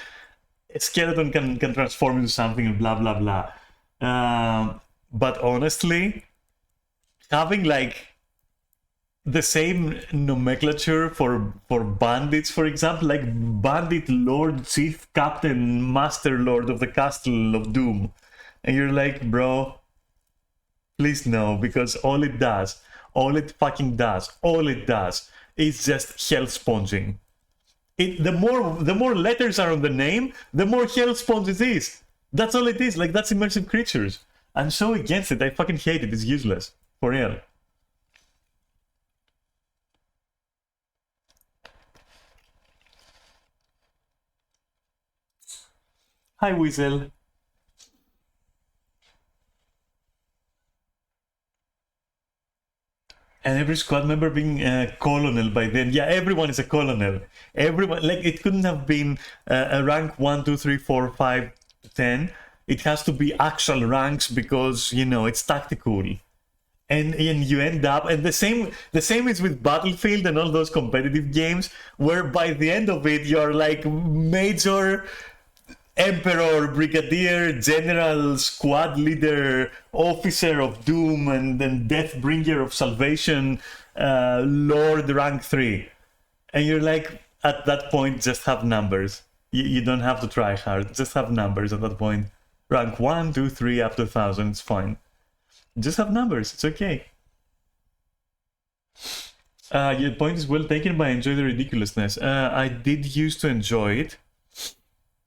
A skeleton can transform into something and blah blah blah. But honestly, having like the same nomenclature for bandits, for example, like bandit, lord, chief, captain, master lord of the castle of doom, and you're like, bro, please no, because all it does, all it does is just health sponging. The more letters are on the name, the more health sponge it is. That's all it is. Like, that's immersive creatures. I'm so against it. I fucking hate it. It's useless. For real. Hi, Weasel. And every squad member being a colonel by then. Yeah, everyone is a colonel. Everyone, like, it couldn't have been a rank 1, 2, 3, 4, 5, 10. It has to be actual ranks because, you know, it's tactical. And you end up, and the same is with Battlefield and all those competitive games, where by the end of it you're like major, emperor, brigadier, general, squad leader, officer of doom, and then deathbringer of salvation, lord rank 3, and you're like, at that point, just have numbers. You don't have to try hard, just have numbers at that point. Rank 1, 2, 3 up to 1,000, it's fine. Just have numbers, it's okay. Your point is well taken, but I enjoy the ridiculousness. I did used to enjoy it.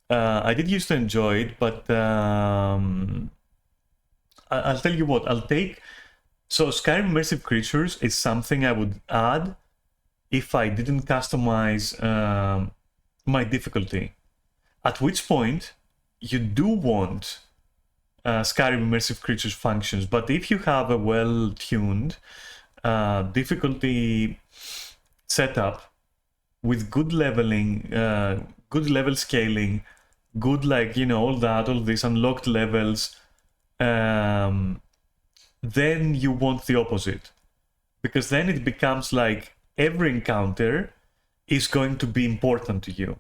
But I'll tell you what, I'll take... So Skyrim Immersive Creatures is something I would add if I didn't customize my difficulty. At which point, you do want Skyrim Immersive Creatures functions, but if you have a well-tuned difficulty setup with good leveling, good level scaling, good, like, you know, all these unlocked levels, then you want the opposite. Because then it becomes like every encounter is going to be important to you.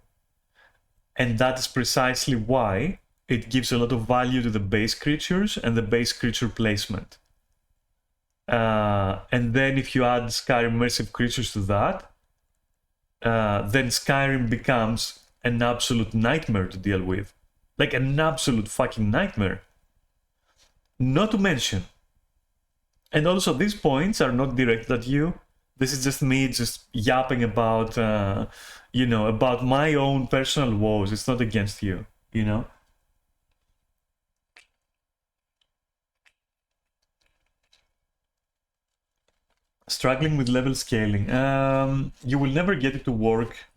And that is precisely why it gives a lot of value to the base creatures and the base creature placement. And then if you add Skyrim Immersive Creatures to that, then Skyrim becomes an absolute nightmare to deal with. Like, an absolute fucking nightmare. Not to mention, and also these points are not directed at you. This is just me just yapping about, you know, about my own personal woes. It's not against you, you know? Struggling with level scaling. You will never get it to work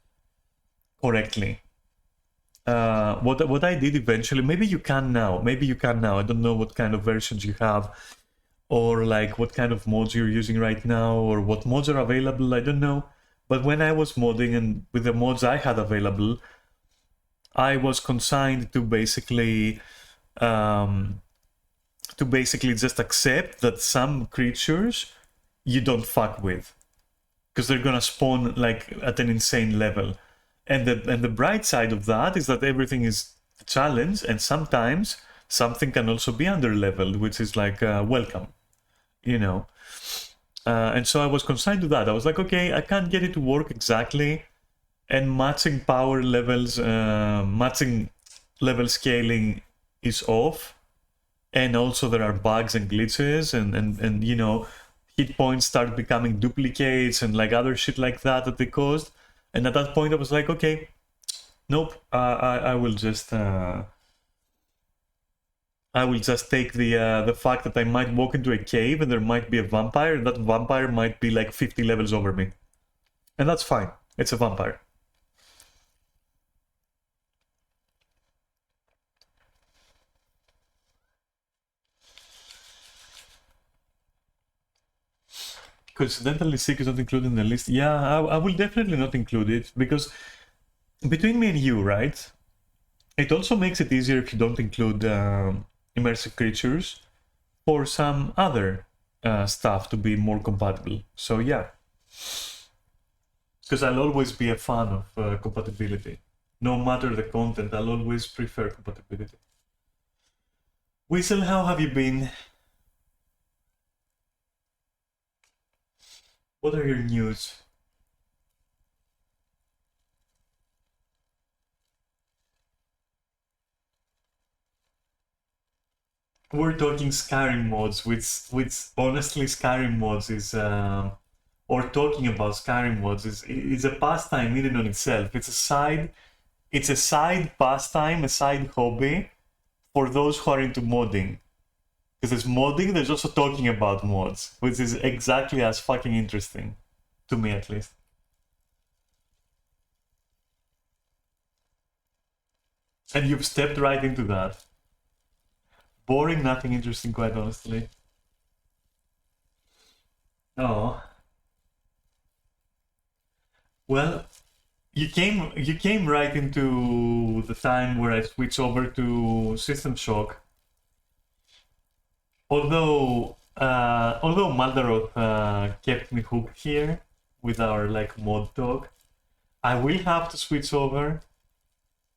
correctly. What I did eventually, maybe you can now. I don't know what kind of versions you have, or like what kind of mods you're using right now, or what mods are available, I don't know. But when I was modding, and with the mods I had available, I was consigned to basically just accept that some creatures you don't fuck with, because they're gonna spawn like at an insane level. And the bright side of that is that everything is a challenge, and sometimes something can also be under-leveled, which is like welcome, you know. And so I was consigned to that. I was like, okay, I can't get it to work exactly, and matching power levels, matching level scaling is off, and also there are bugs and glitches, and you know, hit points start becoming duplicates and like other shit like that they caused. And at that point I was like, okay, nope, I will just take the fact that I might walk into a cave and there might be a vampire, and that vampire might be like 50 levels over me, and that's fine. It's a vampire. Coincidentally, Seek is not included in the list. Yeah, I will definitely not include it, because between me and you, right, it also makes it easier if you don't include immersive creatures for some other stuff to be more compatible. So yeah, because I'll always be a fan of compatibility. No matter the content, I'll always prefer compatibility. Whistle, how have you been? What are your news? We're talking Skyrim mods, which honestly Skyrim mods is or talking about Skyrim mods is a pastime in and on itself. It's a side pastime, a side hobby for those who are into modding. Because there's modding, there's also talking about mods, which is exactly as fucking interesting. To me at least. And you've stepped right into that. Boring, nothing interesting, quite honestly. Oh. Well, you came right into the time where I switched over to System Shock. Although Maldaroth kept me hooked here with our like mod talk, I will have to switch over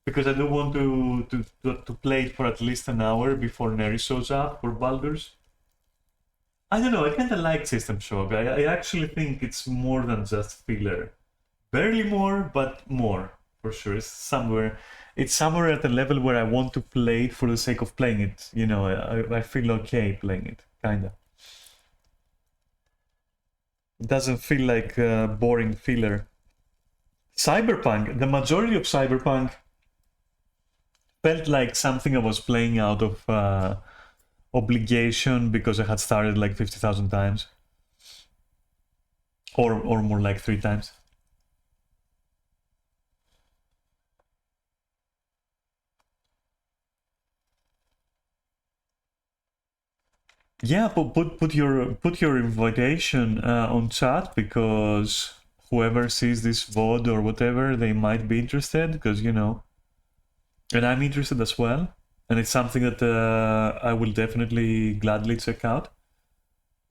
because I do want to play it for at least an hour before Neri shows up for Baldur's. I don't know. I kind of like System Shock. I actually think it's more than just filler. Barely more, but more for sure. It's somewhere at a level where I want to play it for the sake of playing it. You know, I feel okay playing it, kinda. It doesn't feel like boring filler. Cyberpunk, the majority of Cyberpunk felt like something I was playing out of obligation because I had started like 50,000 times, or more like 3 times. Yeah, but put your invitation on chat because whoever sees this VOD or whatever, they might be interested because and I'm interested as well, and it's something that I will definitely gladly check out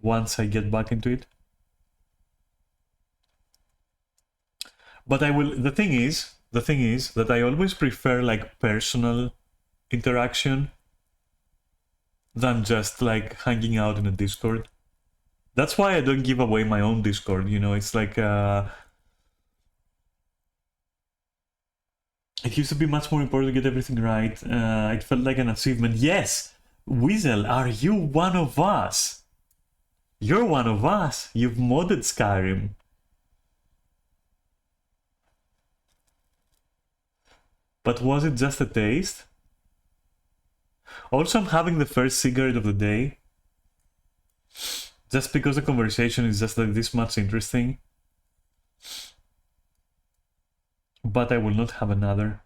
once I get back into it. But I will. The thing is that I always prefer like personal interaction than just like hanging out in a Discord. That's why I don't give away my own Discord. It's like it used to be much more important to get everything right. It felt like an achievement. Yes, Weasel, are you one of us? You're one of us. You've modded Skyrim. But was it just a taste? Also, I'm having the first cigarette of the day. Just because the conversation is just like this much interesting. But I will not have another.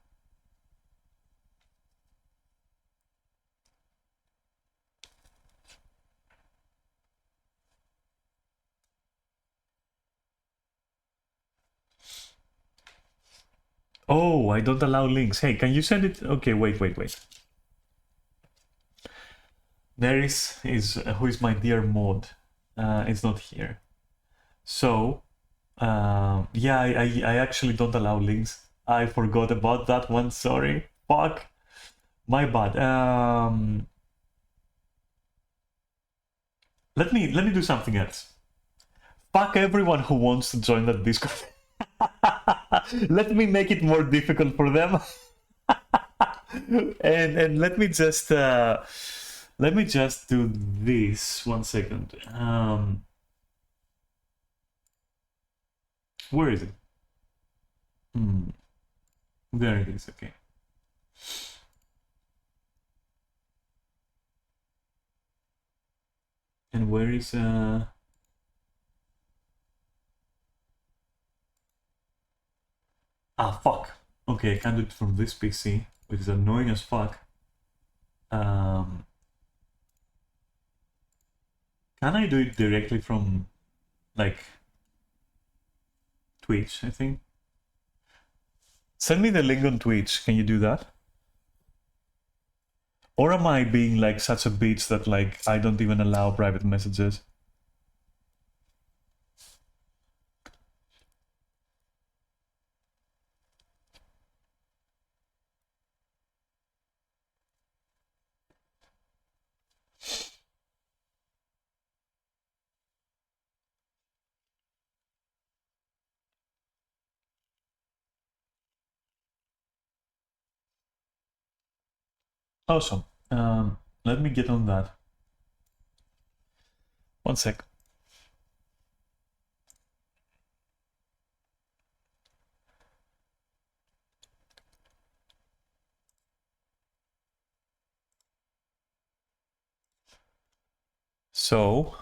Oh, I don't allow links. Hey, can you send it? Okay, wait. Neris is who is my dear mod. Is not here. So, yeah, I actually don't allow links. I forgot about that one. Sorry. Fuck. My bad. Let me do something else. Fuck everyone who wants to join that Discord. Let me make it more difficult for them. and let me just do this 1 second. Where is it? There it is. Okay. And where is fuck. Okay, I can't do it from this PC, which is annoying as fuck. Can I do it directly from like Twitch, I think? Send me the link on Twitch. Can you do that? Or am I being like such a bitch that like I don't even allow private messages? Awesome. Let me get on that. One sec. So,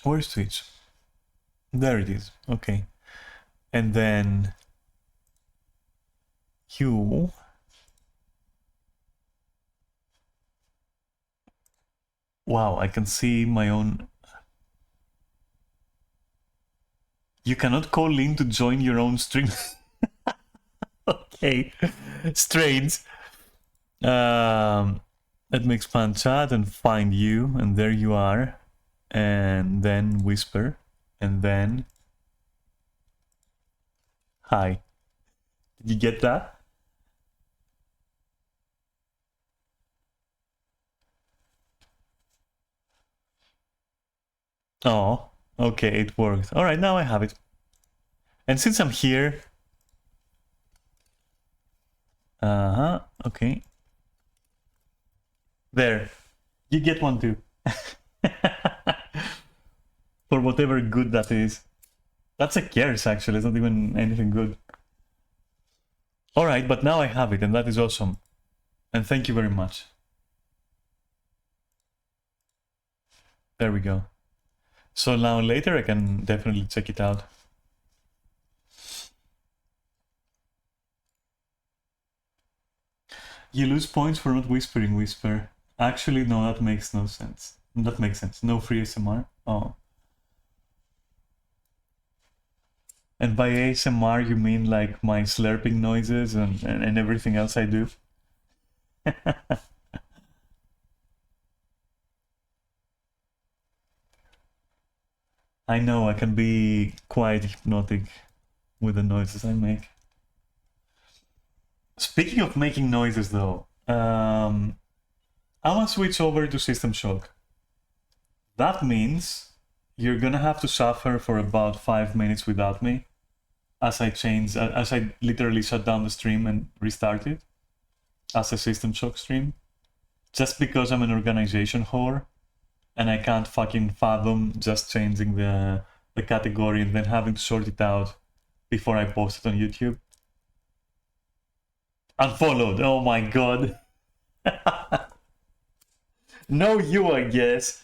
where's Twitch? There it is. Okay. And then you. Wow, I can see my own. You cannot call in to join your own stream. Okay. Strange. Let me expand chat and find you, and there you are. And then whisper, and then hi. Did you get that? Oh, okay, it worked. All right, now I have it. And since I'm here, okay. There, you get one too. For whatever good that is. That's a curse, actually. It's not even anything good. All right, but now I have it, and that is awesome. And thank you very much. There we go. So now later I can definitely check it out. You lose points for not whispering whisper. Actually, no, that makes no sense. That makes sense. No free ASMR. Oh. And by ASMR you mean like my slurping noises and everything else I do? I know, I can be quite hypnotic with the noises I make. Speaking of making noises though, I'm gonna switch over to System Shock. That means you're gonna have to suffer for about 5 minutes without me as I literally shut down the stream and restart it as a System Shock stream. Just because I'm an organization whore and I can't fucking fathom just changing the category and then having to sort it out before I post it on YouTube. Unfollowed, oh my god. No you, I guess.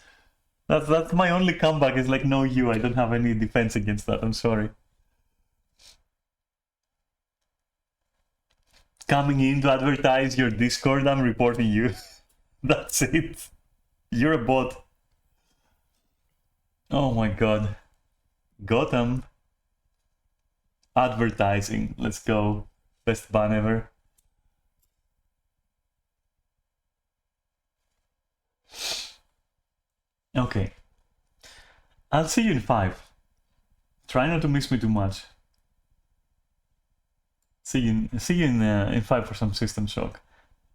That's my only comeback, is like no you. I don't have any defense against that, I'm sorry. Coming in to advertise your Discord, I'm reporting you. That's it. You're a bot. Oh my god. Gotham. Advertising. Let's go. Best ban ever. Okay. I'll see you in 5. Try not to miss me too much. See you in 5 for some System Shock.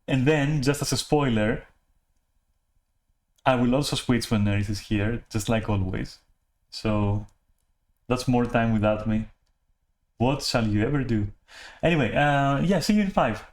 And then, just as a spoiler, I will also switch when Nerys is here, just like always. So that's more time without me. What shall you ever do? Anyway, yeah, see you in 5.